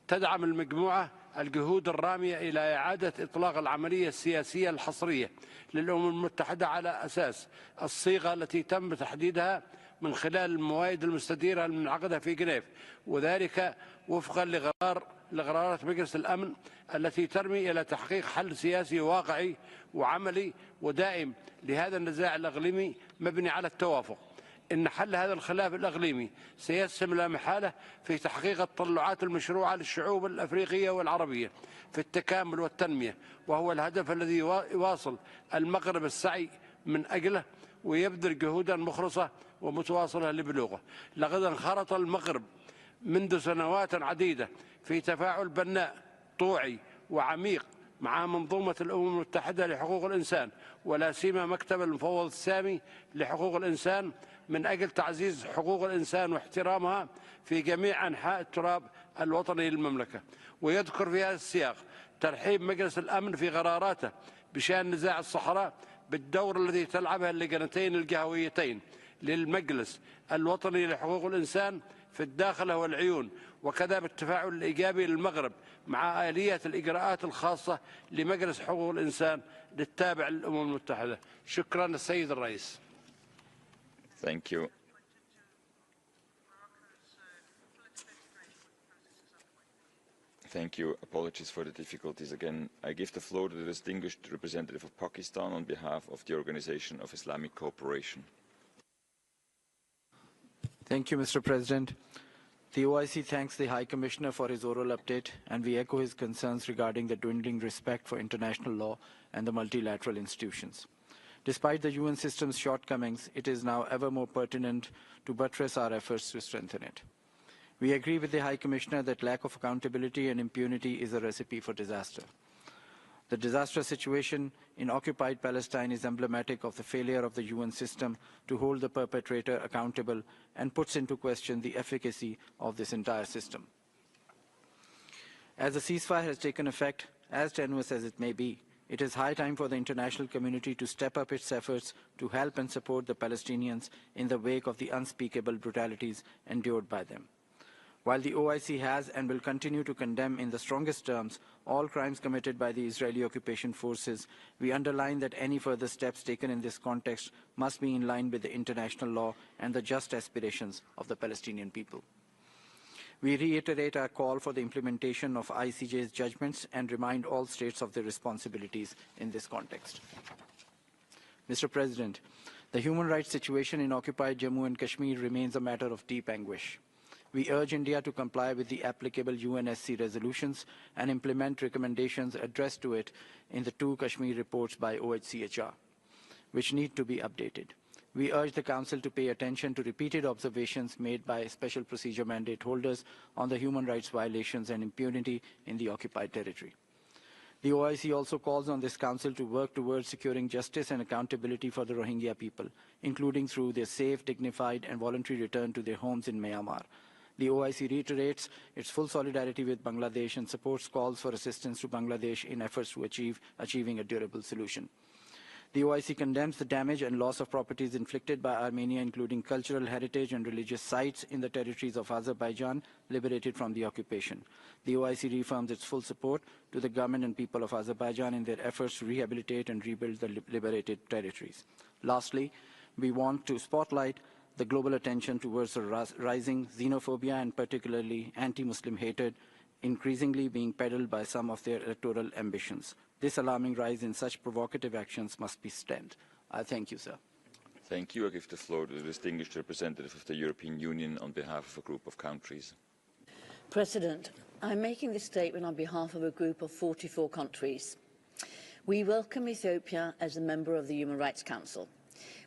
تدعم المجموعة الجهود الرامية إلى إعادة إطلاق العملية السياسية الحصرية للأمم المتحدة على أساس الصيغة التي تم تحديدها من خلال الموائد المستديرة المنعقدة في جنيف، وذلك وفقا لقرارات مجلس الأمن التي ترمي إلى تحقيق حل سياسي واقعي وعملي ودائم لهذا النزاع الإقليمي مبني على التوافق. إن حل هذا الخلاف الإقليمي سيسهم لا محالة في تحقيق التطلعات المشروعة للشعوب الأفريقية والعربية في التكامل والتنمية، وهو الهدف الذي يواصل المغرب السعي من أجله ويبذل جهودا مخلصة ومتواصلة لبلوغه. لقد انخرط المغرب منذ سنوات عديدة في تفاعل بناء طوعي وعميق مع منظومة الأمم المتحدة لحقوق الإنسان، ولا سيما مكتب المفوض السامي لحقوق الإنسان، من أجل تعزيز حقوق الإنسان واحترامها في جميع أنحاء التراب الوطني للمملكة. ويذكر في هذا السياق ترحيب مجلس الأمن في قراراته بشأن نزاع الصحراء بالدور الذي تلعبها اللجنتين الجهويتين للمجلس الوطني لحقوق الإنسان في الداخلة والعيون، وكذا بالتفاعل الإيجابي للمغرب مع آلية الإجراءات الخاصة لمجلس حقوق الإنسان للتابع للأمم المتحدة. شكرا السيد الرئيس. Thank you. Thank you. Apologies for the difficulties again. I give the floor to the distinguished representative of Pakistan on behalf of the Organization of Islamic Cooperation. Thank you, Mr. President. The OIC thanks the High Commissioner for his oral update, and we echo his concerns regarding the dwindling respect for international law and the multilateral institutions. Despite the UN system's shortcomings, it is now ever more pertinent to buttress our efforts to strengthen it. We agree with the High Commissioner that lack of accountability and impunity is a recipe for disaster. The disastrous situation in occupied Palestine is emblematic of the failure of the UN system to hold the perpetrator accountable and puts into question the efficacy of this entire system. As the ceasefire has taken effect, as tenuous as it may be, it is high time for the international community to step up its efforts to help and support the Palestinians in the wake of the unspeakable brutalities endured by them. While the OIC has and will continue to condemn in the strongest terms all crimes committed by the Israeli occupation forces, we underline that any further steps taken in this context must be in line with the international law and the just aspirations of the Palestinian people. We reiterate our call for the implementation of ICJ's judgments and remind all states of their responsibilities in this context. Mr. President, the human rights situation in occupied Jammu and Kashmir remains a matter of deep anguish. We urge India to comply with the applicable UNSC resolutions and implement recommendations addressed to it in the 2 Kashmir reports by OHCHR, which need to be updated. We urge the Council to pay attention to repeated observations made by special procedure mandate holders on the human rights violations and impunity in the occupied territory. The OIC also calls on this Council to work towards securing justice and accountability for the Rohingya people, including through their safe, dignified, and voluntary return to their homes in Myanmar. The OIC reiterates its full solidarity with Bangladesh and supports calls for assistance to Bangladesh in efforts to achieving a durable solution. The OIC condemns the damage and loss of properties inflicted by Armenia, including cultural heritage and religious sites in the territories of Azerbaijan liberated from the occupation. The OIC reaffirms its full support to the government and people of Azerbaijan in their efforts to rehabilitate and rebuild the liberated territories. Lastly, we want to spotlight the global attention towards the rising xenophobia and particularly anti-Muslim hatred increasingly being peddled by some of their electoral ambitions. This alarming rise in such provocative actions must be stemmed. I thank you, sir. Thank you. I give the floor to the distinguished representative of the European Union on behalf of a group of countries. President, I'm making this statement on behalf of a group of 44 countries. We welcome Ethiopia as a member of the Human Rights Council.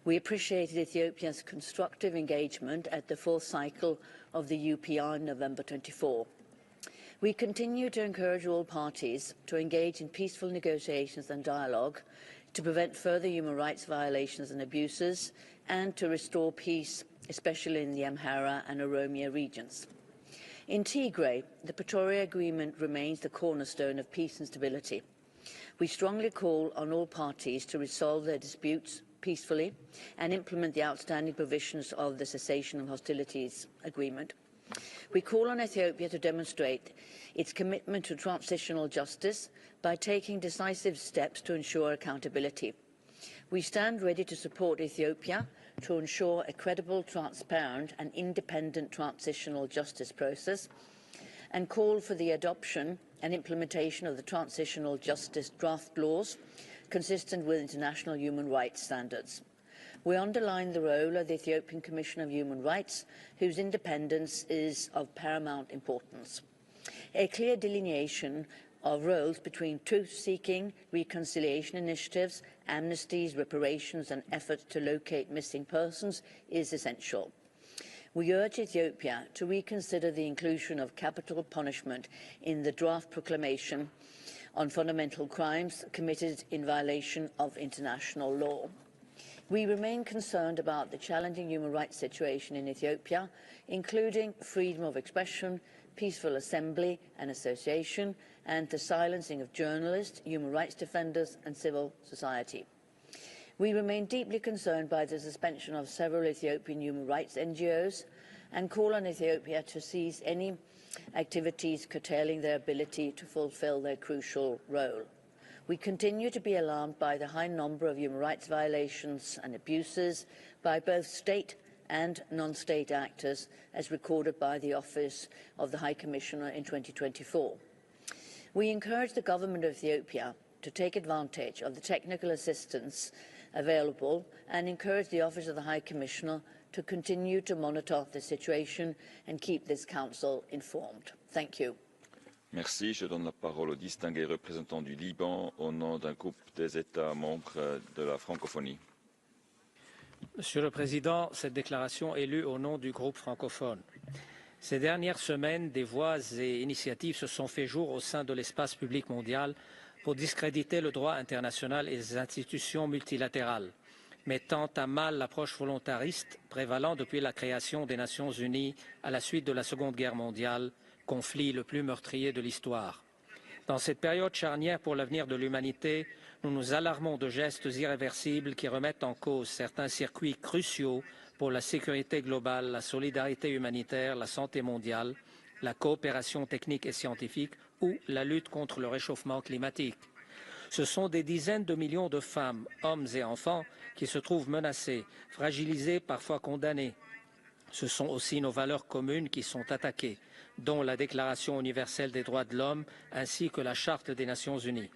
We appreciated Ethiopia's constructive engagement at the fourth cycle of the UPR in November 24. We continue to encourage all parties to engage in peaceful negotiations and dialogue to prevent further human rights violations and abuses and to restore peace, especially in the Amhara and Oromia regions. In Tigray, the Pretoria Agreement remains the cornerstone of peace and stability. We strongly call on all parties to resolve their disputes peacefully and implement the outstanding provisions of the Cessation of Hostilities Agreement. We call on Ethiopia to demonstrate its commitment to transitional justice by taking decisive steps to ensure accountability. We stand ready to support Ethiopia to ensure a credible, transparent and independent transitional justice process and call for the adoption and implementation of the transitional justice draft laws consistent with international human rights standards. We underline the role of the Ethiopian Commission of Human Rights, whose independence is of paramount importance. A clear delineation of roles between truth-seeking, reconciliation initiatives, amnesties, reparations and efforts to locate missing persons is essential. We urge Ethiopia to reconsider the inclusion of capital punishment in the draft proclamation on fundamental crimes committed in violation of international law. We remain concerned about the challenging human rights situation in Ethiopia, including freedom of expression, peaceful assembly and association, and the silencing of journalists, human rights defenders and civil society. We remain deeply concerned by the suspension of several Ethiopian human rights NGOs and call on Ethiopia to cease any activities curtailing their ability to fulfill their crucial role. We continue to be alarmed by the high number of human rights violations and abuses by both state and non-state actors, as recorded by the Office of the High Commissioner in 2024. We encourage the government of Ethiopia to take advantage of the technical assistance available and encourage the Office of the High Commissioner to continue to monitor the situation and keep this Council informed. Thank you. Merci. Je donne la parole au distingué représentant du Liban au nom d'un groupe des États membres de la francophonie. Monsieur le Président, cette déclaration est lue au nom du groupe francophone. Ces dernières semaines, des voix et initiatives se sont fait jour au sein de l'espace public mondial pour discréditer le droit international et les institutions multilatérales, mettant à mal l'approche volontariste prévalant depuis la création des Nations Unies à la suite de la Seconde Guerre mondiale, conflit le plus meurtrier de l'histoire. Dans cette période charnière pour l'avenir de l'humanité, nous nous alarmons de gestes irréversibles qui remettent en cause certains circuits cruciaux pour la sécurité globale, la solidarité humanitaire, la santé mondiale, la coopération technique et scientifique ou la lutte contre le réchauffement climatique. Ce sont des dizaines de millions de femmes, hommes et enfants qui se trouvent menacés, fragilisés, parfois condamnés. Ce sont aussi nos valeurs communes qui sont attaquées, dont la Déclaration universelle des droits de l'homme ainsi que la Charte des Nations unies.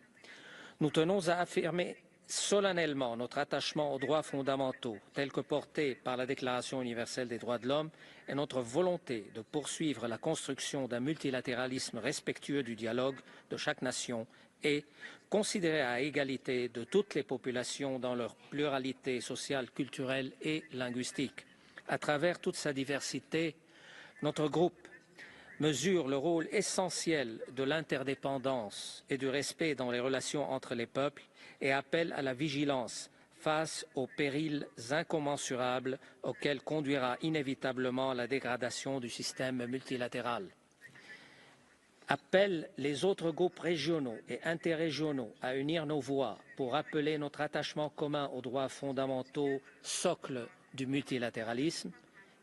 Nous tenons à affirmer solennellement notre attachement aux droits fondamentaux tels que portés par la Déclaration universelle des droits de l'homme et notre volonté de poursuivre la construction d'un multilatéralisme respectueux du dialogue de chaque nation et considéré à égalité de toutes les populations dans leur pluralité sociale, culturelle et linguistique. À travers toute sa diversité, notre groupe mesure le rôle essentiel de l'interdépendance et du respect dans les relations entre les peuples et appelle à la vigilance face aux périls incommensurables auxquels conduira inévitablement la dégradation du système multilatéral. appelle les autres groupes régionaux et interrégionaux à unir nos voix pour rappeler notre attachement commun aux droits fondamentaux, socle du multilatéralisme.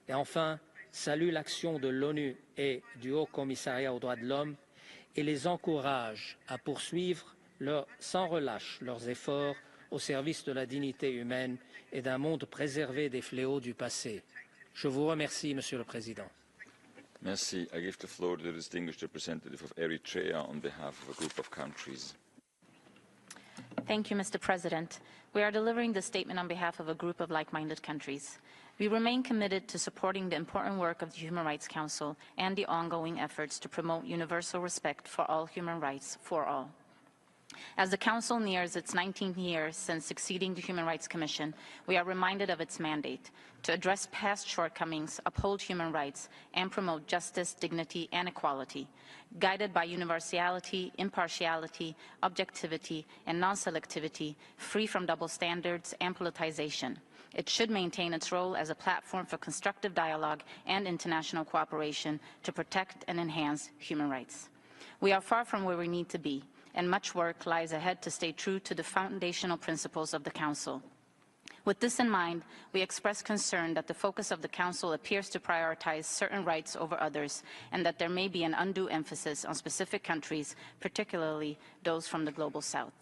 Et enfin, salue l'action de l'ONU et du Haut Commissariat aux droits de l'homme et les encourage à poursuivre sans relâche leurs efforts au service de la dignité humaine et d'un monde préservé des fléaux du passé. Je vous remercie, Monsieur le Président. Merci. I give the floor to the distinguished representative of Eritrea on behalf of a group of countries. Thank you, Mr. President. We are delivering this statement on behalf of a group of like-minded countries. We remain committed to supporting the important work of the Human Rights Council and the ongoing efforts to promote universal respect for all human rights for all. As the Council nears its 19th year since succeeding the Human Rights Commission, we are reminded of its mandate to address past shortcomings, uphold human rights, and promote justice, dignity, and equality, guided by universality, impartiality, objectivity, and non-selectivity, free from double standards and politicization. It should maintain its role as a platform for constructive dialogue and international cooperation to protect and enhance human rights. We are far from where we need to be, and much work lies ahead to stay true to the foundational principles of the Council. With this in mind, we express concern that the focus of the Council appears to prioritize certain rights over others, and that there may be an undue emphasis on specific countries, particularly those from the Global South.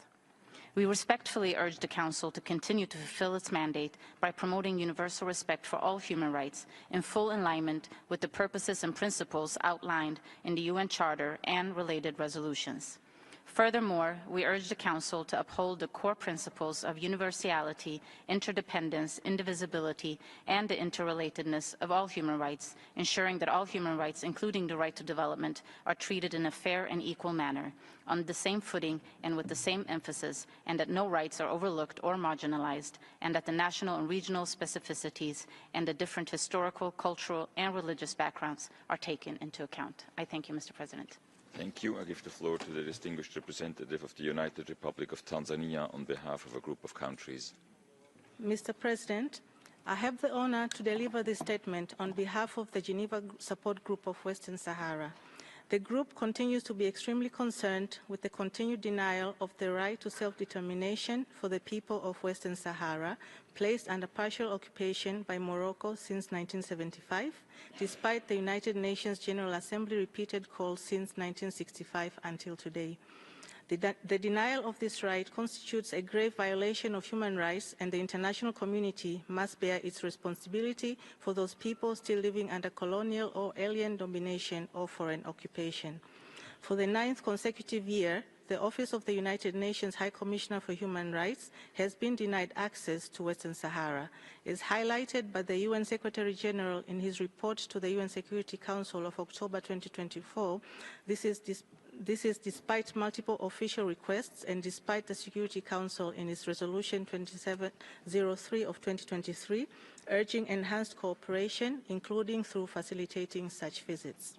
We respectfully urge the Council to continue to fulfill its mandate by promoting universal respect for all human rights in full alignment with the purposes and principles outlined in the UN Charter and related resolutions. Furthermore, we urge the Council to uphold the core principles of universality, interdependence, indivisibility, and the interrelatedness of all human rights, ensuring that all human rights, including the right to development, are treated in a fair and equal manner, on the same footing and with the same emphasis, and that no rights are overlooked or marginalized, and that the national and regional specificities and the different historical, cultural, and religious backgrounds are taken into account. I thank you, Mr. President. Thank you. I give the floor to the distinguished representative of the United Republic of Tanzania on behalf of a group of countries. Mr. President, I have the honor to deliver this statement on behalf of the Geneva Support Group of Western Sahara. The group continues to be extremely concerned with the continued denial of the right to self-determination for the people of Western Sahara, placed under partial occupation by Morocco since 1975, despite the United Nations General Assembly repeated calls since 1965 until today. The denial of this right constitutes a grave violation of human rights, and the international community must bear its responsibility for those people still living under colonial or alien domination or foreign occupation. For the 9th consecutive year, the Office of the United Nations High Commissioner for Human Rights has been denied access to Western Sahara. As highlighted by the UN Secretary General in his report to the UN Security Council of October 2024, this is despite multiple official requests and despite the Security Council in its Resolution 2703 of 2023, urging enhanced cooperation, including through facilitating such visits.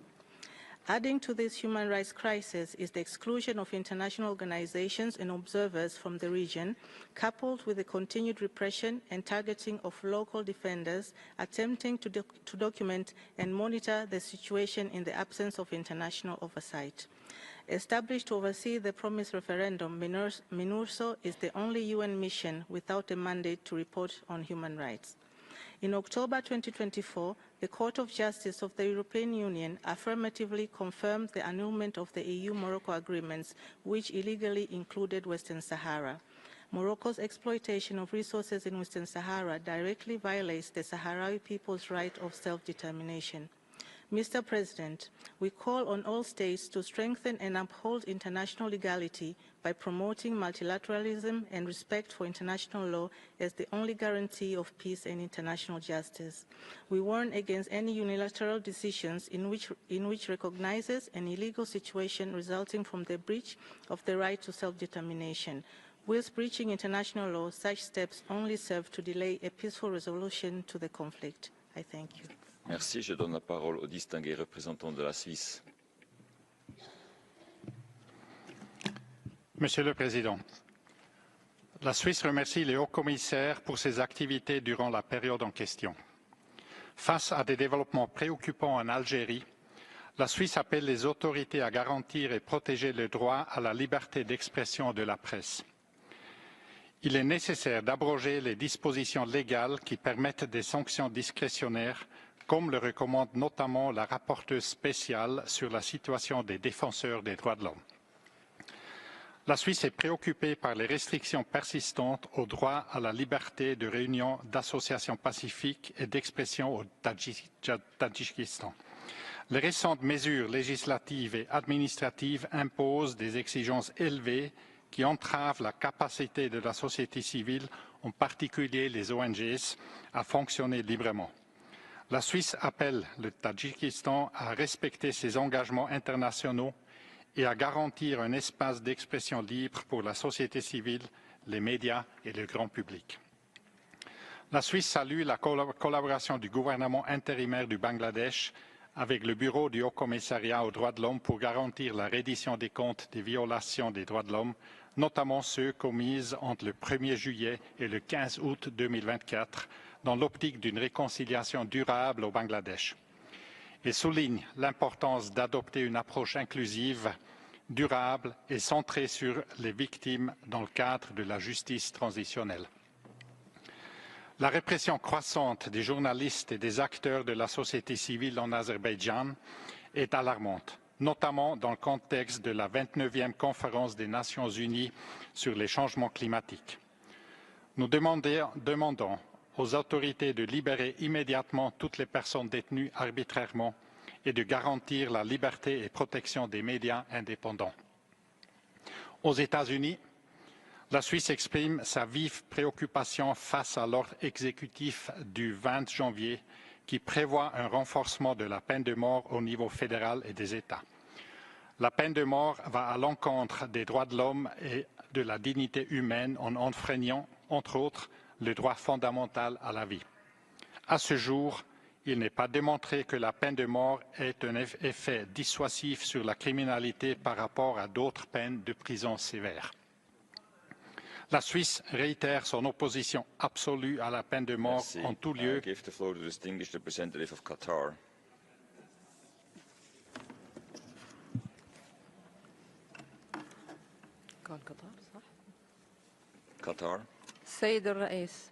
Adding to this human rights crisis is the exclusion of international organizations and observers from the region, coupled with the continued repression and targeting of local defenders attempting to document and monitor the situation in the absence of international oversight. Established to oversee the promised referendum, MINURSO is the only UN mission without a mandate to report on human rights. In October 2024, the Court of Justice of the European Union affirmatively confirmed the annulment of the EU-Morocco agreements, which illegally included Western Sahara. Morocco's exploitation of resources in Western Sahara directly violates the Sahrawi people's right of self-determination. Mr. President, we call on all states to strengthen and uphold international legality by promoting multilateralism and respect for international law as the only guarantee of peace and international justice. We warn against any unilateral decisions in which recognizes an illegal situation resulting from the breach of the right to self-determination. Whilst breaching international law, such steps only serve to delay a peaceful resolution to the conflict. I thank you. Merci. Je donne la parole au distingué représentant de la Suisse. Monsieur le Président, la Suisse remercie le haut-commissaire pour ses activités durant la période en question. Face à des développements préoccupants en Algérie, La Suisse appelle les autorités à garantir et protéger le droit à la liberté d'expression de la presse. Il est nécessaire d'abroger les dispositions légales qui permettent des sanctions discrétionnaires, comme le recommande notamment la rapporteure spéciale sur la situation des défenseurs des droits de l'homme. La Suisse est préoccupée par les restrictions persistantes au droit à la liberté de réunion, d'association pacifique et d'expression au Tadjikistan. Les récentes mesures législatives et administratives imposent des exigences élevées qui entravent la capacité de la société civile, en particulier les ONG, à fonctionner librement. La Suisse appelle le Tadjikistan à respecter ses engagements internationaux et à garantir un espace d'expression libre pour la société civile, les médias et le grand public. La Suisse salue la collaboration du gouvernement intérimaire du Bangladesh avec le Bureau du Haut-Commissariat aux droits de l'homme pour garantir la reddition des comptes des violations des droits de l'homme, notamment ceux commises entre le 1er juillet et le 15 août 2024, dans l'optique d'une réconciliation durable au Bangladesh. Et souligne l'importance d'adopter une approche inclusive, durable et centrée sur les victimes dans le cadre de la justice transitionnelle. La répression croissante des journalistes et des acteurs de la société civile en Azerbaïdjan est alarmante, notamment dans le contexte de la 29e conférence des Nations Unies sur les changements climatiques. Nous demandons aux autorités de libérer immédiatement toutes les personnes détenues arbitrairement et de garantir la liberté et protection des médias indépendants. Aux États-Unis, la Suisse exprime sa vive préoccupation face à l'ordre exécutif du 20 janvier qui prévoit un renforcement de la peine de mort au niveau fédéral et des États. La peine de mort va à l'encontre des droits de l'homme et de la dignité humaine en enfreignant, entre autres, le droit fondamental à la vie. À ce jour, il n'est pas démontré que la peine de mort ait un effet dissuasif sur la criminalité par rapport à d'autres peines de prison sévères. La Suisse réitère son opposition absolue à la peine de mort en tout lieu. I give the floor to the distinguished representative of Qatar. Qatar. سيد الرئيس،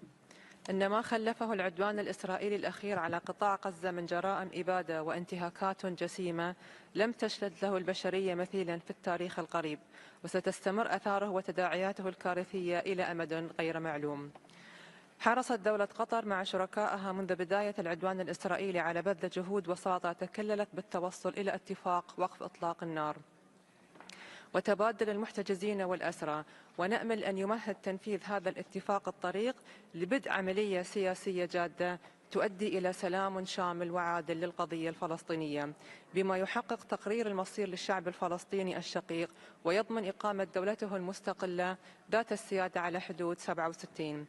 إن ما خلفه العدوان الإسرائيلي الأخير على قطاع غزة من جرائم إبادة وانتهاكات جسيمة لم تشهد له البشرية مثيلا في التاريخ القريب، وستستمر أثاره وتداعياته الكارثية إلى أمد غير معلوم. حرصت دولة قطر مع شركائها منذ بداية العدوان الإسرائيلي على بذل جهود وساطة تكللت بالتوصل إلى اتفاق وقف إطلاق النار وتبادل المحتجزين والأسرى، ونأمل أن يمهد تنفيذ هذا الاتفاق الطريق لبدء عملية سياسية جادة تؤدي إلى سلام شامل وعادل للقضية الفلسطينية، بما يحقق تقرير المصير للشعب الفلسطيني الشقيق ويضمن إقامة دولته المستقلة ذات السيادة على حدود 67.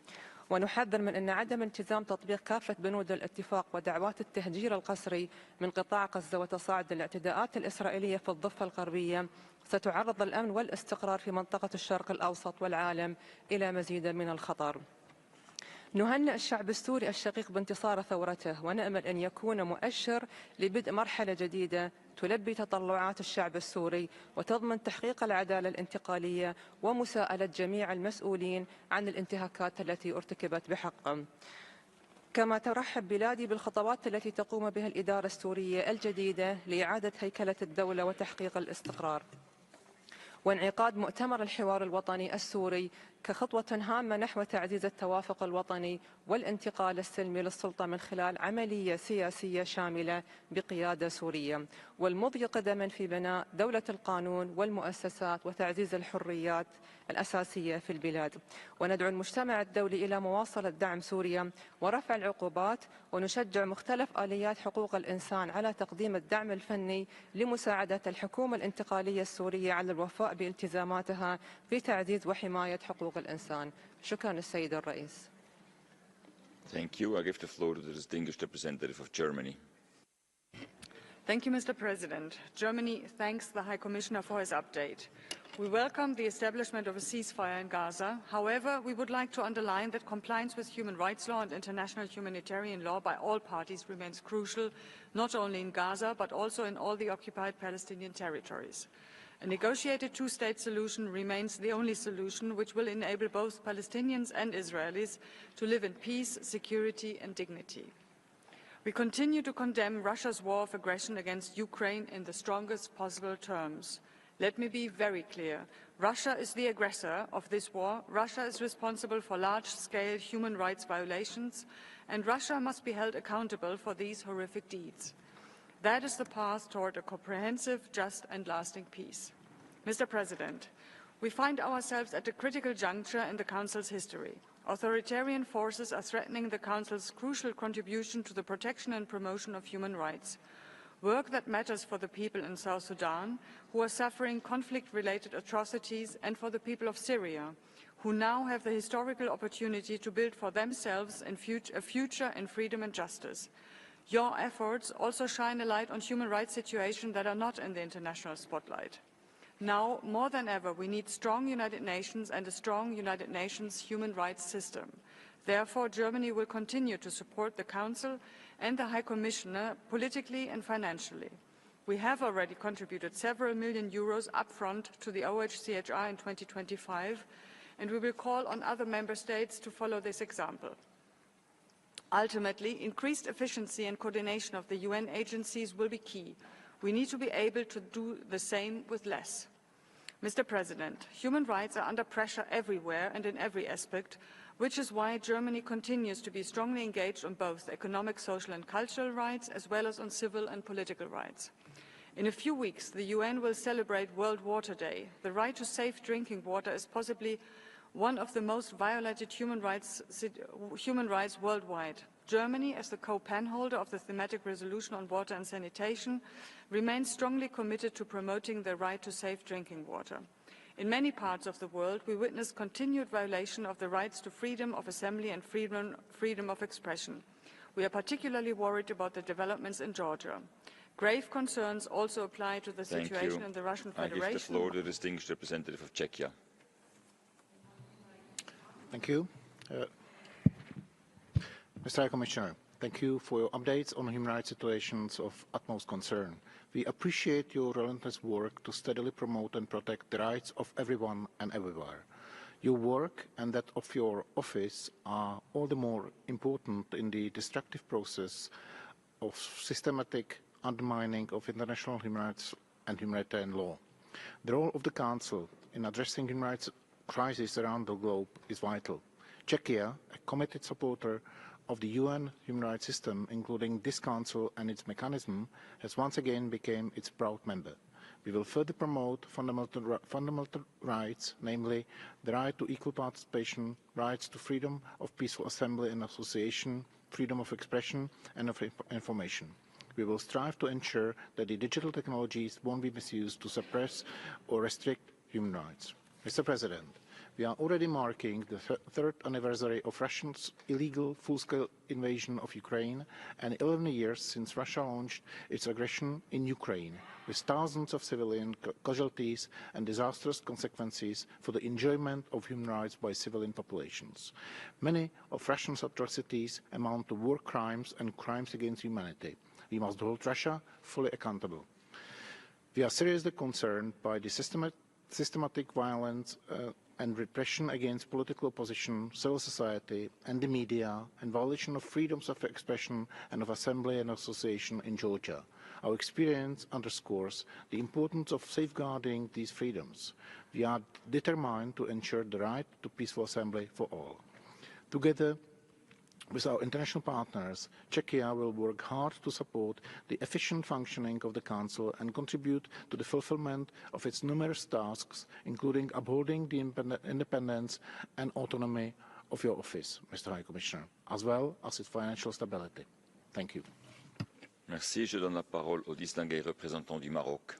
ونحذر من أن عدم التزام تطبيق كافة بنود الاتفاق ودعوات التهجير القسري من قطاع غزة وتصاعد الاعتداءات الإسرائيلية في الضفة الغربية ستعرض الأمن والاستقرار في منطقة الشرق الأوسط والعالم إلى مزيد من الخطر. نهنئ الشعب السوري الشقيق بانتصار ثورته، ونأمل أن يكون مؤشر لبدء مرحلة جديدة تلبي تطلعات الشعب السوري وتضمن تحقيق العدالة الانتقالية ومساءلة جميع المسؤولين عن الانتهاكات التي ارتكبت بحقهم. كما ترحب بلادي بالخطوات التي تقوم بها الإدارة السورية الجديدة لإعادة هيكلة الدولة وتحقيق الاستقرار، وانعقاد مؤتمر الحوار الوطني السوري كخطوة هامة نحو تعزيز التوافق الوطني والانتقال السلمي للسلطة من خلال عملية سياسية شاملة بقيادة سورية، والمضي قدما في بناء دولة القانون والمؤسسات وتعزيز الحريات الأساسية في البلاد. وندعو المجتمع الدولي إلى مواصلة دعم سوريا ورفع العقوبات، ونشجع مختلف آليات حقوق الإنسان على تقديم الدعم الفني لمساعدة الحكومة الانتقالية السورية على الوفاء بالتزاماتها في تعزيز وحماية حقوق الإنسان. شكرا السيد الرئيس. Thank you. I give the floor to the distinguished representative of Germany. Thank you, Mr. President. Germany thanks the High Commissioner for his update. We welcome the establishment of a ceasefire in Gaza. However, we would like to underline that compliance with human rights law and international humanitarian law by all parties remains crucial, not only in Gaza, but also in all the occupied Palestinian territories. A negotiated two-state solution remains the only solution which will enable both Palestinians and Israelis to live in peace, security and dignity. We continue to condemn Russia's war of aggression against Ukraine in the strongest possible terms. Let me be very clear. Russia is the aggressor of this war. Russia is responsible for large-scale human rights violations, and Russia must be held accountable for these horrific deeds. That is the path toward a comprehensive, just and lasting peace. Mr. President, we find ourselves at a critical juncture in the Council's history. Authoritarian forces are threatening the Council's crucial contribution to the protection and promotion of human rights. Work that matters for the people in South Sudan, who are suffering conflict-related atrocities, and for the people of Syria, who now have the historical opportunity to build for themselves a future in freedom and justice. Your efforts also shine a light on human rights situations that are not in the international spotlight. Now, more than ever, we need strong United Nations and a strong United Nations human rights system. Therefore, Germany will continue to support the Council and the High Commissioner politically and financially. We have already contributed several million euros upfront to the OHCHR in 2025, and we will call on other member states to follow this example. Ultimately, increased efficiency and coordination of the UN agencies will be key. We need to be able to do the same with less. Mr. President, human rights are under pressure everywhere and in every aspect, which is why Germany continues to be strongly engaged on both economic, social and cultural rights, as well as on civil and political rights. In a few weeks, the UN will celebrate World Water Day. The right to safe drinking water is possibly one of the most violated human rights worldwide. Germany, as the co-penholder of the thematic resolution on water and sanitation, remains strongly committed to promoting the right to safe drinking water. In many parts of the world, we witness continued violation of the rights to freedom of assembly and freedom of expression. We are particularly worried about the developments in Georgia. Grave concerns also apply to the situation in the Russian Federation. I give the floor to the distinguished representative of Czechia. Thank you. Mr. High Commissioner, thank you for your updates on human rights situations of utmost concern. We appreciate your relentless work to steadily promote and protect the rights of everyone and everywhere. Your work and that of your office are all the more important in the destructive process of systematic undermining of international human rights and humanitarian law. The role of the Council in addressing human rights crises around the globe is vital. Czechia, a committed supporter of the UN human rights system, including this Council and its mechanism, has once again become its proud member. We will further promote fundamental rights, namely the right to equal participation, rights to freedom of peaceful assembly and association, freedom of expression and of information. We will strive to ensure that the digital technologies won't be misused to suppress or restrict human rights. Mr. President, we are already marking the third anniversary of Russia's illegal full-scale invasion of Ukraine and 11 years since Russia launched its aggression in Ukraine, with thousands of civilian casualties and disastrous consequences for the enjoyment of human rights by civilian populations. Many of Russia's atrocities amount to war crimes and crimes against humanity. We must hold Russia fully accountable. We are seriously concerned by the systematic violence and repression against political opposition, civil society and the media, and violation of freedoms of expression and of assembly and association in Georgia. Our experience underscores the importance of safeguarding these freedoms. We are determined to ensure the right to peaceful assembly for all. Together with our international partners, Czechia will work hard to support the efficient functioning of the Council and contribute to the fulfillment of its numerous tasks, including upholding the independence and autonomy of your office, Mr. High Commissioner, as well as its financial stability. Thank you. Merci. Je donne la parole au distingué représentant du Maroc.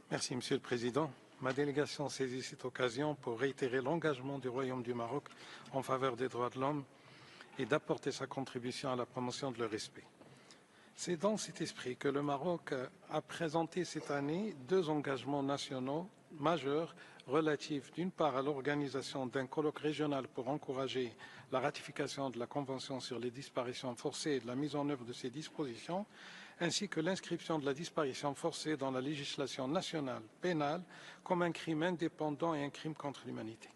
Merci, Monsieur le Président. Ma délégation saisit cette occasion pour réitérer l'engagement du Royaume du Maroc en faveur des droits de l'homme et d'apporter sa contribution à la promotion de leur respect. C'est dans cet esprit que le Maroc a présenté cette année 2 engagements nationaux majeurs relatifs d'une part à l'organisation d'un colloque régional pour encourager la ratification de la Convention sur les disparitions forcées et de la mise en œuvre de ces dispositions, ainsi que l'inscription de la disparition forcée dans la législation nationale pénale comme un crime indépendant et un crime contre l'humanité.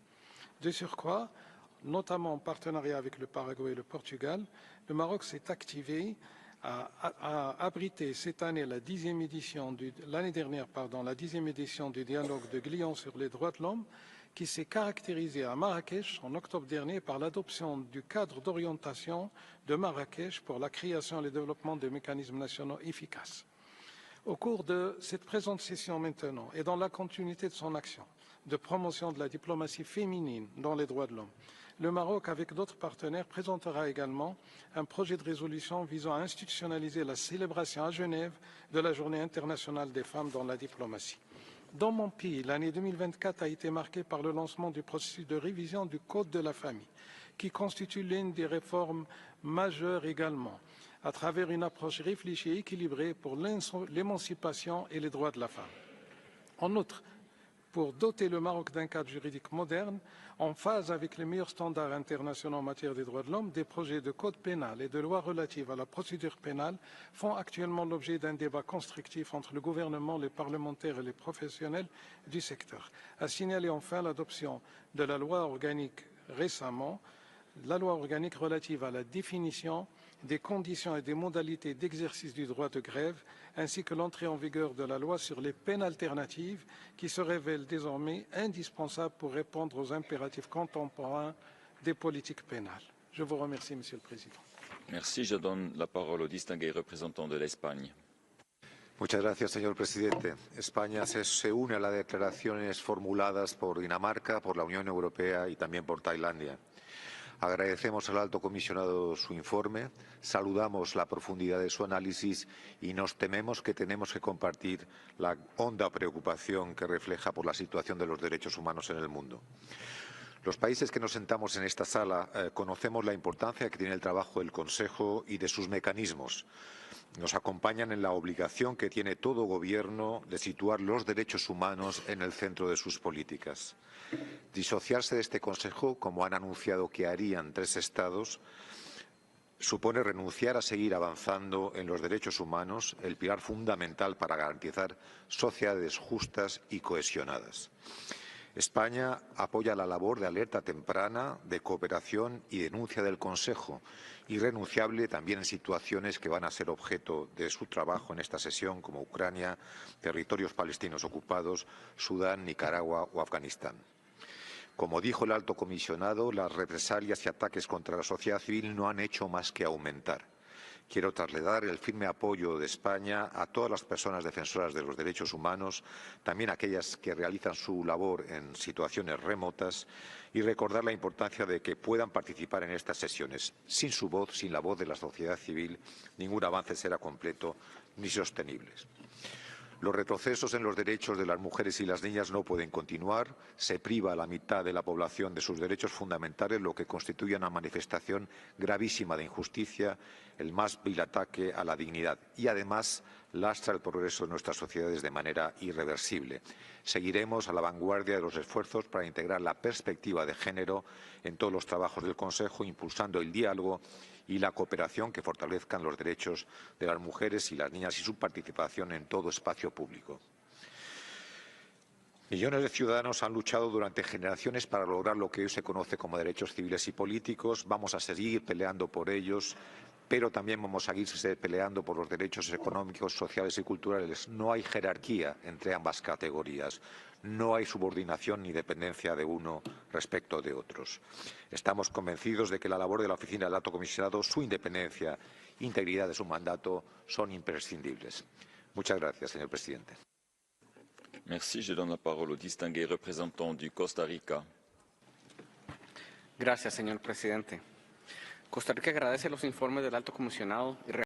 De surcroît, notamment en partenariat avec le Paraguay et le Portugal, le Maroc s'est activé à abriter cette année l'année dernière, la 10e édition du dialogue de Glion sur les droits de l'homme, qui s'est caractérisé à Marrakech en octobre dernier par l'adoption du cadre d'orientation de Marrakech pour la création et le développement de mécanismes nationaux efficaces. Au cours de cette présente session maintenant, et dans la continuité de son action de promotion de la diplomatie féminine dans les droits de l'homme, le Maroc, avec d'autres partenaires, présentera également un projet de résolution visant à institutionnaliser la célébration à Genève de la Journée internationale des femmes dans la diplomatie. Dans mon pays, l'année 2024 a été marquée par le lancement du processus de révision du Code de la famille, qui constitue l'une des réformes majeures également, à travers une approche réfléchie et équilibrée pour l'émancipation et les droits de la femme. En outre, pour doter le Maroc d'un cadre juridique moderne, en phase avec les meilleurs standards internationaux en matière des droits de l'homme, des projets de code pénal et de loi relatives à la procédure pénale font actuellement l'objet d'un débat constructif entre le gouvernement, les parlementaires et les professionnels du secteur. À signaler enfin l'adoption de la loi organique récemment, la loi organique relative à la définition des conditions et des modalités d'exercice du droit de grève, ainsi que l'entrée en vigueur de la loi sur les peines alternatives, qui se révèle désormais indispensable pour répondre aux impératifs contemporains des politiques pénales. Je vous remercie, Monsieur le Président. Merci. Je donne la parole au distingué représentant de l'Espagne. Muchas gracias, señor presidente. España se une a las declaraciones formuladas por Dinamarca, por la Unión Europea y también por Tailandia. Agradecemos al alto comisionado su informe, saludamos la profundidad de su análisis y nos tememos que tenemos que compartir la honda preocupación que refleja por la situación de los derechos humanos en el mundo. Los países que nos sentamos en esta sala conocemos la importancia que tiene el trabajo del Consejo y de sus mecanismos. Nos acompañan en la obligación que tiene todo gobierno de situar los derechos humanos en el centro de sus políticas. Disociarse de este Consejo, como han anunciado que harían 3 Estados, supone renunciar a seguir avanzando en los derechos humanos, el pilar fundamental para garantizar sociedades justas y cohesionadas. España apoya la labor de alerta temprana, de cooperación y denuncia del Consejo, irrenunciable también en situaciones que van a ser objeto de su trabajo en esta sesión, como Ucrania, territorios palestinos ocupados, Sudán, Nicaragua o Afganistán. Como dijo el alto comisionado, las represalias y ataques contra la sociedad civil no han hecho más que aumentar. Quiero trasladar el firme apoyo de España a todas las personas defensoras de los derechos humanos, también aquellas que realizan su labor en situaciones remotas, y recordar la importancia de que puedan participar en estas sesiones. Sin su voz, sin la voz de la sociedad civil, ningún avance será completo ni sostenible. Los retrocesos en los derechos de las mujeres y las niñas no pueden continuar. Se priva a la mitad de la población de sus derechos fundamentales, lo que constituye una manifestación gravísima de injusticia, el más vil ataque a la dignidad y, además, lastra el progreso de nuestras sociedades de manera irreversible. Seguiremos a la vanguardia de los esfuerzos para integrar la perspectiva de género en todos los trabajos del Consejo, impulsando el diálogo y la cooperación que fortalezcan los derechos de las mujeres y las niñas y su participación en todo espacio público. Millones de ciudadanos han luchado durante generaciones para lograr lo que hoy se conoce como derechos civiles y políticos. Vamos a seguir peleando por ellos, pero también vamos a seguir peleando por los derechos económicos, sociales y culturales. No hay jerarquía entre ambas categorías. No hay subordinación ni dependencia de uno respecto de otros. Estamos convencidos de que la labor de la Oficina del Alto Comisionado, su independencia e integridad de su mandato son imprescindibles. Muchas gracias, señor presidente. Merci. Je donne la parole au distingué représentant du Costa Rica. Gracias, señor presidente. Costa Rica agradece los informes del Alto Comisionado y